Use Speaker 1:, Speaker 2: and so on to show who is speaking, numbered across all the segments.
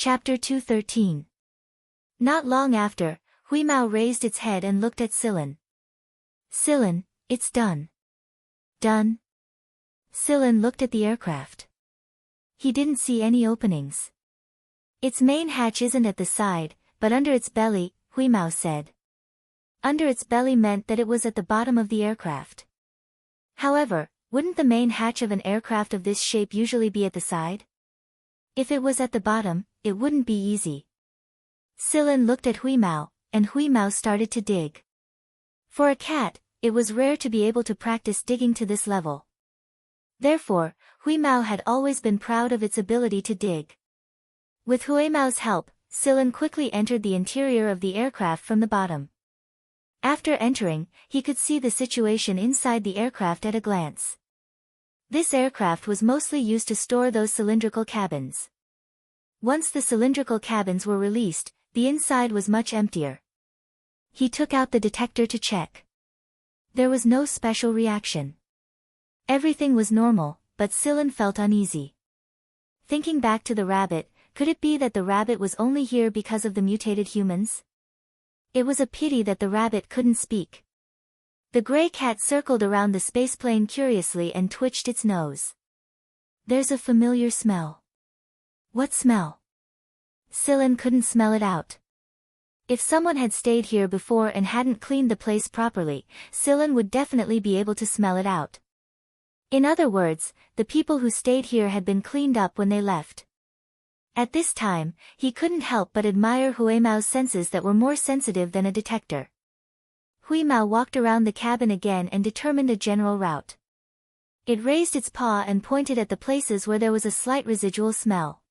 Speaker 1: Chapter 213. Not long after, Huimao raised its head and looked at Silen. Silen, it's done. Done? Silen looked at the aircraft. He didn't see any openings. Its main hatch isn't at the side, but under its belly, Huimao said. Under its belly meant that it was at the bottom of the aircraft. However, wouldn't the main hatch of an aircraft of this shape usually be at the side? If it was at the bottom, it wouldn't be easy. Silen looked at Huimao, and Huimao started to dig. For a cat, it was rare to be able to practice digging to this level. Therefore, Huimao had always been proud of its ability to dig. With Huimao's help, Silen quickly entered the interior of the aircraft from the bottom. After entering, he could see the situation inside the aircraft at a glance. This aircraft was mostly used to store those cylindrical cabins. Once the cylindrical cabins were released, the inside was much emptier. He took out the detector to check. There was no special reaction. Everything was normal, but Silen felt uneasy. Thinking back to the rabbit, could it be that the rabbit was only here because of the mutated humans? It was a pity that the rabbit couldn't speak. The gray cat circled around the spaceplane curiously and twitched its nose. There's a familiar smell. What smell? Silen couldn't smell it out. If someone had stayed here before and hadn't cleaned the place properly, Silen would definitely be able to smell it out. In other words, the people who stayed here had been cleaned up when they left. At this time, he couldn't help but admire Huimao's senses that were more sensitive than a detector. Huimao walked around the cabin again and determined a general route. It raised its paw and pointed at the places where there was a slight residual smell.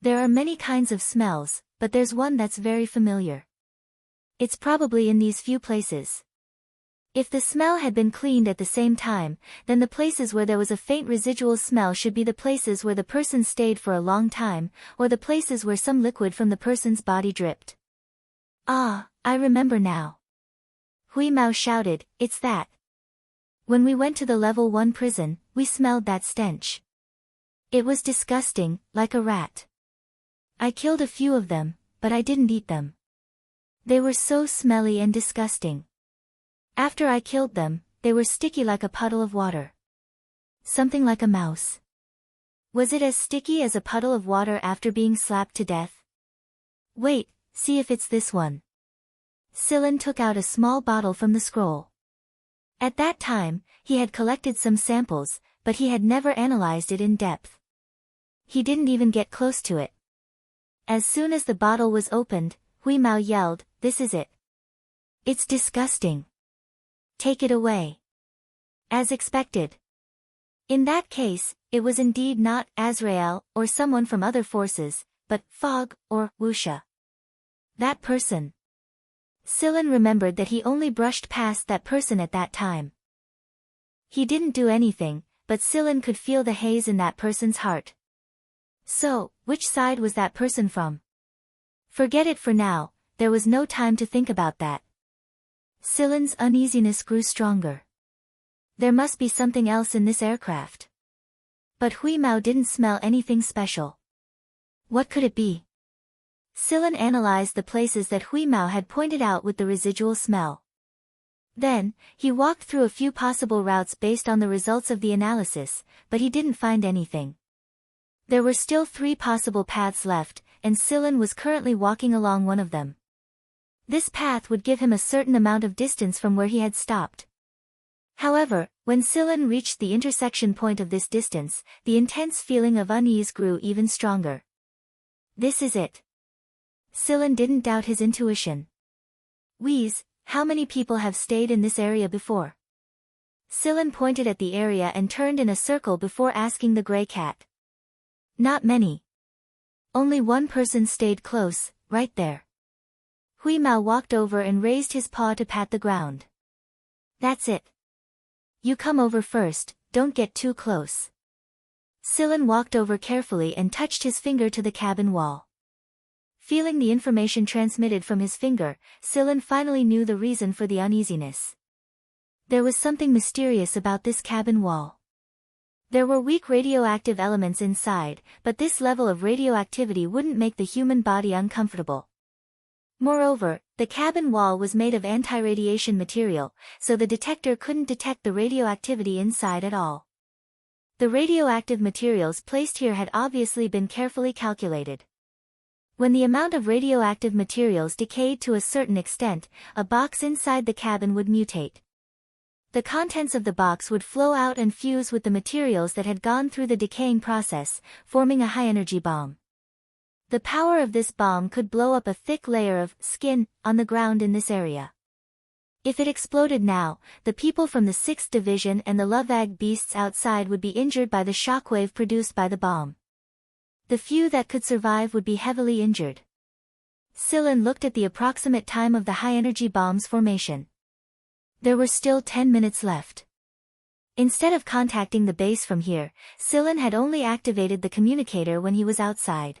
Speaker 1: There are many kinds of smells, but there's one that's very familiar. It's probably in these few places. If the smell had been cleaned at the same time, then the places where there was a faint residual smell should be the places where the person stayed for a long time, or the places where some liquid from the person's body dripped. Ah, I remember now. Huimao shouted, it's that. When we went to the level 1 prison, we smelled that stench. It was disgusting, like a rat. I killed a few of them, but I didn't eat them. They were so smelly and disgusting. After I killed them, they were sticky like a puddle of water. Something like a mouse. Was it as sticky as a puddle of water after being slapped to death? Wait, see if it's this one. Silen took out a small bottle from the scroll. At that time, he had collected some samples, but he had never analyzed it in depth. He didn't even get close to it. As soon as the bottle was opened, Huimao yelled, this is it. It's disgusting. Take it away. As expected. In that case, it was indeed not Azrael or someone from other forces, but Fog or Wuxia. That person. Silen remembered that he only brushed past that person at that time. He didn't do anything, but Silen could feel the haze in that person's heart. So, which side was that person from? Forget it for now, there was no time to think about that. Silen's uneasiness grew stronger. There must be something else in this aircraft. But Huimao didn't smell anything special. What could it be? Silen analyzed the places that Huimao had pointed out with the residual smell. Then, he walked through a few possible routes based on the results of the analysis, but he didn't find anything. There were still 3 possible paths left, and Silen was currently walking along one of them. This path would give him a certain amount of distance from where he had stopped. However, when Silen reached the intersection point of this distance, the intense feeling of unease grew even stronger. This is it. Silen didn't doubt his intuition. Wheeze, how many people have stayed in this area before? Silen pointed at the area and turned in a circle before asking the gray cat. Not many. Only one person stayed close, right there. Huimao walked over and raised his paw to pat the ground. That's it. You come over first, don't get too close. Silen walked over carefully and touched his finger to the cabin wall. Feeling the information transmitted from his finger, Silen finally knew the reason for the uneasiness. There was something mysterious about this cabin wall. There were weak radioactive elements inside, but this level of radioactivity wouldn't make the human body uncomfortable. Moreover, the cabin wall was made of anti-radiation material, so the detector couldn't detect the radioactivity inside at all. The radioactive materials placed here had obviously been carefully calculated. When the amount of radioactive materials decayed to a certain extent, a box inside the cabin would mutate. The contents of the box would flow out and fuse with the materials that had gone through the decaying process, forming a high-energy bomb. The power of this bomb could blow up a thick layer of skin on the ground in this area. If it exploded now, the people from the 6th Division and the Lovag beasts outside would be injured by the shockwave produced by the bomb. The few that could survive would be heavily injured. Sillin looked at the approximate time of the high-energy bomb's formation. There were still 10 minutes left. Instead of contacting the base from here, Sillin had only activated the communicator when he was outside.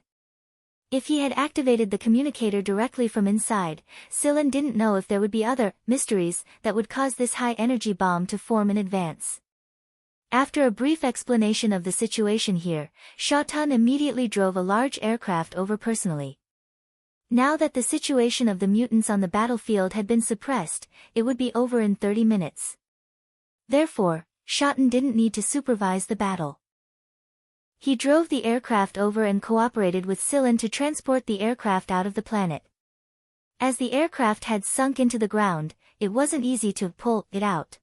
Speaker 1: If he had activated the communicator directly from inside, Sillin didn't know if there would be other mysteries that would cause this high-energy bomb to form in advance. After a brief explanation of the situation here, Shotun immediately drove a large aircraft over personally. Now that the situation of the mutants on the battlefield had been suppressed, it would be over in 30 minutes. Therefore, Shotun didn't need to supervise the battle. He drove the aircraft over and cooperated with Sillin to transport the aircraft out of the planet. As the aircraft had sunk into the ground, it wasn't easy to pull it out.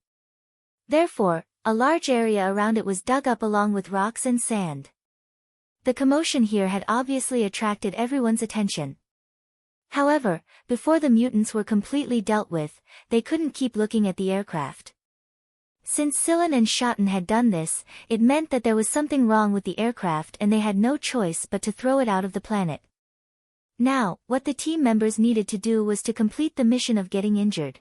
Speaker 1: Therefore, a large area around it was dug up along with rocks and sand. The commotion here had obviously attracted everyone's attention. However, before the mutants were completely dealt with, they couldn't keep looking at the aircraft. Since Sillin and Shotun had done this, it meant that there was something wrong with the aircraft and they had no choice but to throw it out of the planet. Now, what the team members needed to do was to complete the mission of getting injured.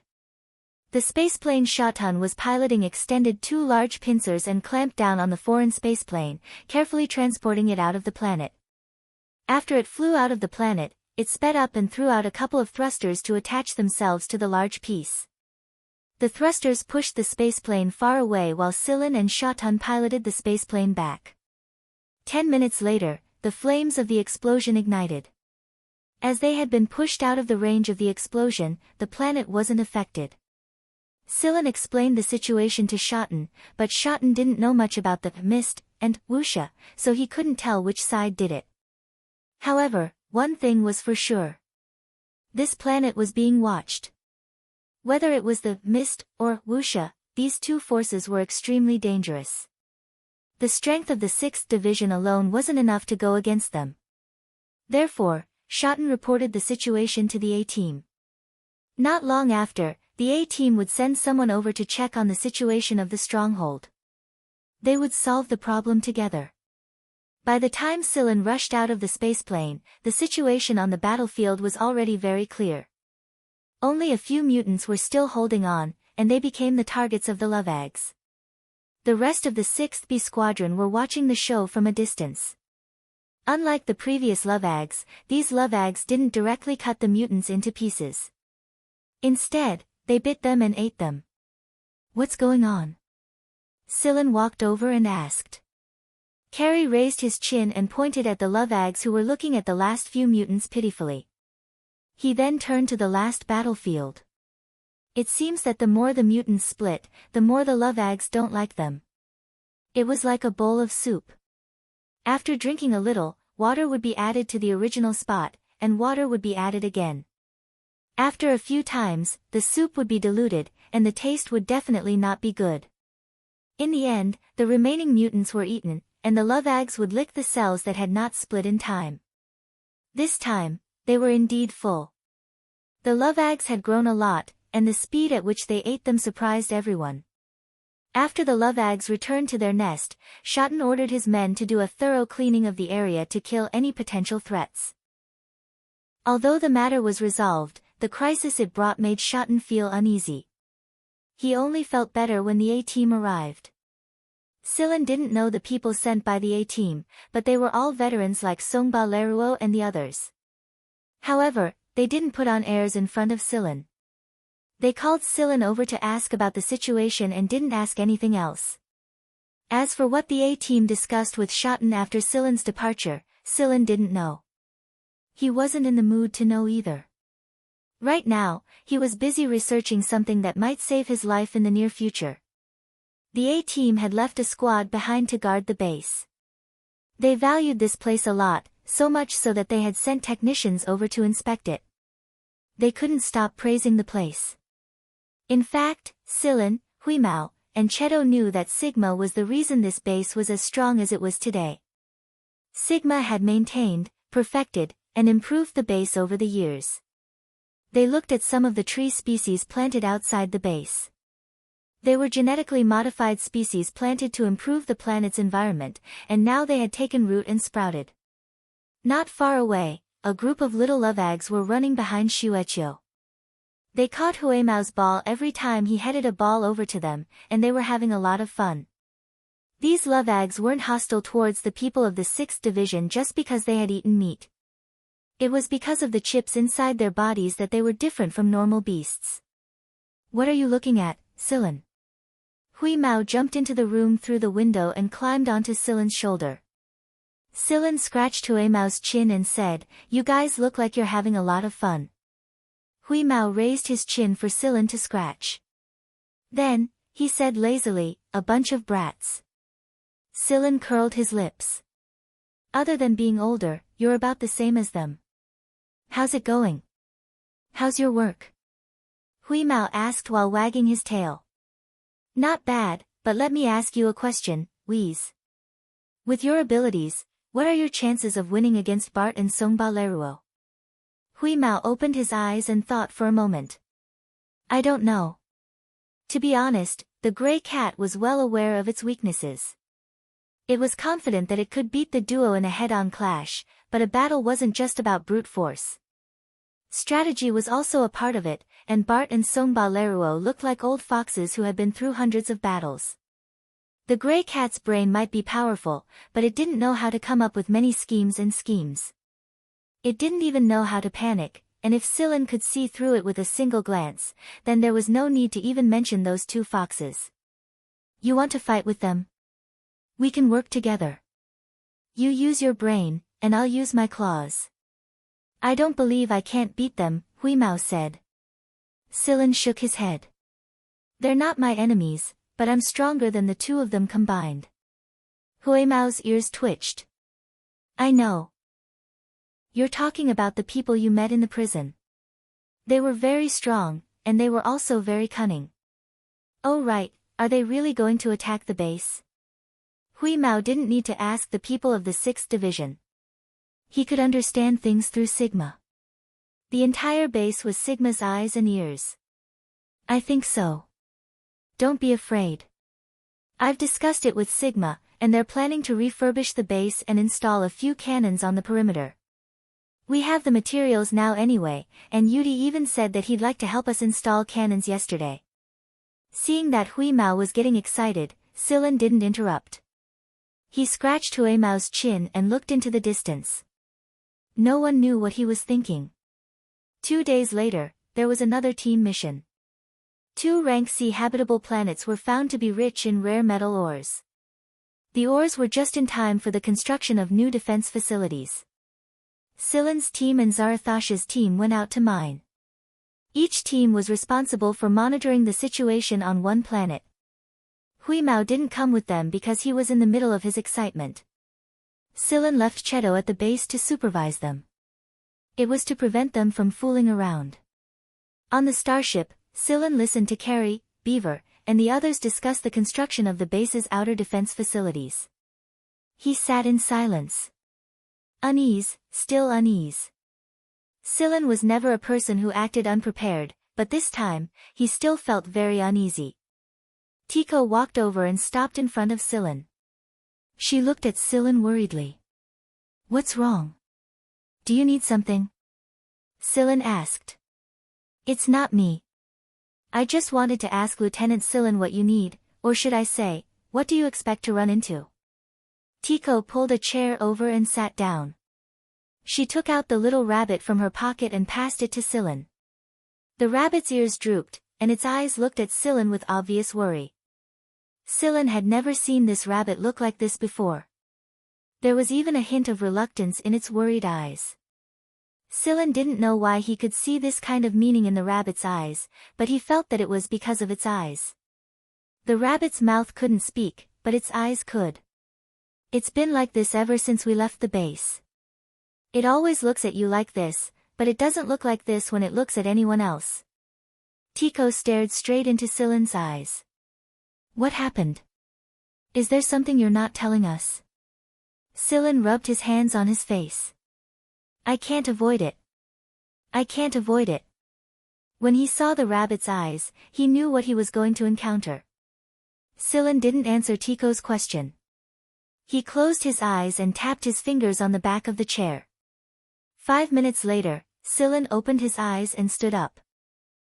Speaker 1: The spaceplane Shotun was piloting extended 2 large pincers and clamped down on the foreign spaceplane, carefully transporting it out of the planet. After it flew out of the planet, it sped up and threw out a couple of thrusters to attach themselves to the large piece. The thrusters pushed the spaceplane far away while Sillin and Shotun piloted the spaceplane back. 10 minutes later, the flames of the explosion ignited. As they had been pushed out of the range of the explosion, the planet wasn't affected. Sillin explained the situation to Shotun, but Shotun didn't know much about the mist and wuxia, so he couldn't tell which side did it. However, one thing was for sure. This planet was being watched. Whether it was the mist or wuxia, these two forces were extremely dangerous. The strength of the 6th Division alone wasn't enough to go against them. Therefore, Shotun reported the situation to the A-Team. Not long after, the A-Team would send someone over to check on the situation of the stronghold. They would solve the problem together. By the time Sillin rushed out of the spaceplane, the situation on the battlefield was already very clear. Only a few mutants were still holding on, and they became the targets of the Lovags. The rest of the 6th B Squadron were watching the show from a distance. Unlike the previous Lovags, these Lovags didn't directly cut the mutants into pieces. Instead, they bit them and ate them. What's going on? Sillin walked over and asked. Carrie raised his chin and pointed at the Lovags who were looking at the last few mutants pitifully. He then turned to the last battlefield. It seems that the more the mutants split, the more the Lovags don't like them. It was like a bowl of soup. After drinking a little, water would be added to the original spot, and water would be added again. After a few times, the soup would be diluted, and the taste would definitely not be good. In the end, the remaining mutants were eaten, and the Lovags would lick the cells that had not split in time. This time, they were indeed full. The Lovags had grown a lot, and the speed at which they ate them surprised everyone. After the Lovags returned to their nest, Shotun ordered his men to do a thorough cleaning of the area to kill any potential threats. Although the matter was resolved, the crisis it brought made Shotun feel uneasy. He only felt better when the A-Team arrived. Sillin didn't know the people sent by the A-Team, but they were all veterans like Songba Leruo and the others. However, they didn't put on airs in front of Sillin. They called Sillin over to ask about the situation and didn't ask anything else. As for what the A-team discussed with Shoten after Silen's departure, Silen didn't know. He wasn't in the mood to know either. Right now, he was busy researching something that might save his life in the near future. The A-team had left a squad behind to guard the base. They valued this place a lot, so much so that they had sent technicians over to inspect it. They couldn't stop praising the place. In fact, Silen, Huimao, and Cheto knew that Sigma was the reason this base was as strong as it was today. Sigma had maintained, perfected, and improved the base over the years. They looked at some of the tree species planted outside the base. They were genetically modified species planted to improve the planet's environment, and now they had taken root and sprouted. Not far away, a group of little love eggs were running behind Shueqiu. They caught Huimao's ball every time he headed a ball over to them, and they were having a lot of fun. These love eggs weren't hostile towards the people of the 6th Division just because they had eaten meat. It was because of the chips inside their bodies that they were different from normal beasts. "What are you looking at, Silen?" Huimao jumped into the room through the window and climbed onto Silen's shoulder. Silen scratched Huimao's chin and said, "You guys look like you're having a lot of fun." Huimao raised his chin for Silen to scratch. Then, he said lazily, "A bunch of brats." Silen curled his lips. "Other than being older, you're about the same as them. How's it going? How's your work?" Huimao asked while wagging his tail. "Not bad, but let me ask you a question, Wheeze. With your abilities, what are your chances of winning against Bart and Songba Leruo?" Huimao opened his eyes and thought for a moment. "I don't know." To be honest, the gray cat was well aware of its weaknesses. It was confident that it could beat the duo in a head-on clash, but a battle wasn't just about brute force. Strategy was also a part of it, and Bart and Songba Leruo looked like old foxes who had been through hundreds of battles. The gray cat's brain might be powerful, but it didn't know how to come up with many schemes. It didn't even know how to panic, and if Silen could see through it with a single glance, then there was no need to even mention those two foxes. "You want to fight with them? We can work together. You use your brain, and I'll use my claws." "I don't believe I can't beat them," Huimao said. Silen shook his head. "They're not my enemies, but I'm stronger than the two of them combined." Huimao's ears twitched. "I know. You're talking about the people you met in the prison. They were very strong, and they were also very cunning." "Oh right, are they really going to attack the base?" Huimao didn't need to ask the people of the 6th Division. He could understand things through Sigma. The entire base was Sigma's eyes and ears. "I think so. Don't be afraid. I've discussed it with Sigma, and they're planning to refurbish the base and install a few cannons on the perimeter. We have the materials now anyway, and Yudi even said that he'd like to help us install cannons yesterday." Seeing that Huimao was getting excited, Silen didn't interrupt. He scratched Huimao's chin and looked into the distance. No one knew what he was thinking. 2 days later, there was another team mission. 2 rank C habitable planets were found to be rich in rare metal ores. The ores were just in time for the construction of new defense facilities. Silen's team and Zarathosha's team went out to mine. Each team was responsible for monitoring the situation on one planet. Huimao didn't come with them because he was in the middle of his excitement. Silen left Cheto at the base to supervise them. It was to prevent them from fooling around. On the starship, Silen listened to Carrie, Beaver, and the others discuss the construction of the base's outer defense facilities. He sat in silence. Unease, still unease. Silen was never a person who acted unprepared, but this time, he still felt very uneasy. Tico walked over and stopped in front of Silen. She looked at Silen worriedly. "What's wrong? Do you need something?" Silen asked. "It's not me. I just wanted to ask Lieutenant Silen what you need, or should I say, what do you expect to run into?" Tico pulled a chair over and sat down. She took out the little rabbit from her pocket and passed it to Silen. The rabbit's ears drooped, and its eyes looked at Silen with obvious worry. Scylla had never seen this rabbit look like this before. There was even a hint of reluctance in its worried eyes. Scylla didn't know why he could see this kind of meaning in the rabbit's eyes, but he felt that it was because of its eyes. The rabbit's mouth couldn't speak, but its eyes could. It's been like this ever since we left the base. It always looks at you like this, but it doesn't look like this when it looks at anyone else. Tico stared straight into Scylla's eyes. What happened? Is there something you're not telling us? Scylla rubbed his hands on his face. I can't avoid it. I can't avoid it. When he saw the rabbit's eyes, he knew what he was going to encounter. Scylla didn't answer Tico's question. He closed his eyes and tapped his fingers on the back of the chair. 5 minutes later, Scylla opened his eyes and stood up.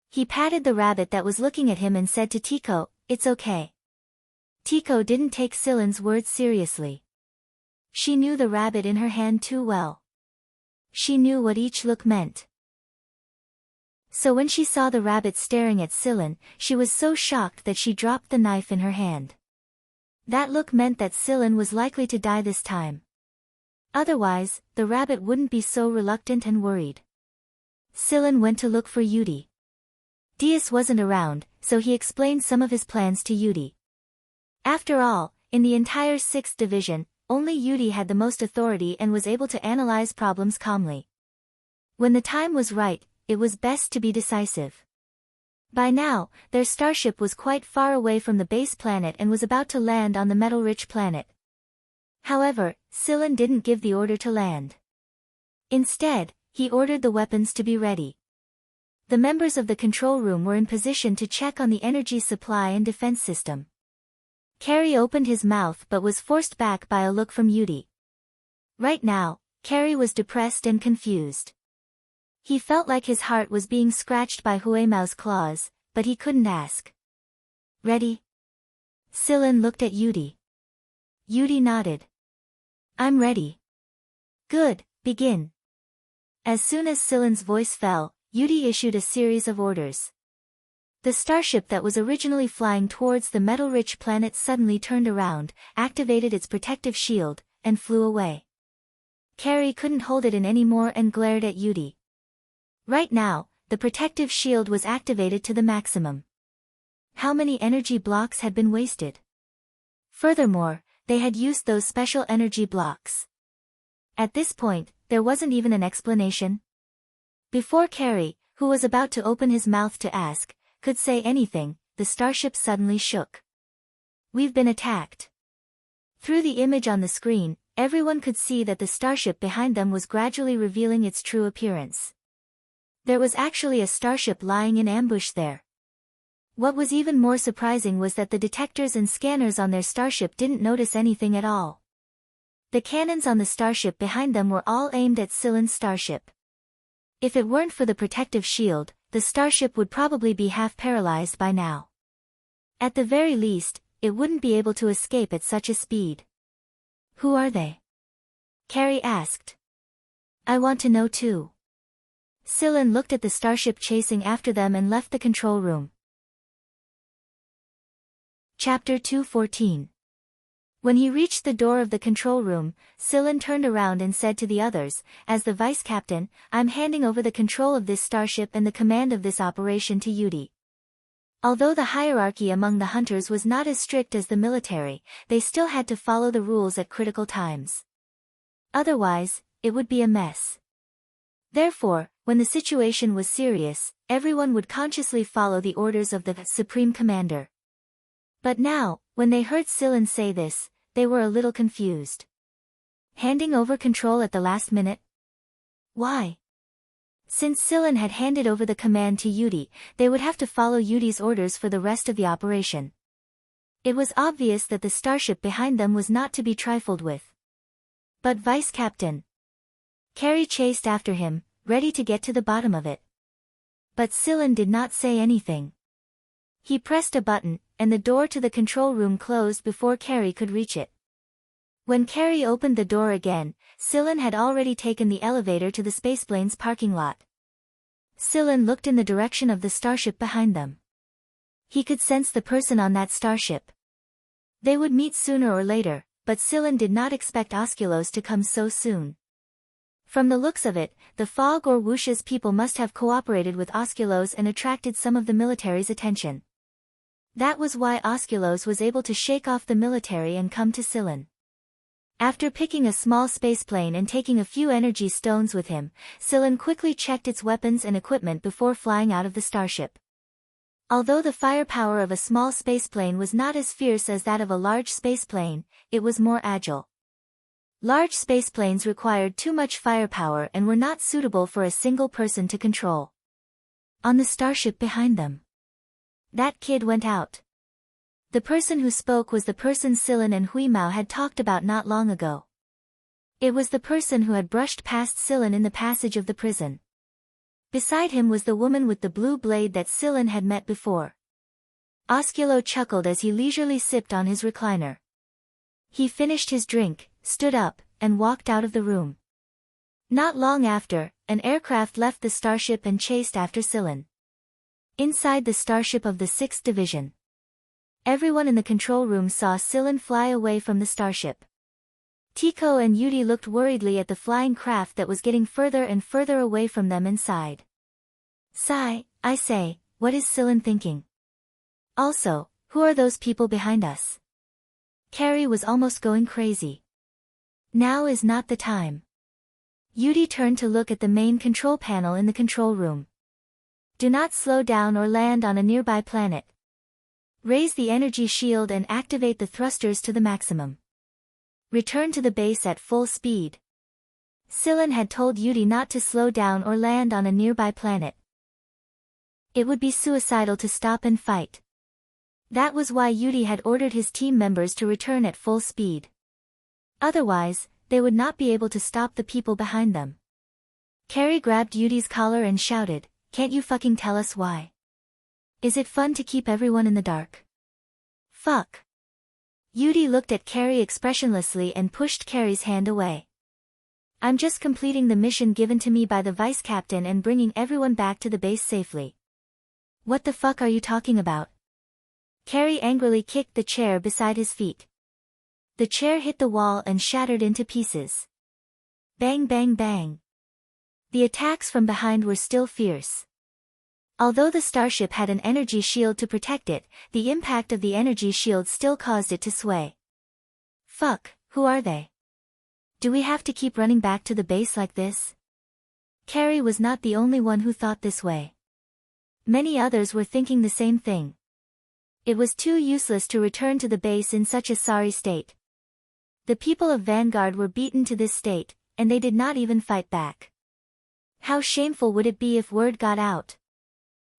Speaker 1: He patted the rabbit that was looking at him and said to Tico, "It's okay." Tico didn't take Scylla's words seriously. She knew the rabbit in her hand too well. She knew what each look meant. So when she saw the rabbit staring at Scylla, she was so shocked that she dropped the knife in her hand. That look meant that Scylla was likely to die this time. Otherwise, the rabbit wouldn't be so reluctant and worried. Scylla went to look for Yudi. Diaz wasn't around, so he explained some of his plans to Yudi. After all, in the entire 6th Division, only Yudi had the most authority and was able to analyze problems calmly. When the time was right, it was best to be decisive. By now, their starship was quite far away from the base planet and was about to land on the metal-rich planet. However, Scylla didn't give the order to land. Instead, he ordered the weapons to be ready. The members of the control room were in position to check on the energy supply and defense system. Carrie opened his mouth but was forced back by a look from Yudi. Right now, Carrie was depressed and confused. He felt like his heart was being scratched by Huemao's claws, but he couldn't ask. Ready? Scylla looked at Yudi. Yudi nodded. I'm ready. Good, begin. As soon as Scylla's voice fell, Yudi issued a series of orders. The starship that was originally flying towards the metal-rich planet suddenly turned around, activated its protective shield, and flew away. Carrie couldn't hold it in anymore and glared at Yudi. Right now, the protective shield was activated to the maximum. How many energy blocks had been wasted? Furthermore, they had used those special energy blocks. At this point, there wasn't even an explanation. Before Carrie, who was about to open his mouth to ask, could say anything, the starship suddenly shook. We've been attacked. Through the image on the screen, everyone could see that the starship behind them was gradually revealing its true appearance. There was actually a starship lying in ambush there. What was even more surprising was that the detectors and scanners on their starship didn't notice anything at all. The cannons on the starship behind them were all aimed at Scylla's starship. If it weren't for the protective shield, the starship would probably be half paralyzed by now. At the very least, it wouldn't be able to escape at such a speed. Who are they? Carrie asked. I want to know too. Scylla looked at the starship chasing after them and left the control room. Chapter 214. When he reached the door of the control room, Scylla turned around and said to the others, as the vice captain, I'm handing over the control of this starship and the command of this operation to Yudi. Although the hierarchy among the hunters was not as strict as the military, they still had to follow the rules at critical times. Otherwise, it would be a mess. Therefore, when the situation was serious, everyone would consciously follow the orders of the Supreme Commander. But now, when they heard Scylla say this, they were a little confused. Handing over control at the last minute? Why? Since Scylla had handed over the command to Yudi, they would have to follow Yudi's orders for the rest of the operation. It was obvious that the starship behind them was not to be trifled with. But Vice Captain. Carrie chased after him, ready to get to the bottom of it. But Scylla did not say anything. He pressed a button, and the door to the control room closed before Carrie could reach it. When Carrie opened the door again, Scylla had already taken the elevator to the spaceplane's parking lot. Scylla looked in the direction of the starship behind them. He could sense the person on that starship. They would meet sooner or later, but Scylla did not expect Osculos to come so soon. From the looks of it, the Fog or Wuxia's people must have cooperated with Osculos and attracted some of the military's attention. That was why Osculos was able to shake off the military and come to Scylla. After picking a small spaceplane and taking a few energy stones with him, Scylla quickly checked its weapons and equipment before flying out of the starship. Although the firepower of a small spaceplane was not as fierce as that of a large spaceplane, it was more agile. Large spaceplanes required too much firepower and were not suitable for a single person to control. On the starship behind them, that kid went out. The person who spoke was the person Scylla and Huimao had talked about not long ago. It was the person who had brushed past Scylla in the passage of the prison. Beside him was the woman with the blue blade that Scylla had met before. Osculo chuckled as he leisurely sipped on his recliner. He finished his drink, stood up, and walked out of the room. Not long after, an aircraft left the starship and chased after Scylla. Inside the starship of the 6th Division, everyone in the control room saw Scylla fly away from the starship. Tico and Yudi looked worriedly at the flying craft that was getting further and further away from them inside. Sigh, I say, what is Scylla thinking? Also, who are those people behind us? Carrie was almost going crazy. Now is not the time. Yudi turned to look at the main control panel in the control room. Do not slow down or land on a nearby planet. Raise the energy shield and activate the thrusters to the maximum. Return to the base at full speed. Scylla had told Yudi not to slow down or land on a nearby planet. It would be suicidal to stop and fight. That was why Yudi had ordered his team members to return at full speed. Otherwise, they would not be able to stop the people behind them. Carrie grabbed Yudi's collar and shouted, "Can't you fucking tell us why? Is it fun to keep everyone in the dark?" Fuck. Yudi looked at Carrie expressionlessly and pushed Carrie's hand away. I'm just completing the mission given to me by the vice captain and bringing everyone back to the base safely. What the fuck are you talking about? Carrie angrily kicked the chair beside his feet. The chair hit the wall and shattered into pieces. Bang bang bang. The attacks from behind were still fierce. Although the starship had an energy shield to protect it, the impact of the energy shield still caused it to sway. Fuck, who are they? Do we have to keep running back to the base like this? Carrie was not the only one who thought this way. Many others were thinking the same thing. It was too useless to return to the base in such a sorry state. The people of Vanguard were beaten to this state, and they did not even fight back. How shameful would it be if word got out?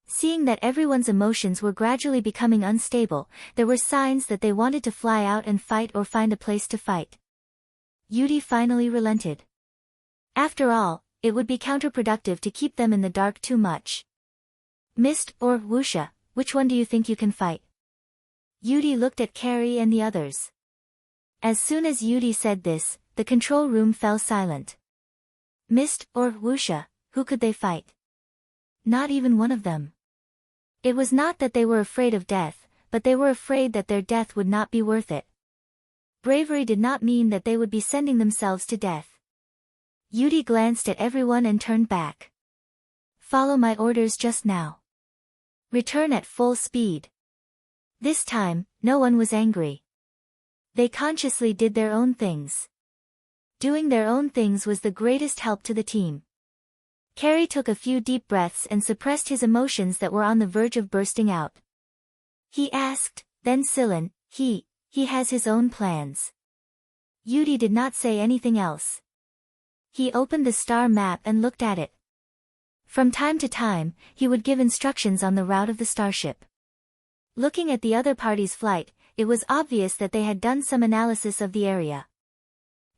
Speaker 1: Seeing that everyone's emotions were gradually becoming unstable, there were signs that they wanted to fly out and fight or find a place to fight. Yudi finally relented. After all, it would be counterproductive to keep them in the dark too much. Mist or Wuxia, which one do you think you can fight? Yudi looked at Carrie and the others. As soon as Yudi said this, the control room fell silent. Mist or Wuxia, who could they fight? Not even one of them. It was not that they were afraid of death, but they were afraid that their death would not be worth it. Bravery did not mean that they would be sending themselves to death. Yudi glanced at everyone and turned back. Follow my orders just now. Return at full speed. This time, no one was angry. They consciously did their own things. Doing their own things was the greatest help to the team. Carrie took a few deep breaths and suppressed his emotions that were on the verge of bursting out. He asked, then Scylla, he has his own plans. Yudi did not say anything else. He opened the star map and looked at it. From time to time, he would give instructions on the route of the starship. Looking at the other party's flight, it was obvious that they had done some analysis of the area.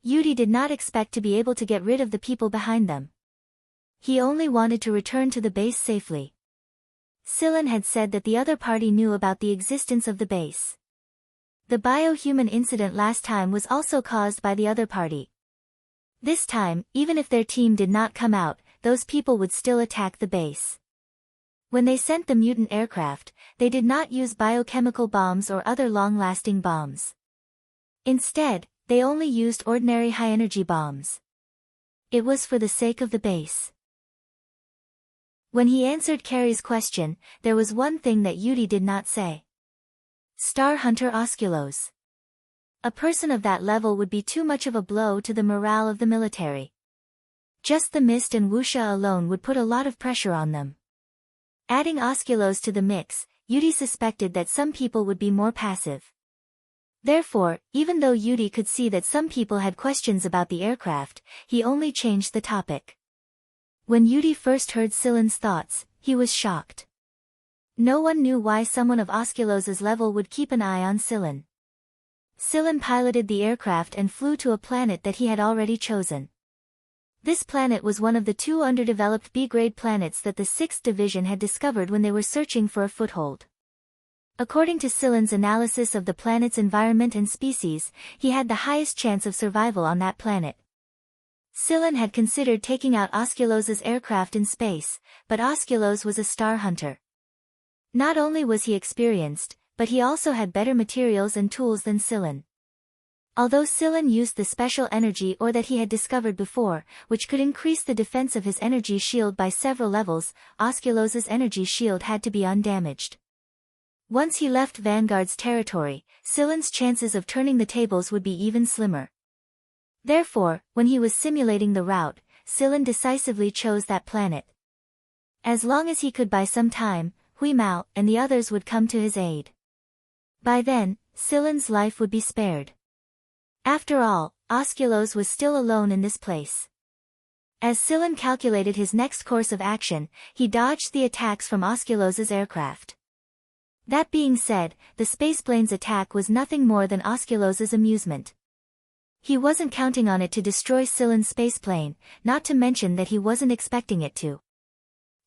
Speaker 1: Yudi did not expect to be able to get rid of the people behind them. He only wanted to return to the base safely. Scylla had said that the other party knew about the existence of the base. The biohuman incident last time was also caused by the other party. This time, even if their team did not come out, those people would still attack the base. When they sent the mutant aircraft, they did not use biochemical bombs or other long-lasting bombs. Instead, they only used ordinary high-energy bombs. It was for the sake of the base. When he answered Carrie's question, there was one thing that Yudi did not say. Star Hunter Osculos. A person of that level would be too much of a blow to the morale of the military. Just the mist and wuxia alone would put a lot of pressure on them. Adding Osculos to the mix, Yudi suspected that some people would be more passive. Therefore, even though Yudi could see that some people had questions about the aircraft, he only changed the topic. When Yudi first heard Silen's thoughts, he was shocked. No one knew why someone of Osculos's level would keep an eye on Silen. Silen piloted the aircraft and flew to a planet that he had already chosen. This planet was one of the 2 underdeveloped B-grade planets that the 6th Division had discovered when they were searching for a foothold. According to Silen's analysis of the planet's environment and species, he had the highest chance of survival on that planet. Silen had considered taking out Osculos's aircraft in space, but Osculos was a star hunter. Not only was he experienced, but he also had better materials and tools than Silen. Although Silen used the special energy ore that he had discovered before, which could increase the defense of his energy shield by several levels, Osculos's energy shield had to be undamaged. Once he left Vanguard's territory, Silen's chances of turning the tables would be even slimmer. Therefore, when he was simulating the route, Silen decisively chose that planet. As long as he could buy some time, Huimao and the others would come to his aid. By then, Silen's life would be spared. After all, Osculos was still alone in this place. As Silen calculated his next course of action, he dodged the attacks from Osculos's aircraft. That being said, the spaceplane's attack was nothing more than Osculos's amusement. He wasn't counting on it to destroy Silen's spaceplane, not to mention that he wasn't expecting it to.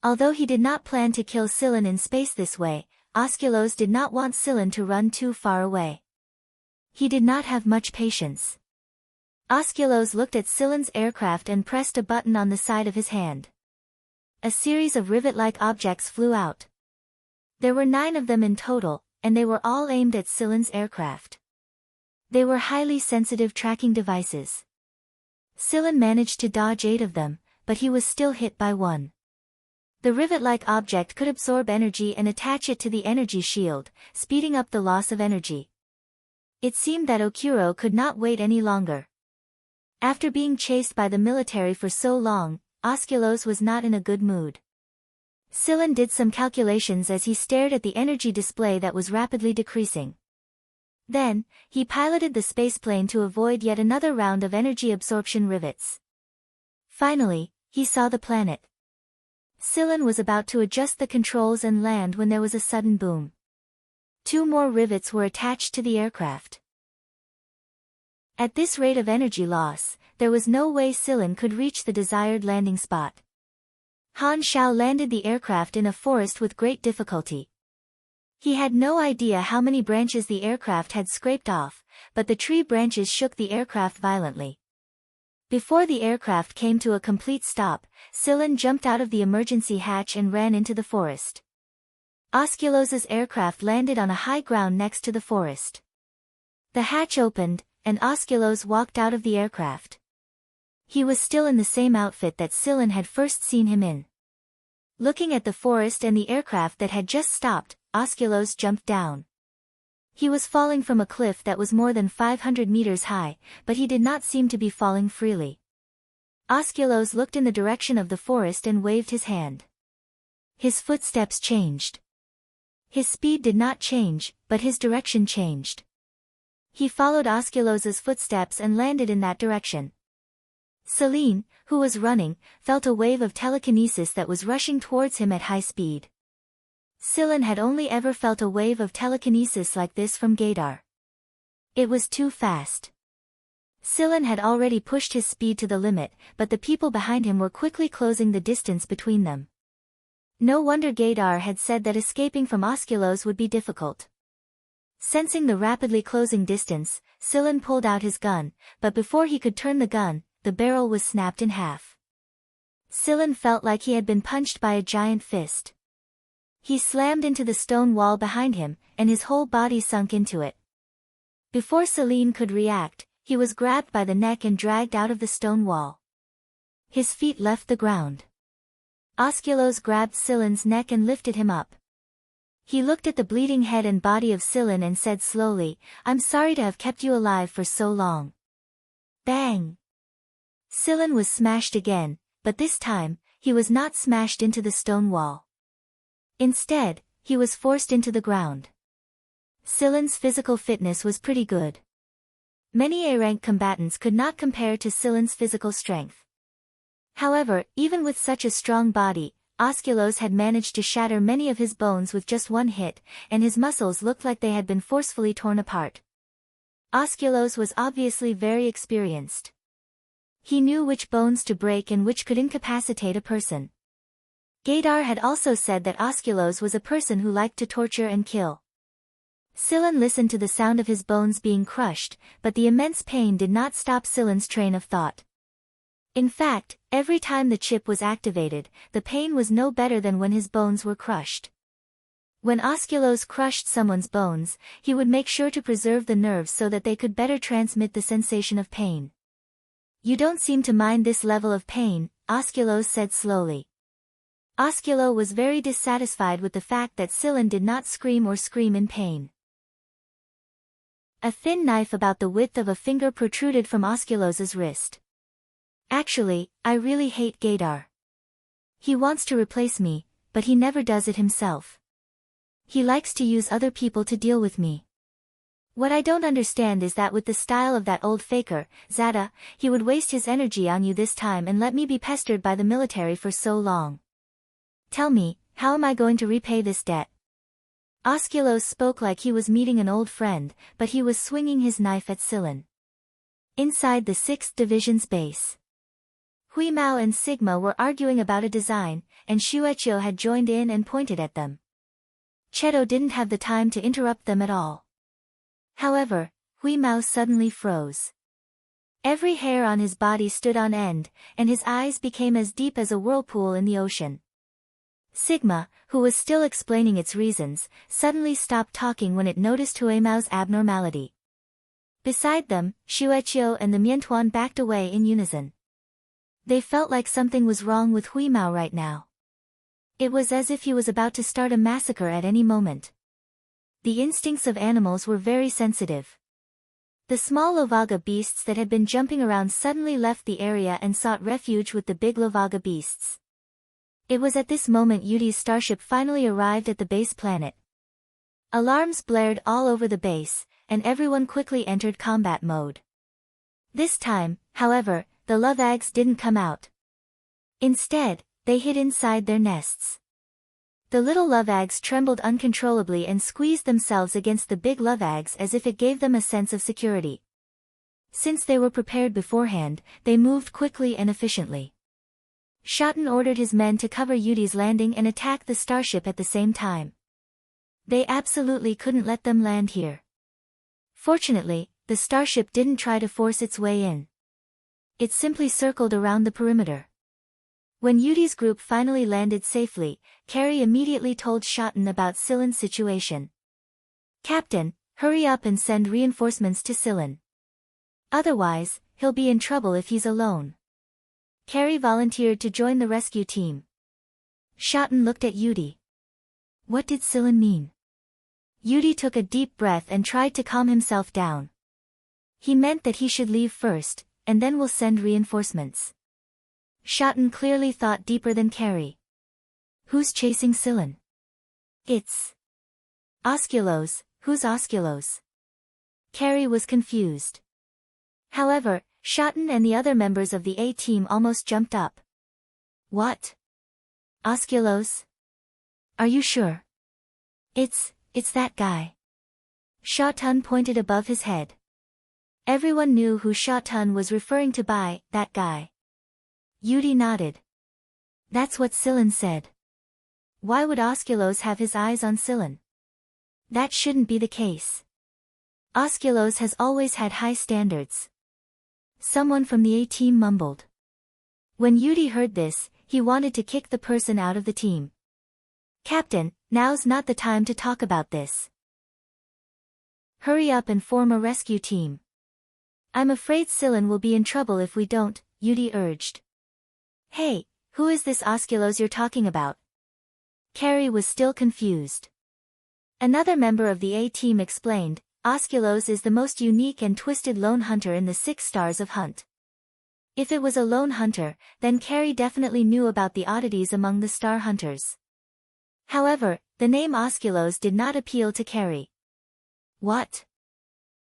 Speaker 1: Although he did not plan to kill Silen in space this way, Osculos did not want Silen to run too far away. He did not have much patience. Osculos looked at Silen's aircraft and pressed a button on the side of his hand. A series of rivet-like objects flew out. There were 9 of them in total, and they were all aimed at Silen's aircraft. They were highly sensitive tracking devices. Silen managed to dodge 8 of them, but he was still hit by 1. The rivet-like object could absorb energy and attach it to the energy shield, speeding up the loss of energy. It seemed that Okuro could not wait any longer. After being chased by the military for so long, Osculos was not in a good mood. Silen did some calculations as he stared at the energy display that was rapidly decreasing. Then, he piloted the spaceplane to avoid yet another round of energy absorption rivets. Finally, he saw the planet. Silen was about to adjust the controls and land when there was a sudden boom. 2 more rivets were attached to the aircraft. At this rate of energy loss, there was no way Silen could reach the desired landing spot. Han Shao landed the aircraft in a forest with great difficulty. He had no idea how many branches the aircraft had scraped off, but the tree branches shook the aircraft violently. Before the aircraft came to a complete stop, Silen jumped out of the emergency hatch and ran into the forest. Osculos's aircraft landed on a high ground next to the forest. The hatch opened, and Osculos walked out of the aircraft. He was still in the same outfit that Silen had first seen him in. Looking at the forest and the aircraft that had just stopped, Osculos jumped down. He was falling from a cliff that was more than 500 meters high, but he did not seem to be falling freely. Osculos looked in the direction of the forest and waved his hand. His footsteps changed. His speed did not change, but his direction changed. He followed Osculos's footsteps and landed in that direction. Celine, who was running, felt a wave of telekinesis that was rushing towards him at high speed. Silen had only ever felt a wave of telekinesis like this from Gaydar. It was too fast. Silen had already pushed his speed to the limit, but the people behind him were quickly closing the distance between them. No wonder Gaydar had said that escaping from Osculos would be difficult. Sensing the rapidly closing distance, Silen pulled out his gun, but before he could turn the gun, the barrel was snapped in half. Silen felt like he had been punched by a giant fist. He slammed into the stone wall behind him, and his whole body sunk into it. Before Celine could react, he was grabbed by the neck and dragged out of the stone wall. His feet left the ground. Osculos grabbed Celine's neck and lifted him up. He looked at the bleeding head and body of Celine and said slowly, "I'm sorry to have kept you alive for so long." Bang! Celine was smashed again, but this time, he was not smashed into the stone wall. Instead, he was forced into the ground. Celine's physical fitness was pretty good. Many A-rank combatants could not compare to Celine's physical strength. However, even with such a strong body, Osculos had managed to shatter many of his bones with just one hit, and his muscles looked like they had been forcefully torn apart. Osculos was obviously very experienced. He knew which bones to break and which could incapacitate a person. Gaydar had also said that Osculos was a person who liked to torture and kill. Celine listened to the sound of his bones being crushed, but the immense pain did not stop Celine's train of thought. In fact, every time the chip was activated, the pain was no better than when his bones were crushed. When Osculos crushed someone's bones, he would make sure to preserve the nerves so that they could better transmit the sensation of pain. "You don't seem to mind this level of pain," Osculos said slowly. Osculo was very dissatisfied with the fact that Celine did not scream in pain. A thin knife about the width of a finger protruded from Osculos's wrist. "Actually, I really hate Gaydar. He wants to replace me, but he never does it himself. He likes to use other people to deal with me. What I don't understand is that with the style of that old faker, Zada, he would waste his energy on you this time and let me be pestered by the military for so long. Tell me, how am I going to repay this debt?" Osculos spoke like he was meeting an old friend, but he was swinging his knife at Celine. Inside the 6th Division's base, Hui Mao and Sigma were arguing about a design, and Shueqiu had joined in and pointed at them. Cheto didn't have the time to interrupt them at all. However, Hui Mao suddenly froze. Every hair on his body stood on end, and his eyes became as deep as a whirlpool in the ocean. Sigma, who was still explaining its reasons, suddenly stopped talking when it noticed Hui Mao's abnormality. Beside them, Shueqiu and the Miantuan backed away in unison. They felt like something was wrong with Hui Mao right now. It was as if he was about to start a massacre at any moment. The instincts of animals were very sensitive. The small Lovaga beasts that had been jumping around suddenly left the area and sought refuge with the big Lovaga beasts. It was at this moment Yudi's starship finally arrived at the base planet. Alarms blared all over the base, and everyone quickly entered combat mode. This time, however, the Lovags didn't come out. Instead, they hid inside their nests. The little Lovags trembled uncontrollably and squeezed themselves against the big Lovags as if it gave them a sense of security. Since they were prepared beforehand, they moved quickly and efficiently. Shoten ordered his men to cover Yudi's landing and attack the starship at the same time. They absolutely couldn't let them land here. Fortunately, the starship didn't try to force its way in. It simply circled around the perimeter. When Yudi's group finally landed safely, Carrie immediately told Shoten about Celine's situation. "Captain, hurry up and send reinforcements to Celine. Otherwise, he'll be in trouble if he's alone." Carrie volunteered to join the rescue team. Shoten looked at Yudi. What did Celine mean? Yudi took a deep breath and tried to calm himself down. He meant that he should leave first, and then we'll send reinforcements. Shoten clearly thought deeper than Carrie. Who's chasing Celine? It's Osculos. Who's Osculos? Carrie was confused. However, Shoten and the other members of the A-team almost jumped up. What? Osculos? Are you sure? It's that guy. Shoten pointed above his head. Everyone knew who Shoten was referring to by that guy. Yudi nodded. That's what Celine said. Why would Osculos have his eyes on Celine? That shouldn't be the case. Osculos has always had high standards. Someone from the A-team mumbled. When Yudi heard this, he wanted to kick the person out of the team. Captain, Now's not the time to talk about this. Hurry up and form a rescue team. I'm afraid Scylla will be in trouble if we don't, Yudi urged. Hey, who is this Osculos you're talking about? Carrie was still confused. Another member of the A-team explained, Osculos is the most unique and twisted lone hunter in the 6 stars of Hunt. If it was a lone hunter, then Carrie definitely knew about the oddities among the star hunters. However, the name Osculos did not appeal to Carrie. What?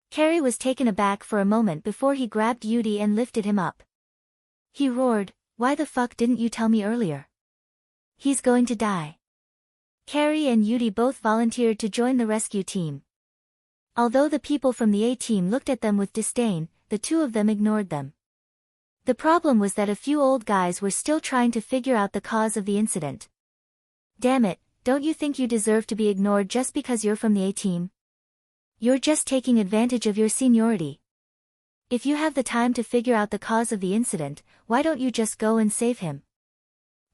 Speaker 1: Carrie was taken aback for a moment before he grabbed Yudi and lifted him up. He roared, why the fuck didn't you tell me earlier? He's going to die. Carrie and Yudi both volunteered to join the rescue team. Although the people from the A-team looked at them with disdain, the two of them ignored them. The problem was that a few old guys were still trying to figure out the cause of the incident. Damn it, don't you think you deserve to be ignored just because you're from the A-team? You're just taking advantage of your seniority. If you have the time to figure out the cause of the incident, why don't you just go and save him?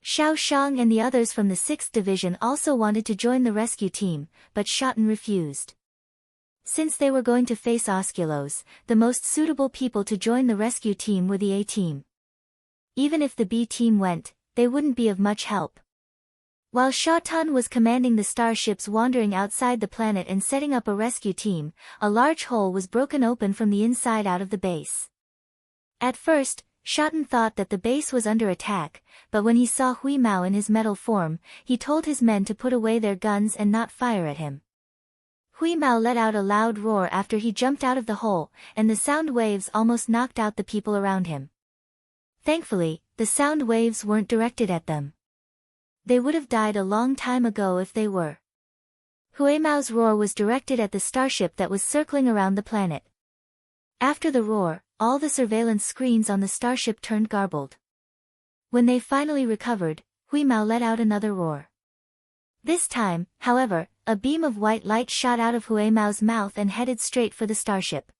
Speaker 1: Xiao Shang and the others from the 6th Division also wanted to join the rescue team, but Shoten refused. Since they were going to face Osculos, the most suitable people to join the rescue team were the A-team. Even if the B-team went, they wouldn't be of much help. While Shoten was commanding the starships wandering outside the planet and setting up a rescue team, a large hole was broken open from the inside out of the base. At first, Shoten thought that the base was under attack, but when he saw Hui Mao in his metal form, he told his men to put away their guns and not fire at him. Hui Mao let out a loud roar after he jumped out of the hole, and the sound waves almost knocked out the people around him. Thankfully, the sound waves weren't directed at them. They would have died a long time ago if they were. Hui Mao's roar was directed at the starship that was circling around the planet. After the roar, all the surveillance screens on the starship turned garbled. When they finally recovered, Hui Mao let out another roar. This time, however, a beam of white light shot out of Hui Mao's mouth and headed straight for the starship.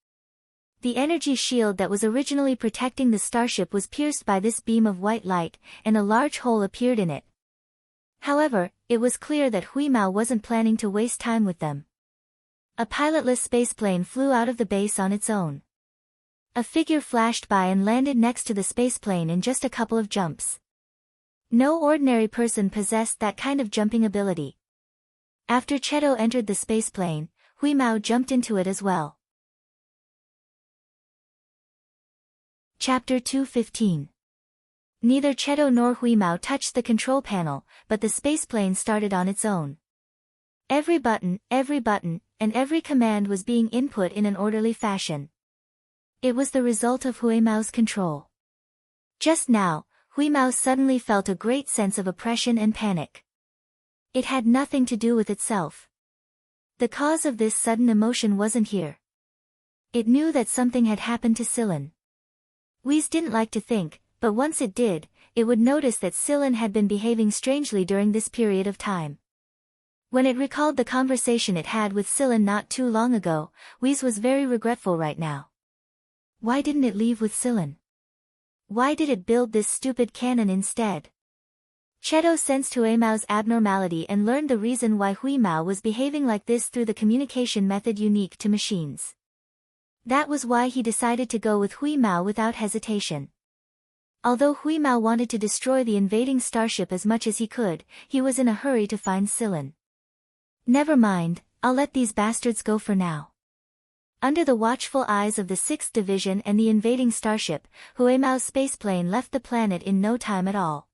Speaker 1: The energy shield that was originally protecting the starship was pierced by this beam of white light, and a large hole appeared in it. However, it was clear that Hui Mao wasn't planning to waste time with them. A pilotless spaceplane flew out of the base on its own. A figure flashed by and landed next to the spaceplane in just a couple of jumps. No ordinary person possessed that kind of jumping ability. After Cheto entered the spaceplane, Hui Mao jumped into it as well. Chapter 215. Neither Cheto nor Hui Mao touched the control panel, but the spaceplane started on its own. Every button, and every command was being input in an orderly fashion. It was the result of Hui Mao's control. Just now, Hui Mao suddenly felt a great sense of oppression and panic. It had nothing to do with itself. The cause of this sudden emotion wasn't here. It knew that something had happened to Scylla. Whis didn't like to think, but once it did, it would notice that Scylla had been behaving strangely during this period of time. When it recalled the conversation it had with Scylla not too long ago, Whis was very regretful right now. Why didn't it leave with Scylla? Why did it build this stupid cannon instead? Cheto sensed Hui Mao's abnormality and learned the reason why Hui Mao was behaving like this through the communication method unique to machines. That was why he decided to go with Hui Mao without hesitation. Although Hui Mao wanted to destroy the invading starship as much as he could, he was in a hurry to find Scylla. Never mind, I'll let these bastards go for now. Under the watchful eyes of the 6th Division and the invading starship, Hui Mao's spaceplane left the planet in no time at all.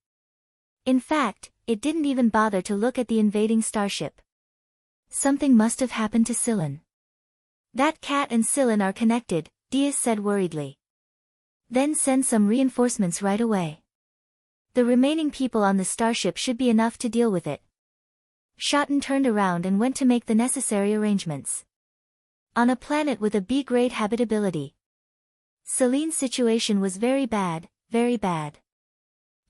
Speaker 1: In fact, it didn't even bother to look at the invading starship. Something must have happened to Scylla. That cat and Scylla are connected, Diaz said worriedly. Then send some reinforcements right away. The remaining people on the starship should be enough to deal with it. Shoten turned around and went to make the necessary arrangements. On a planet with a B-grade habitability, Celine's situation was very bad, very bad.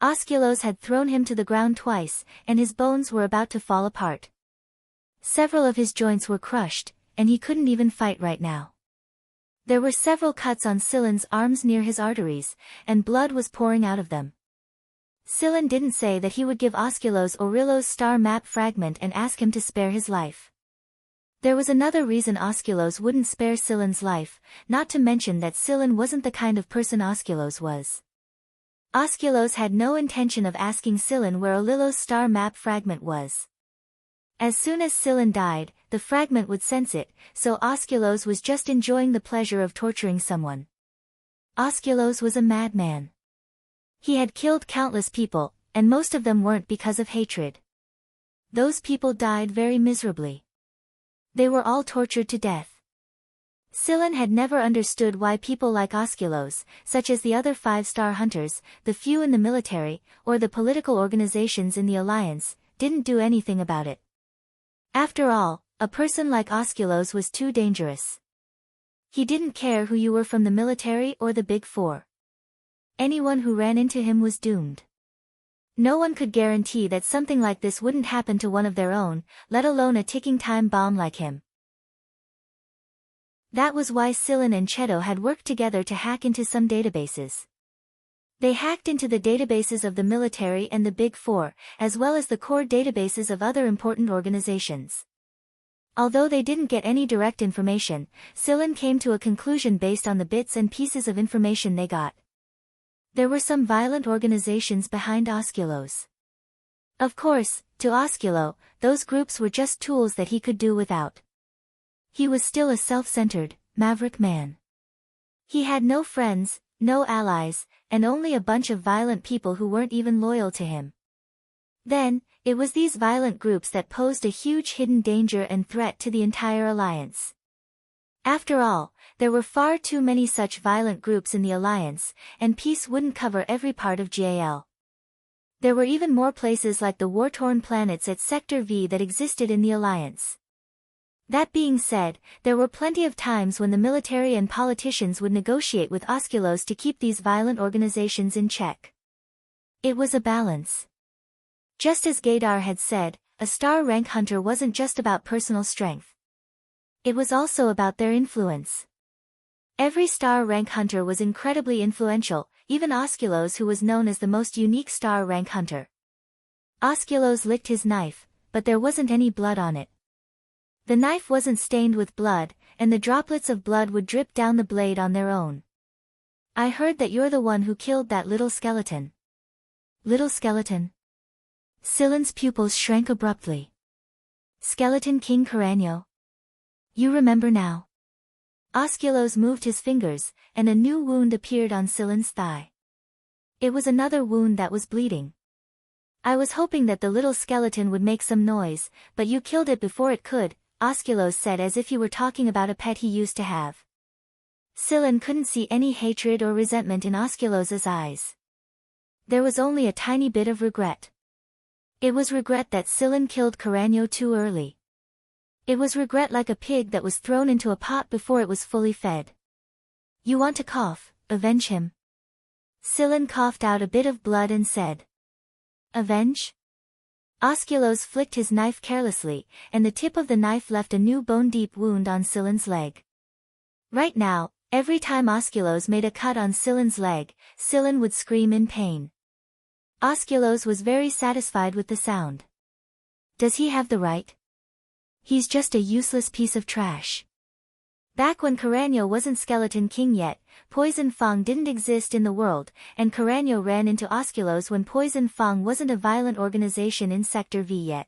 Speaker 1: Osculos had thrown him to the ground twice, and his bones were about to fall apart. Several of his joints were crushed, and he couldn't even fight right now. There were several cuts on Scylla's arms near his arteries, and blood was pouring out of them. Scylla didn't say that he would give Osculos Aurelios' star map fragment and ask him to spare his life. There was another reason Osculos wouldn't spare Scylla's life, not to mention that Scylla wasn't the kind of person Osculos was. Osculos had no intention of asking Scylla where Aurelios' star map fragment was. As soon as Scylla died, the fragment would sense it, so Osculos was just enjoying the pleasure of torturing someone. Osculos was a madman. He had killed countless people, and most of them weren't because of hatred. Those people died very miserably. They were all tortured to death. Scylla had never understood why people like Osculos, such as the other 5-star hunters, the few in the military, or the political organizations in the Alliance, didn't do anything about it. After all, a person like Osculos was too dangerous. He didn't care who you were from the military or the Big Four. Anyone who ran into him was doomed. No one could guarantee that something like this wouldn't happen to one of their own, let alone a ticking time bomb like him. That was why Scylla and Cheto had worked together to hack into some databases. They hacked into the databases of the military and the Big Four, as well as the core databases of other important organizations. Although they didn't get any direct information, Scylla came to a conclusion based on the bits and pieces of information they got. There were some violent organizations behind Osculos. Of course, to Osculo, those groups were just tools that he could do without. He was still a self-centered, maverick man. He had no friends, no allies, and only a bunch of violent people who weren't even loyal to him. Then, it was these violent groups that posed a huge hidden danger and threat to the entire Alliance. After all, there were far too many such violent groups in the Alliance, and peace wouldn't cover every part of GAL. There were even more places like the war-torn planets at Sector V that existed in the Alliance. That being said, there were plenty of times when the military and politicians would negotiate with Osculos to keep these violent organizations in check. It was a balance. Just as Gaydar had said, a star rank hunter wasn't just about personal strength. It was also about their influence. Every star rank hunter was incredibly influential, even Osculos, who was known as the most unique star rank hunter. Osculos licked his knife, but there wasn't any blood on it. The knife wasn't stained with blood, and the droplets of blood would drip down the blade on their own. I heard that you're the one who killed that little skeleton. Little skeleton? Scylla's pupils shrank abruptly. Skeleton King Caranio? You remember now. Osculos moved his fingers, and a new wound appeared on Scylla's thigh. It was another wound that was bleeding. I was hoping that the little skeleton would make some noise, but you killed it before it could, Osculos said, as if you were talking about a pet he used to have. Scylla couldn't see any hatred or resentment in Osculos's eyes. There was only a tiny bit of regret. It was regret that Scylla killed Caranio too early. It was regret like a pig that was thrown into a pot before it was fully fed. You want to cough, avenge him. Scylla coughed out a bit of blood and said. Avenge? Osculos flicked his knife carelessly, and the tip of the knife left a new bone-deep wound on Scylla's leg. Right now, every time Osculos made a cut on Scylla's leg, Scylla would scream in pain. Osculos was very satisfied with the sound. Does he have the right? He's just a useless piece of trash. Back when Caranio wasn't Skeleton King yet, Poison Fang didn't exist in the world, and Caranio ran into Osculos when Poison Fang wasn't a violent organization in Sector V yet.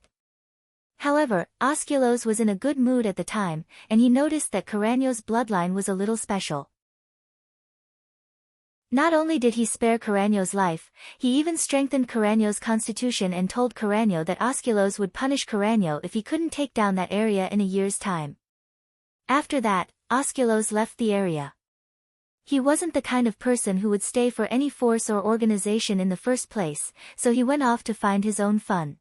Speaker 1: However, Osculos was in a good mood at the time, and he noticed that Caranio's bloodline was a little special. Not only did he spare Caranio's life, he even strengthened Caranio's constitution and told Caranio that Osculos would punish Caranio if he couldn't take down that area in a year's time. After that, Osculos left the area. He wasn't the kind of person who would stay for any force or organization in the first place, so he went off to find his own fun.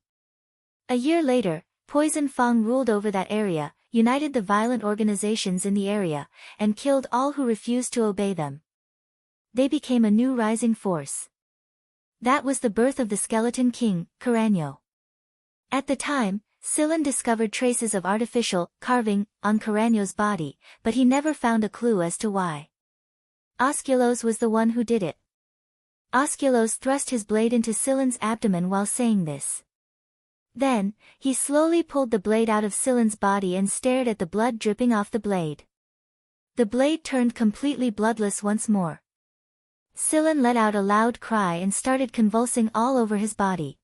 Speaker 1: A year later, Poison Fang ruled over that area, united the violent organizations in the area, and killed all who refused to obey them. They became a new rising force. That was the birth of the Skeleton King, Caranio. At the time, Scylla discovered traces of artificial carving on Caranio's body, but he never found a clue as to why. Osculos was the one who did it. Osculos thrust his blade into Silen's abdomen while saying this. Then, he slowly pulled the blade out of Silen's body and stared at the blood dripping off the blade. The blade turned completely bloodless once more. Silen let out a loud cry and started convulsing all over his body.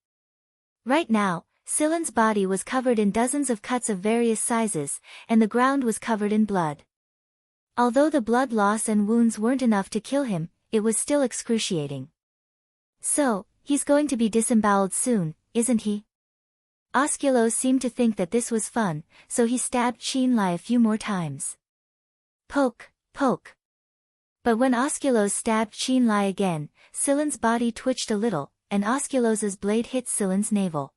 Speaker 1: Right now, Silen's body was covered in dozens of cuts of various sizes, and the ground was covered in blood. Although the blood loss and wounds weren't enough to kill him, it was still excruciating. So, he's going to be disemboweled soon, isn't he? Osculos seemed to think that this was fun, so he stabbed Qinlai a few more times. Poke, poke. But when Osculos stabbed Qinlai again, Silen's body twitched a little, and Osculos's blade hit Silen's navel.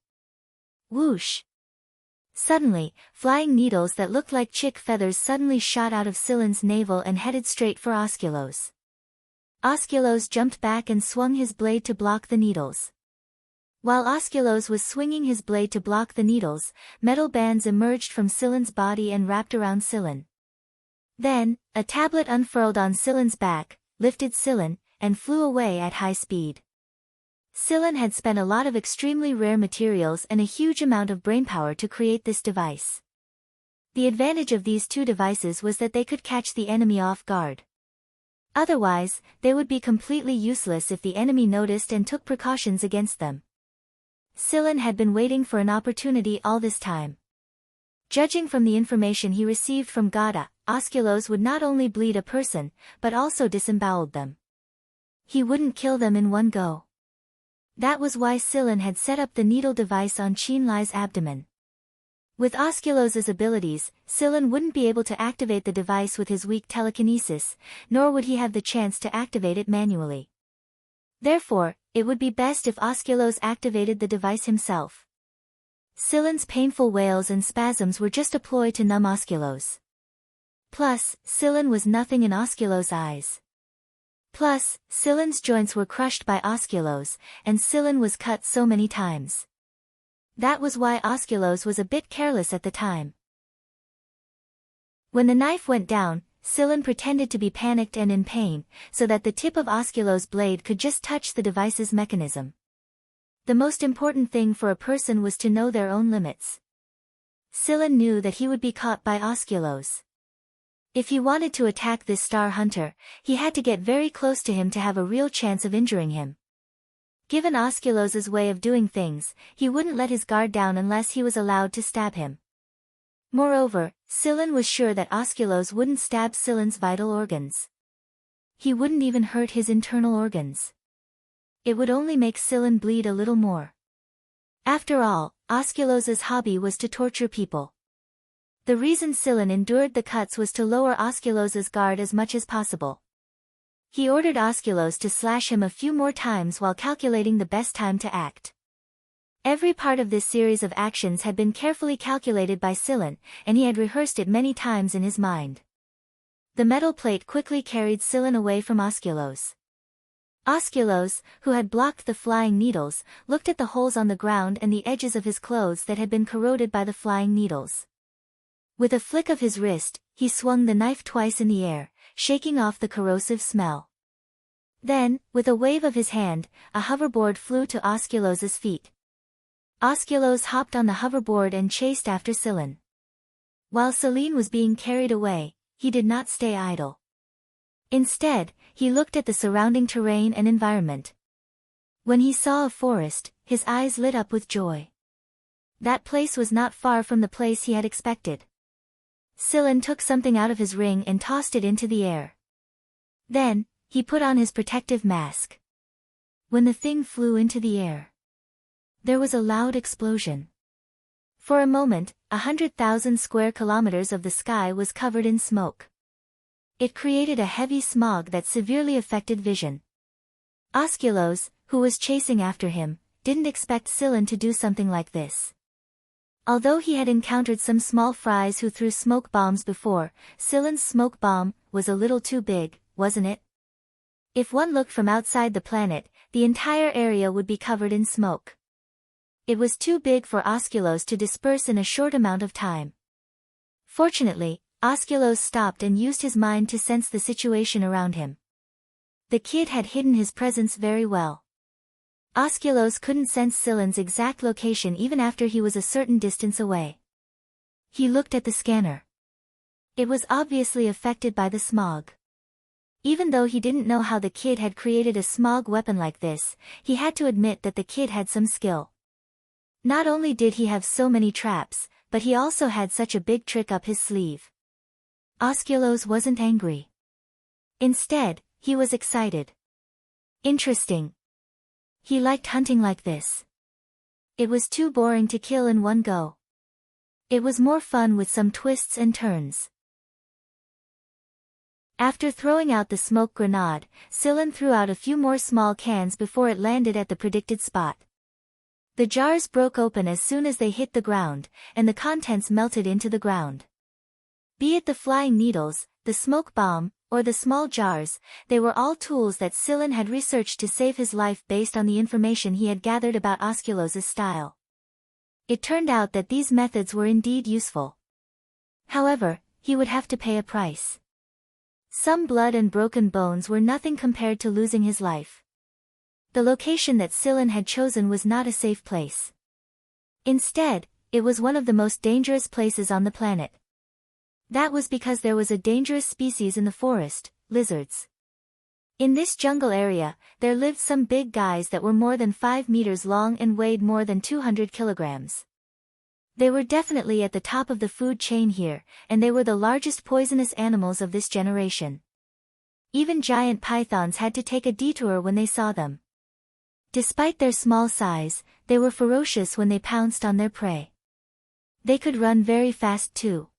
Speaker 1: Whoosh! Suddenly, flying needles that looked like chick feathers suddenly shot out of Silen's navel and headed straight for Osculos. Osculos jumped back and swung his blade to block the needles. While Osculos was swinging his blade to block the needles, metal bands emerged from Silen's body and wrapped around Silen. Then, a tablet unfurled on Silen's back, lifted Silen, and flew away at high speed. Silen had spent a lot of extremely rare materials and a huge amount of brainpower to create this device. The advantage of these two devices was that they could catch the enemy off guard. Otherwise, they would be completely useless if the enemy noticed and took precautions against them. Silen had been waiting for an opportunity all this time. Judging from the information he received from Gada, Osculos would not only bleed a person, but also disemboweled them. He wouldn't kill them in one go. That was why Silen had set up the needle device on Qinlai's abdomen. With Osculos's abilities, Silen wouldn't be able to activate the device with his weak telekinesis, nor would he have the chance to activate it manually. Therefore, it would be best if Osculos activated the device himself. Silen's painful wails and spasms were just a ploy to numb Osculos. Plus, Silen was nothing in Osculos' eyes. Plus, Silen's joints were crushed by Osculos, and Silen was cut so many times. That was why Osculos was a bit careless at the time. When the knife went down, Silen pretended to be panicked and in pain, so that the tip of Osculos' blade could just touch the device's mechanism. The most important thing for a person was to know their own limits. Silen knew that he would be caught by Osculos. If he wanted to attack this star hunter, he had to get very close to him to have a real chance of injuring him. Given Osculos's way of doing things, he wouldn't let his guard down unless he was allowed to stab him. Moreover, Silen was sure that Osculos wouldn't stab Silen's vital organs. He wouldn't even hurt his internal organs. It would only make Silen bleed a little more. After all, Osculos's hobby was to torture people. The reason Silen endured the cuts was to lower Osculos's guard as much as possible. He ordered Osculos to slash him a few more times while calculating the best time to act. Every part of this series of actions had been carefully calculated by Silen, and he had rehearsed it many times in his mind. The metal plate quickly carried Silen away from Osculos. Osculos, who had blocked the flying needles, looked at the holes on the ground and the edges of his clothes that had been corroded by the flying needles. With a flick of his wrist, he swung the knife twice in the air, shaking off the corrosive smell. Then, with a wave of his hand, a hoverboard flew to Osculos's feet. Osculos hopped on the hoverboard and chased after Silen. While Selene was being carried away, he did not stay idle. Instead, he looked at the surrounding terrain and environment. When he saw a forest, his eyes lit up with joy. That place was not far from the place he had expected. Silen took something out of his ring and tossed it into the air. Then, he put on his protective mask. When the thing flew into the air, there was a loud explosion. For a moment, 100,000 square kilometers of the sky was covered in smoke. It created a heavy smog that severely affected vision. Osculos, who was chasing after him, didn't expect Silen to do something like this. Although he had encountered some small fries who threw smoke bombs before, Silen's smoke bomb was a little too big, wasn't it? If one looked from outside the planet, the entire area would be covered in smoke. It was too big for Osculos to disperse in a short amount of time. Fortunately, Osculos stopped and used his mind to sense the situation around him. The kid had hidden his presence very well. Osculos couldn't sense Silen's exact location even after he was a certain distance away. He looked at the scanner. It was obviously affected by the smog. Even though he didn't know how the kid had created a smog weapon like this, he had to admit that the kid had some skill. Not only did he have so many traps, but he also had such a big trick up his sleeve. Osculos wasn't angry. Instead, he was excited. Interesting. He liked hunting like this. It was too boring to kill in one go. It was more fun with some twists and turns. After throwing out the smoke grenade, Silen threw out a few more small cans before it landed at the predicted spot. The jars broke open as soon as they hit the ground, and the contents melted into the ground. Be it the flying needles, the smoke bomb, or the small jars, they were all tools that Silen had researched to save his life based on the information he had gathered about Osculos's style. It turned out that these methods were indeed useful. However, he would have to pay a price. Some blood and broken bones were nothing compared to losing his life. The location that Silen had chosen was not a safe place. Instead, it was one of the most dangerous places on the planet. That was because there was a dangerous species in the forest, lizards. In this jungle area, there lived some big guys that were more than 5 meters long and weighed more than 200 kilograms. They were definitely at the top of the food chain here, and they were the largest poisonous animals of this generation. Even giant pythons had to take a detour when they saw them. Despite their small size, they were ferocious when they pounced on their prey. They could run very fast too.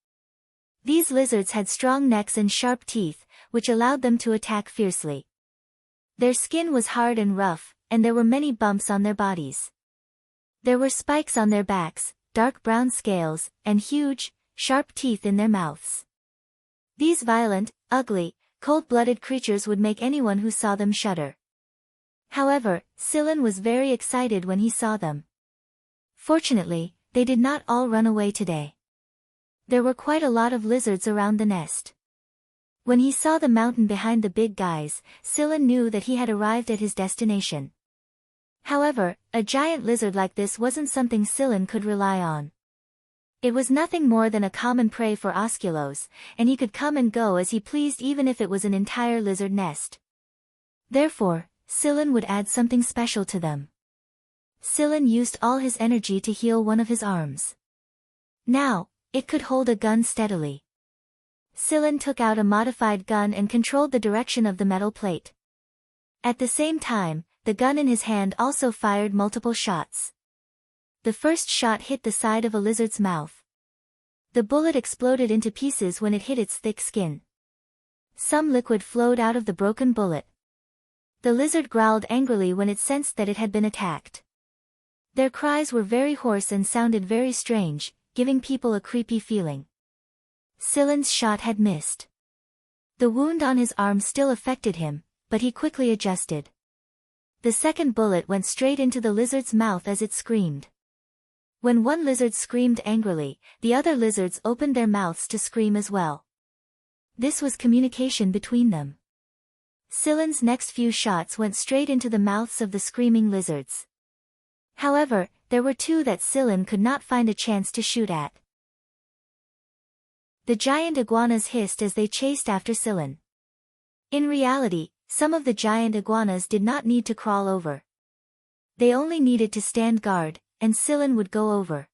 Speaker 1: These lizards had strong necks and sharp teeth, which allowed them to attack fiercely. Their skin was hard and rough, and there were many bumps on their bodies. There were spikes on their backs, dark brown scales, and huge, sharp teeth in their mouths. These violent, ugly, cold-blooded creatures would make anyone who saw them shudder. However, Silen was very excited when he saw them. Fortunately, they did not all run away today. There were quite a lot of lizards around the nest. When he saw the mountain behind the big guys, Silen knew that he had arrived at his destination. However, a giant lizard like this wasn't something Silen could rely on. It was nothing more than a common prey for Osculos, and he could come and go as he pleased even if it was an entire lizard nest. Therefore, Silen would add something special to them. Silen used all his energy to heal one of his arms. Now, it could hold a gun steadily. Silen took out a modified gun and controlled the direction of the metal plate. At the same time, the gun in his hand also fired multiple shots. The first shot hit the side of a lizard's mouth. The bullet exploded into pieces when it hit its thick skin. Some liquid flowed out of the broken bullet. The lizard growled angrily when it sensed that it had been attacked. Their cries were very hoarse and sounded very strange, giving people a creepy feeling. Silen's shot had missed. The wound on his arm still affected him, but he quickly adjusted. The second bullet went straight into the lizard's mouth as it screamed. When one lizard screamed angrily, the other lizards opened their mouths to scream as well. This was communication between them. Silen's next few shots went straight into the mouths of the screaming lizards. However, there were two that Silen could not find a chance to shoot at. The giant iguanas hissed as they chased after Silen. In reality, some of the giant iguanas did not need to crawl over. They only needed to stand guard, and Silen would go over.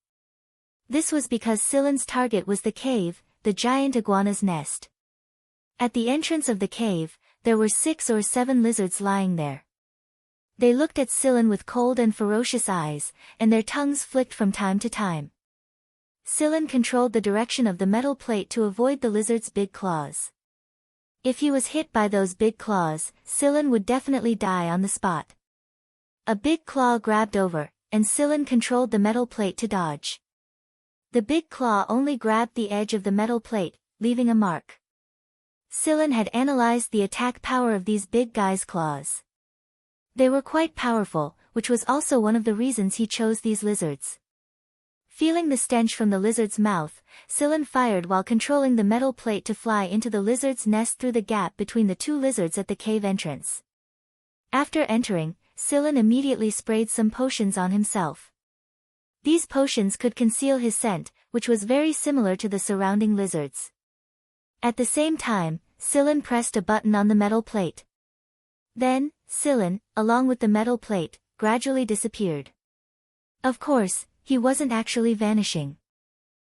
Speaker 1: This was because Silen's target was the cave, the giant iguana's nest. At the entrance of the cave, there were 6 or 7 lizards lying there. They looked at Silen with cold and ferocious eyes, and their tongues flicked from time to time. Silen controlled the direction of the metal plate to avoid the lizard's big claws. If he was hit by those big claws, Silen would definitely die on the spot. A big claw grabbed over, and Silen controlled the metal plate to dodge. The big claw only grabbed the edge of the metal plate, leaving a mark. Silen had analyzed the attack power of these big guys' claws. They were quite powerful, which was also one of the reasons he chose these lizards. Feeling the stench from the lizard's mouth, Silen fired while controlling the metal plate to fly into the lizard's nest through the gap between the 2 lizards at the cave entrance. After entering, Sillin immediately sprayed some potions on himself. These potions could conceal his scent, which was very similar to the surrounding lizards. At the same time, Sillin pressed a button on the metal plate. Then, Sillin, along with the metal plate, gradually disappeared. Of course, he wasn't actually vanishing.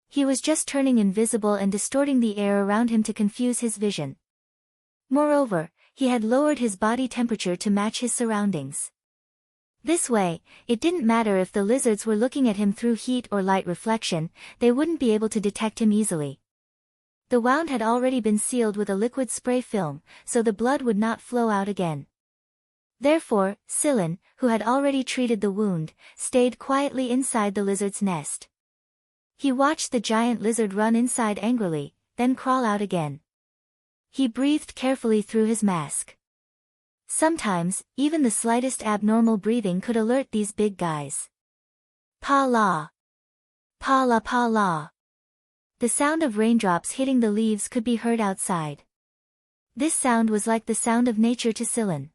Speaker 1: He was just turning invisible and distorting the air around him to confuse his vision. Moreover, he had lowered his body temperature to match his surroundings. This way, it didn't matter if the lizards were looking at him through heat or light reflection, they wouldn't be able to detect him easily. The wound had already been sealed with a liquid spray film, so the blood would not flow out again. Therefore, Sillin, who had already treated the wound, stayed quietly inside the lizard's nest. He watched the giant lizard run inside angrily, then crawl out again. He breathed carefully through his mask. Sometimes, even the slightest abnormal breathing could alert these big guys. Pa-la. Pa-la pa-la. The sound of raindrops hitting the leaves could be heard outside. This sound was like the sound of nature to Sillin.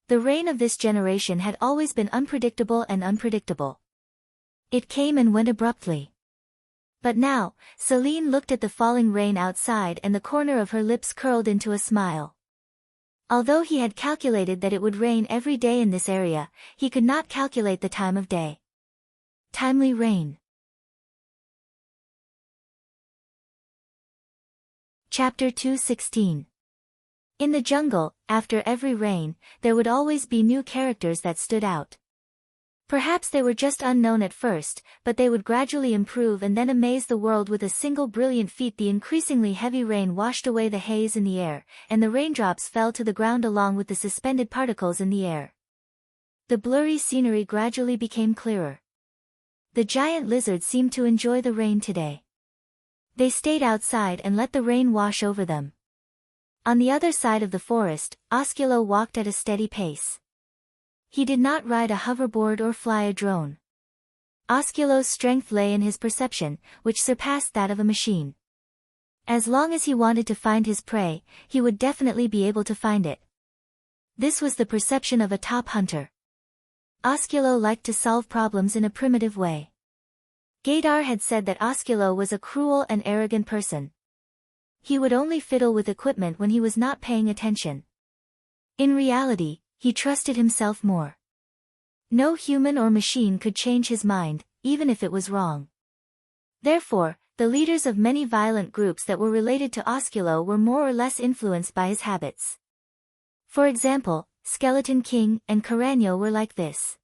Speaker 1: The rain of this generation had always been unpredictable and unpredictable. It came and went abruptly. But now, Celine looked at the falling rain outside and the corner of her lips curled into a smile. Although he had calculated that it would rain every day in this area, he could not calculate the time of day. Timely rain. Chapter 2:16. In the jungle, after every rain, there would always be new characters that stood out. Perhaps they were just unknown at first, but they would gradually improve and then amaze the world with a single brilliant feat. The increasingly heavy rain washed away the haze in the air, and the raindrops fell to the ground along with the suspended particles in the air. The blurry scenery gradually became clearer. The giant lizards seemed to enjoy the rain today. They stayed outside and let the rain wash over them. On the other side of the forest, Osculo walked at a steady pace. He did not ride a hoverboard or fly a drone. Osculo's strength lay in his perception, which surpassed that of a machine. As long as he wanted to find his prey, he would definitely be able to find it. This was the perception of a top hunter. Osculo liked to solve problems in a primitive way. Gaydar had said that Osculo was a cruel and arrogant person. He would only fiddle with equipment when he was not paying attention. In reality, he trusted himself more. No human or machine could change his mind, even if it was wrong. Therefore, the leaders of many violent groups that were related to Osculo were more or less influenced by his habits. For example, Skeleton King and Caranio were like this.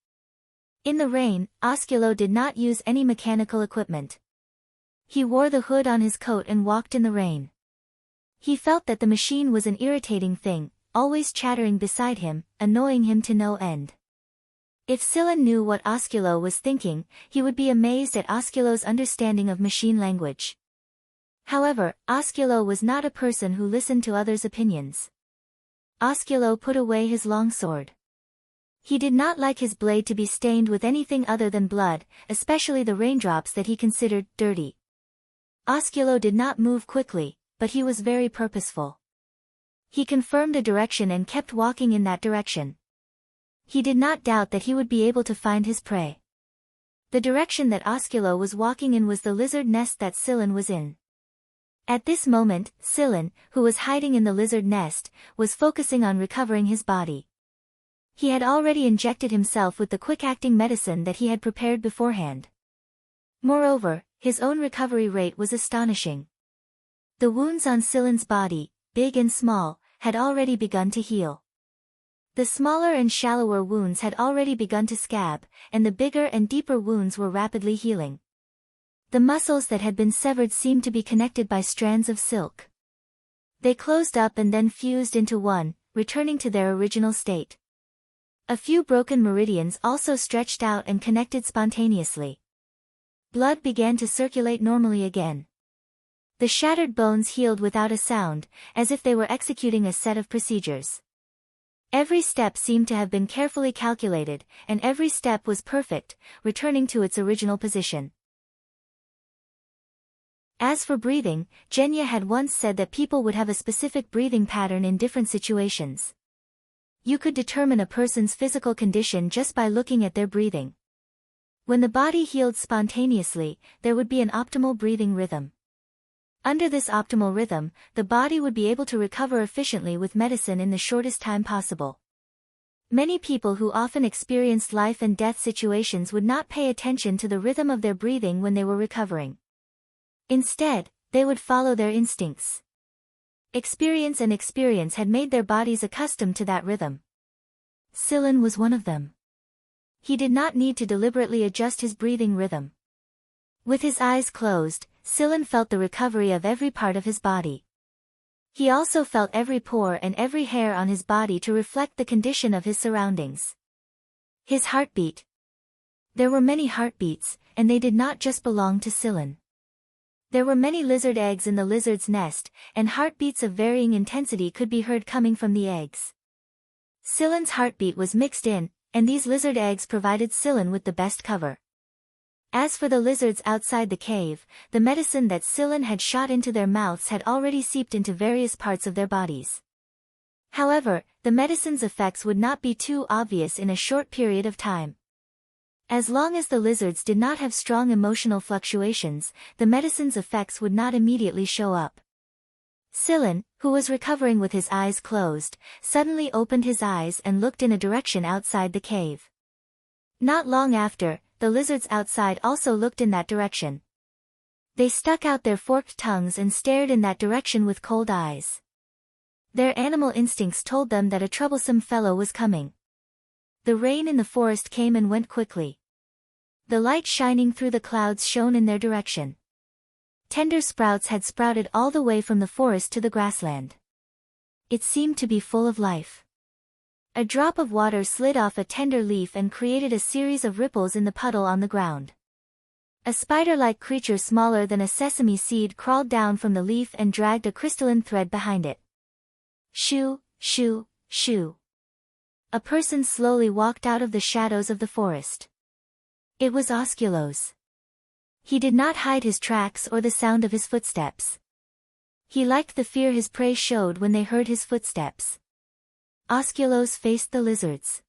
Speaker 1: In the rain, Osculo did not use any mechanical equipment. He wore the hood on his coat and walked in the rain. He felt that the machine was an irritating thing, always chattering beside him, annoying him to no end. If Sillin knew what Osculo was thinking, he would be amazed at Osculo's understanding of machine language. However, Osculo was not a person who listened to others' opinions. Osculo put away his long sword. He did not like his blade to be stained with anything other than blood, especially the raindrops that he considered dirty. Osculo did not move quickly, but he was very purposeful. He confirmed a direction and kept walking in that direction. He did not doubt that he would be able to find his prey. The direction that Osculo was walking in was the lizard nest that Sillin was in. At this moment, Sillin, who was hiding in the lizard nest, was focusing on recovering his body. He had already injected himself with the quick-acting medicine that he had prepared beforehand. Moreover, his own recovery rate was astonishing. The wounds on Sillin's body, big and small, had already begun to heal. The smaller and shallower wounds had already begun to scab, and the bigger and deeper wounds were rapidly healing. The muscles that had been severed seemed to be connected by strands of silk. They closed up and then fused into one, returning to their original state. A few broken meridians also stretched out and connected spontaneously. Blood began to circulate normally again. The shattered bones healed without a sound, as if they were executing a set of procedures. Every step seemed to have been carefully calculated, and every step was perfect, returning to its original position. As for breathing, Genya had once said that people would have a specific breathing pattern in different situations. You could determine a person's physical condition just by looking at their breathing. When the body healed spontaneously, there would be an optimal breathing rhythm. Under this optimal rhythm, the body would be able to recover efficiently with medicine in the shortest time possible. Many people who often experienced life and death situations would not pay attention to the rhythm of their breathing when they were recovering. Instead, they would follow their instincts. Experience had made their bodies accustomed to that rhythm. Silen was one of them. He did not need to deliberately adjust his breathing rhythm. With his eyes closed, Silen felt the recovery of every part of his body. He also felt every pore and every hair on his body to reflect the condition of his surroundings. His heartbeat. There were many heartbeats, and they did not just belong to Silen. There were many lizard eggs in the lizard's nest, and heartbeats of varying intensity could be heard coming from the eggs. Silen's heartbeat was mixed in, and these lizard eggs provided Silen with the best cover. As for the lizards outside the cave, the medicine that Silen had shot into their mouths had already seeped into various parts of their bodies. However, the medicine's effects would not be too obvious in a short period of time. As long as the lizards did not have strong emotional fluctuations, the medicine's effects would not immediately show up. Silen, who was recovering with his eyes closed, suddenly opened his eyes and looked in a direction outside the cave. Not long after, the lizards outside also looked in that direction. They stuck out their forked tongues and stared in that direction with cold eyes. Their animal instincts told them that a troublesome fellow was coming. The rain in the forest came and went quickly. The light shining through the clouds shone in their direction. Tender sprouts had sprouted all the way from the forest to the grassland. It seemed to be full of life. A drop of water slid off a tender leaf and created a series of ripples in the puddle on the ground. A spider-like creature smaller than a sesame seed crawled down from the leaf and dragged a crystalline thread behind it. Shoo, shoo, shoo. A person slowly walked out of the shadows of the forest. It was Osculos. He did not hide his tracks or the sound of his footsteps. He liked the fear his prey showed when they heard his footsteps. Osculos faced the lizards.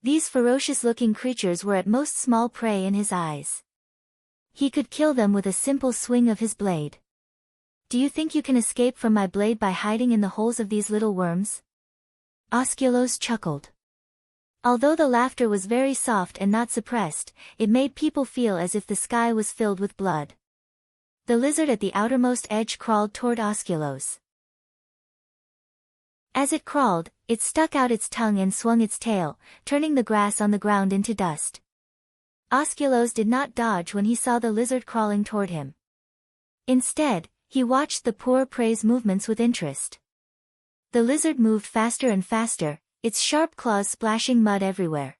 Speaker 1: These ferocious-looking creatures were at most small prey in his eyes. He could kill them with a simple swing of his blade. Do you think you can escape from my blade by hiding in the holes of these little worms? Osculos chuckled. Although the laughter was very soft and not suppressed, it made people feel as if the sky was filled with blood. The lizard at the outermost edge crawled toward Osculos. As it crawled, it stuck out its tongue and swung its tail, turning the grass on the ground into dust. Osculos did not dodge when he saw the lizard crawling toward him. Instead, he watched the poor prey's movements with interest. The lizard moved faster and faster, its sharp claws splashing mud everywhere.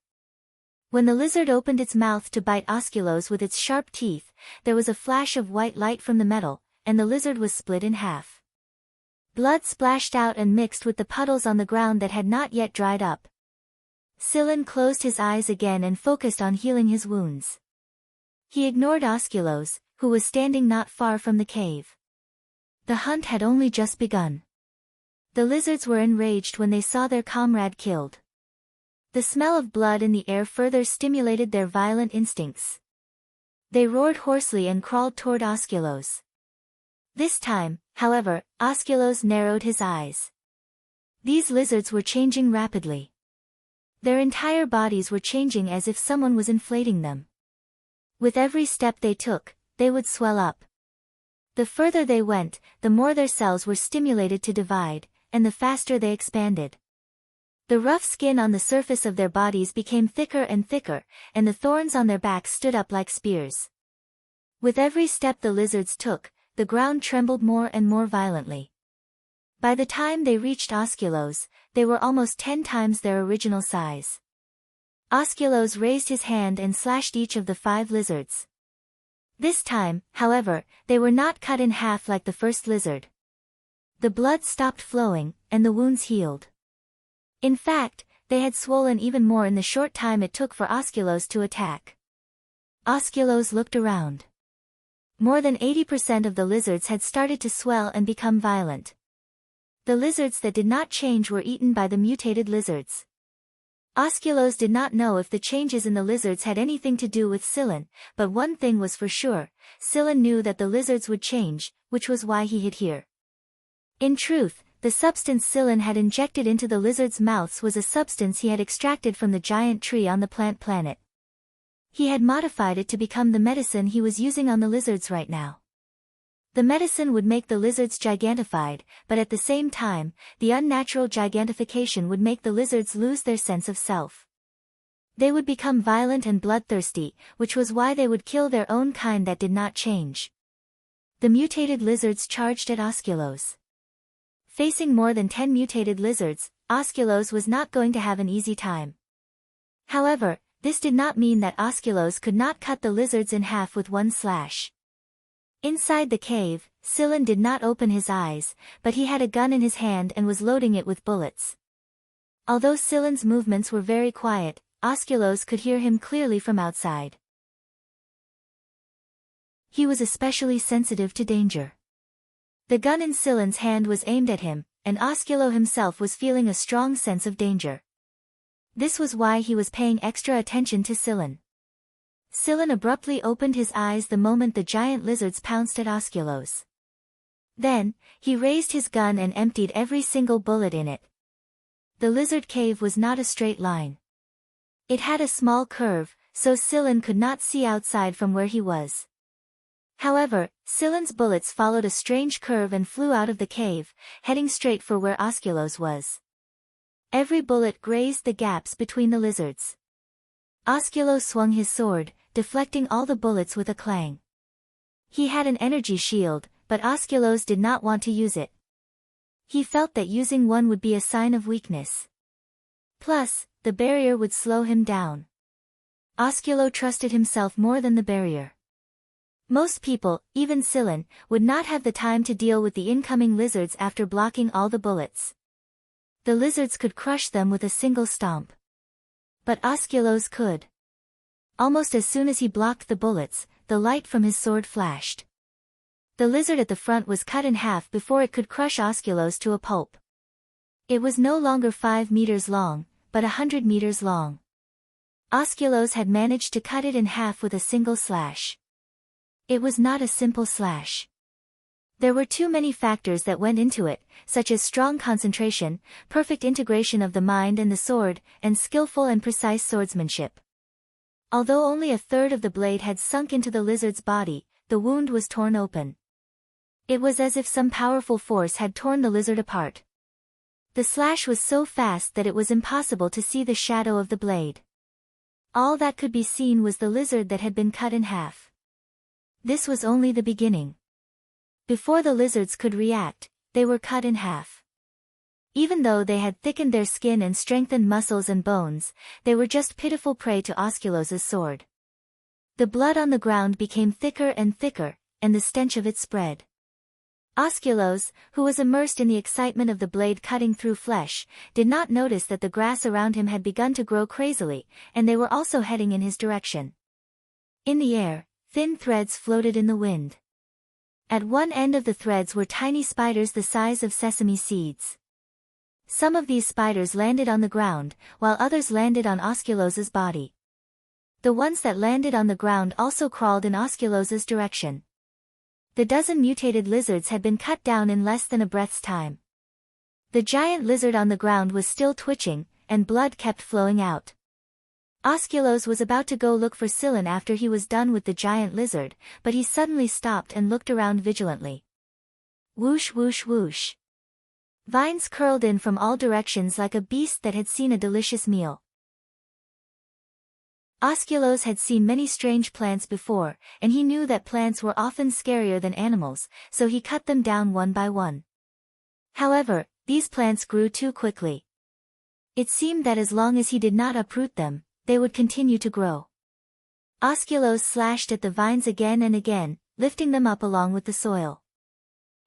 Speaker 1: When the lizard opened its mouth to bite Osculos with its sharp teeth, there was a flash of white light from the metal, and the lizard was split in half. Blood splashed out and mixed with the puddles on the ground that had not yet dried up. Silen closed his eyes again and focused on healing his wounds. He ignored Osculos, who was standing not far from the cave. The hunt had only just begun. The lizards were enraged when they saw their comrade killed. The smell of blood in the air further stimulated their violent instincts. They roared hoarsely and crawled toward Osculos. This time, however, Osculos narrowed his eyes. These lizards were changing rapidly. Their entire bodies were changing as if someone was inflating them. With every step they took, they would swell up. The further they went, the more their cells were stimulated to divide, and the faster they expanded. The rough skin on the surface of their bodies became thicker and thicker, and the thorns on their backs stood up like spears. With every step the lizards took, the ground trembled more and more violently. By the time they reached Osculos, they were almost 10 times their original size. Osculos raised his hand and slashed each of the 5 lizards. This time, however, they were not cut in half like the first lizard. The blood stopped flowing, and the wounds healed. In fact, they had swollen even more in the short time it took for Osculos to attack. Osculos looked around. More than 80% of the lizards had started to swell and become violent. The lizards that did not change were eaten by the mutated lizards. Osculos did not know if the changes in the lizards had anything to do with Scylla, but one thing was for sure, Scylla knew that the lizards would change, which was why he hid here. In truth, the substance Scylla had injected into the lizards' mouths was a substance he had extracted from the giant tree on the plant planet. He had modified it to become the medicine he was using on the lizards right now. The medicine would make the lizards gigantified, but at the same time, the unnatural gigantification would make the lizards lose their sense of self. They would become violent and bloodthirsty, which was why they would kill their own kind that did not change. The mutated lizards charged at Osculos. Facing more than 10 mutated lizards, Osculos was not going to have an easy time. However, this did not mean that Osculos could not cut the lizards in half with one slash. Inside the cave, Scylla did not open his eyes, but he had a gun in his hand and was loading it with bullets. Although Scylla's movements were very quiet, Osculos could hear him clearly from outside. He was especially sensitive to danger. The gun in Scylla's hand was aimed at him, and Osculo himself was feeling a strong sense of danger. This was why he was paying extra attention to Scylla. Scylla abruptly opened his eyes the moment the giant lizards pounced at Osculos. Then, he raised his gun and emptied every single bullet in it. The lizard cave was not a straight line. It had a small curve, so Scylla could not see outside from where he was. However, Scylla's bullets followed a strange curve and flew out of the cave, heading straight for where Osculos was. Every bullet grazed the gaps between the lizards. Osculo swung his sword, deflecting all the bullets with a clang. He had an energy shield, but Osculos did not want to use it. He felt that using one would be a sign of weakness. Plus, the barrier would slow him down. Osculo trusted himself more than the barrier. Most people, even Scylla, would not have the time to deal with the incoming lizards after blocking all the bullets. The lizards could crush them with a single stomp. But Osculos could. Almost as soon as he blocked the bullets, the light from his sword flashed. The lizard at the front was cut in half before it could crush Osculos to a pulp. It was no longer 5 meters long, but 100 meters long. Osculos had managed to cut it in half with a single slash. It was not a simple slash. There were too many factors that went into it, such as strong concentration, perfect integration of the mind and the sword, and skillful and precise swordsmanship. Although only a third of the blade had sunk into the lizard's body, the wound was torn open. It was as if some powerful force had torn the lizard apart. The slash was so fast that it was impossible to see the shadow of the blade. All that could be seen was the lizard that had been cut in half. This was only the beginning. Before the lizards could react, they were cut in half. Even though they had thickened their skin and strengthened muscles and bones, they were just pitiful prey to Osculos's sword. The blood on the ground became thicker and thicker, and the stench of it spread. Osculos, who was immersed in the excitement of the blade cutting through flesh, did not notice that the grass around him had begun to grow crazily, and they were also heading in his direction. In the air, thin threads floated in the wind. At one end of the threads were tiny spiders the size of sesame seeds. Some of these spiders landed on the ground, while others landed on Osculos's body. The ones that landed on the ground also crawled in Osculos's direction. The dozen mutated lizards had been cut down in less than a breath's time. The giant lizard on the ground was still twitching, and blood kept flowing out. Osculos was about to go look for Scylla after he was done with the giant lizard, but he suddenly stopped and looked around vigilantly. Whoosh whoosh whoosh. Vines curled in from all directions like a beast that had seen a delicious meal. Osculos had seen many strange plants before, and he knew that plants were often scarier than animals, so he cut them down one by one. However, these plants grew too quickly. It seemed that as long as he did not uproot them, they would continue to grow. Osculos slashed at the vines again and again, lifting them up along with the soil.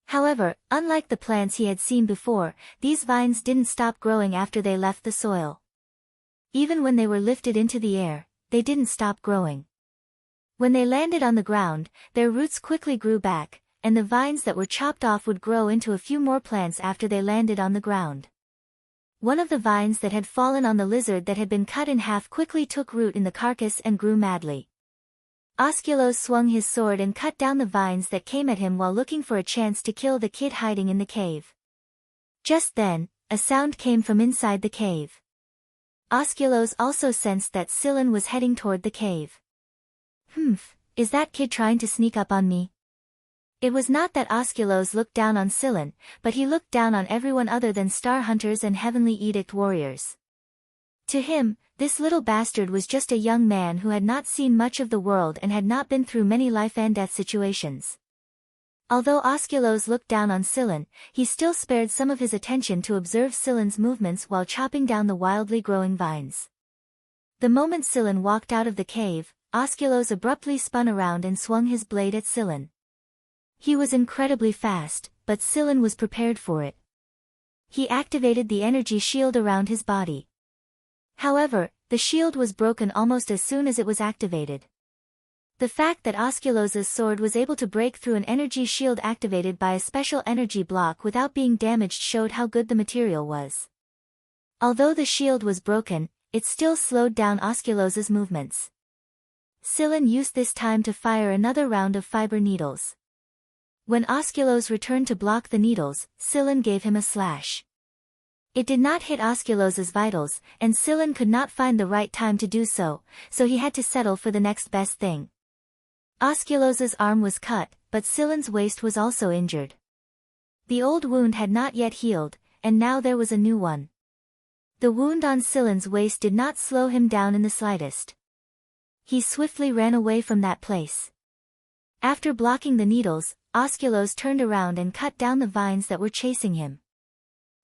Speaker 1: However, unlike the plants he had seen before, these vines didn't stop growing after they left the soil. Even when they were lifted into the air, they didn't stop growing. When they landed on the ground, their roots quickly grew back, and the vines that were chopped off would grow into a few more plants after they landed on the ground. One of the vines that had fallen on the lizard that had been cut in half quickly took root in the carcass and grew madly. Osculos swung his sword and cut down the vines that came at him while looking for a chance to kill the kid hiding in the cave. Just then, a sound came from inside the cave. Osculos also sensed that Scylla was heading toward the cave. Is that kid trying to sneak up on me? It was not that Osculos looked down on Scylla, but he looked down on everyone other than star hunters and heavenly edict warriors. To him, this little bastard was just a young man who had not seen much of the world and had not been through many life and death situations. Although Osculos looked down on Scylla, he still spared some of his attention to observe Scylla's movements while chopping down the wildly growing vines. The moment Scylla walked out of the cave, Osculos abruptly spun around and swung his blade at Scylla. He was incredibly fast, but Scylla was prepared for it. He activated the energy shield around his body. However, the shield was broken almost as soon as it was activated. The fact that Osculos's sword was able to break through an energy shield activated by a special energy block without being damaged showed how good the material was. Although the shield was broken, it still slowed down Osculos's movements. Scylla used this time to fire another round of fiber needles. When Osculos returned to block the needles, Scylla gave him a slash. It did not hit Osculos's vitals, and Scylla could not find the right time to do so, so he had to settle for the next best thing. Osculos's arm was cut, but Scylla's waist was also injured. The old wound had not yet healed, and now there was a new one. The wound on Scylla's waist did not slow him down in the slightest. He swiftly ran away from that place. After blocking the needles, Osculos turned around and cut down the vines that were chasing him.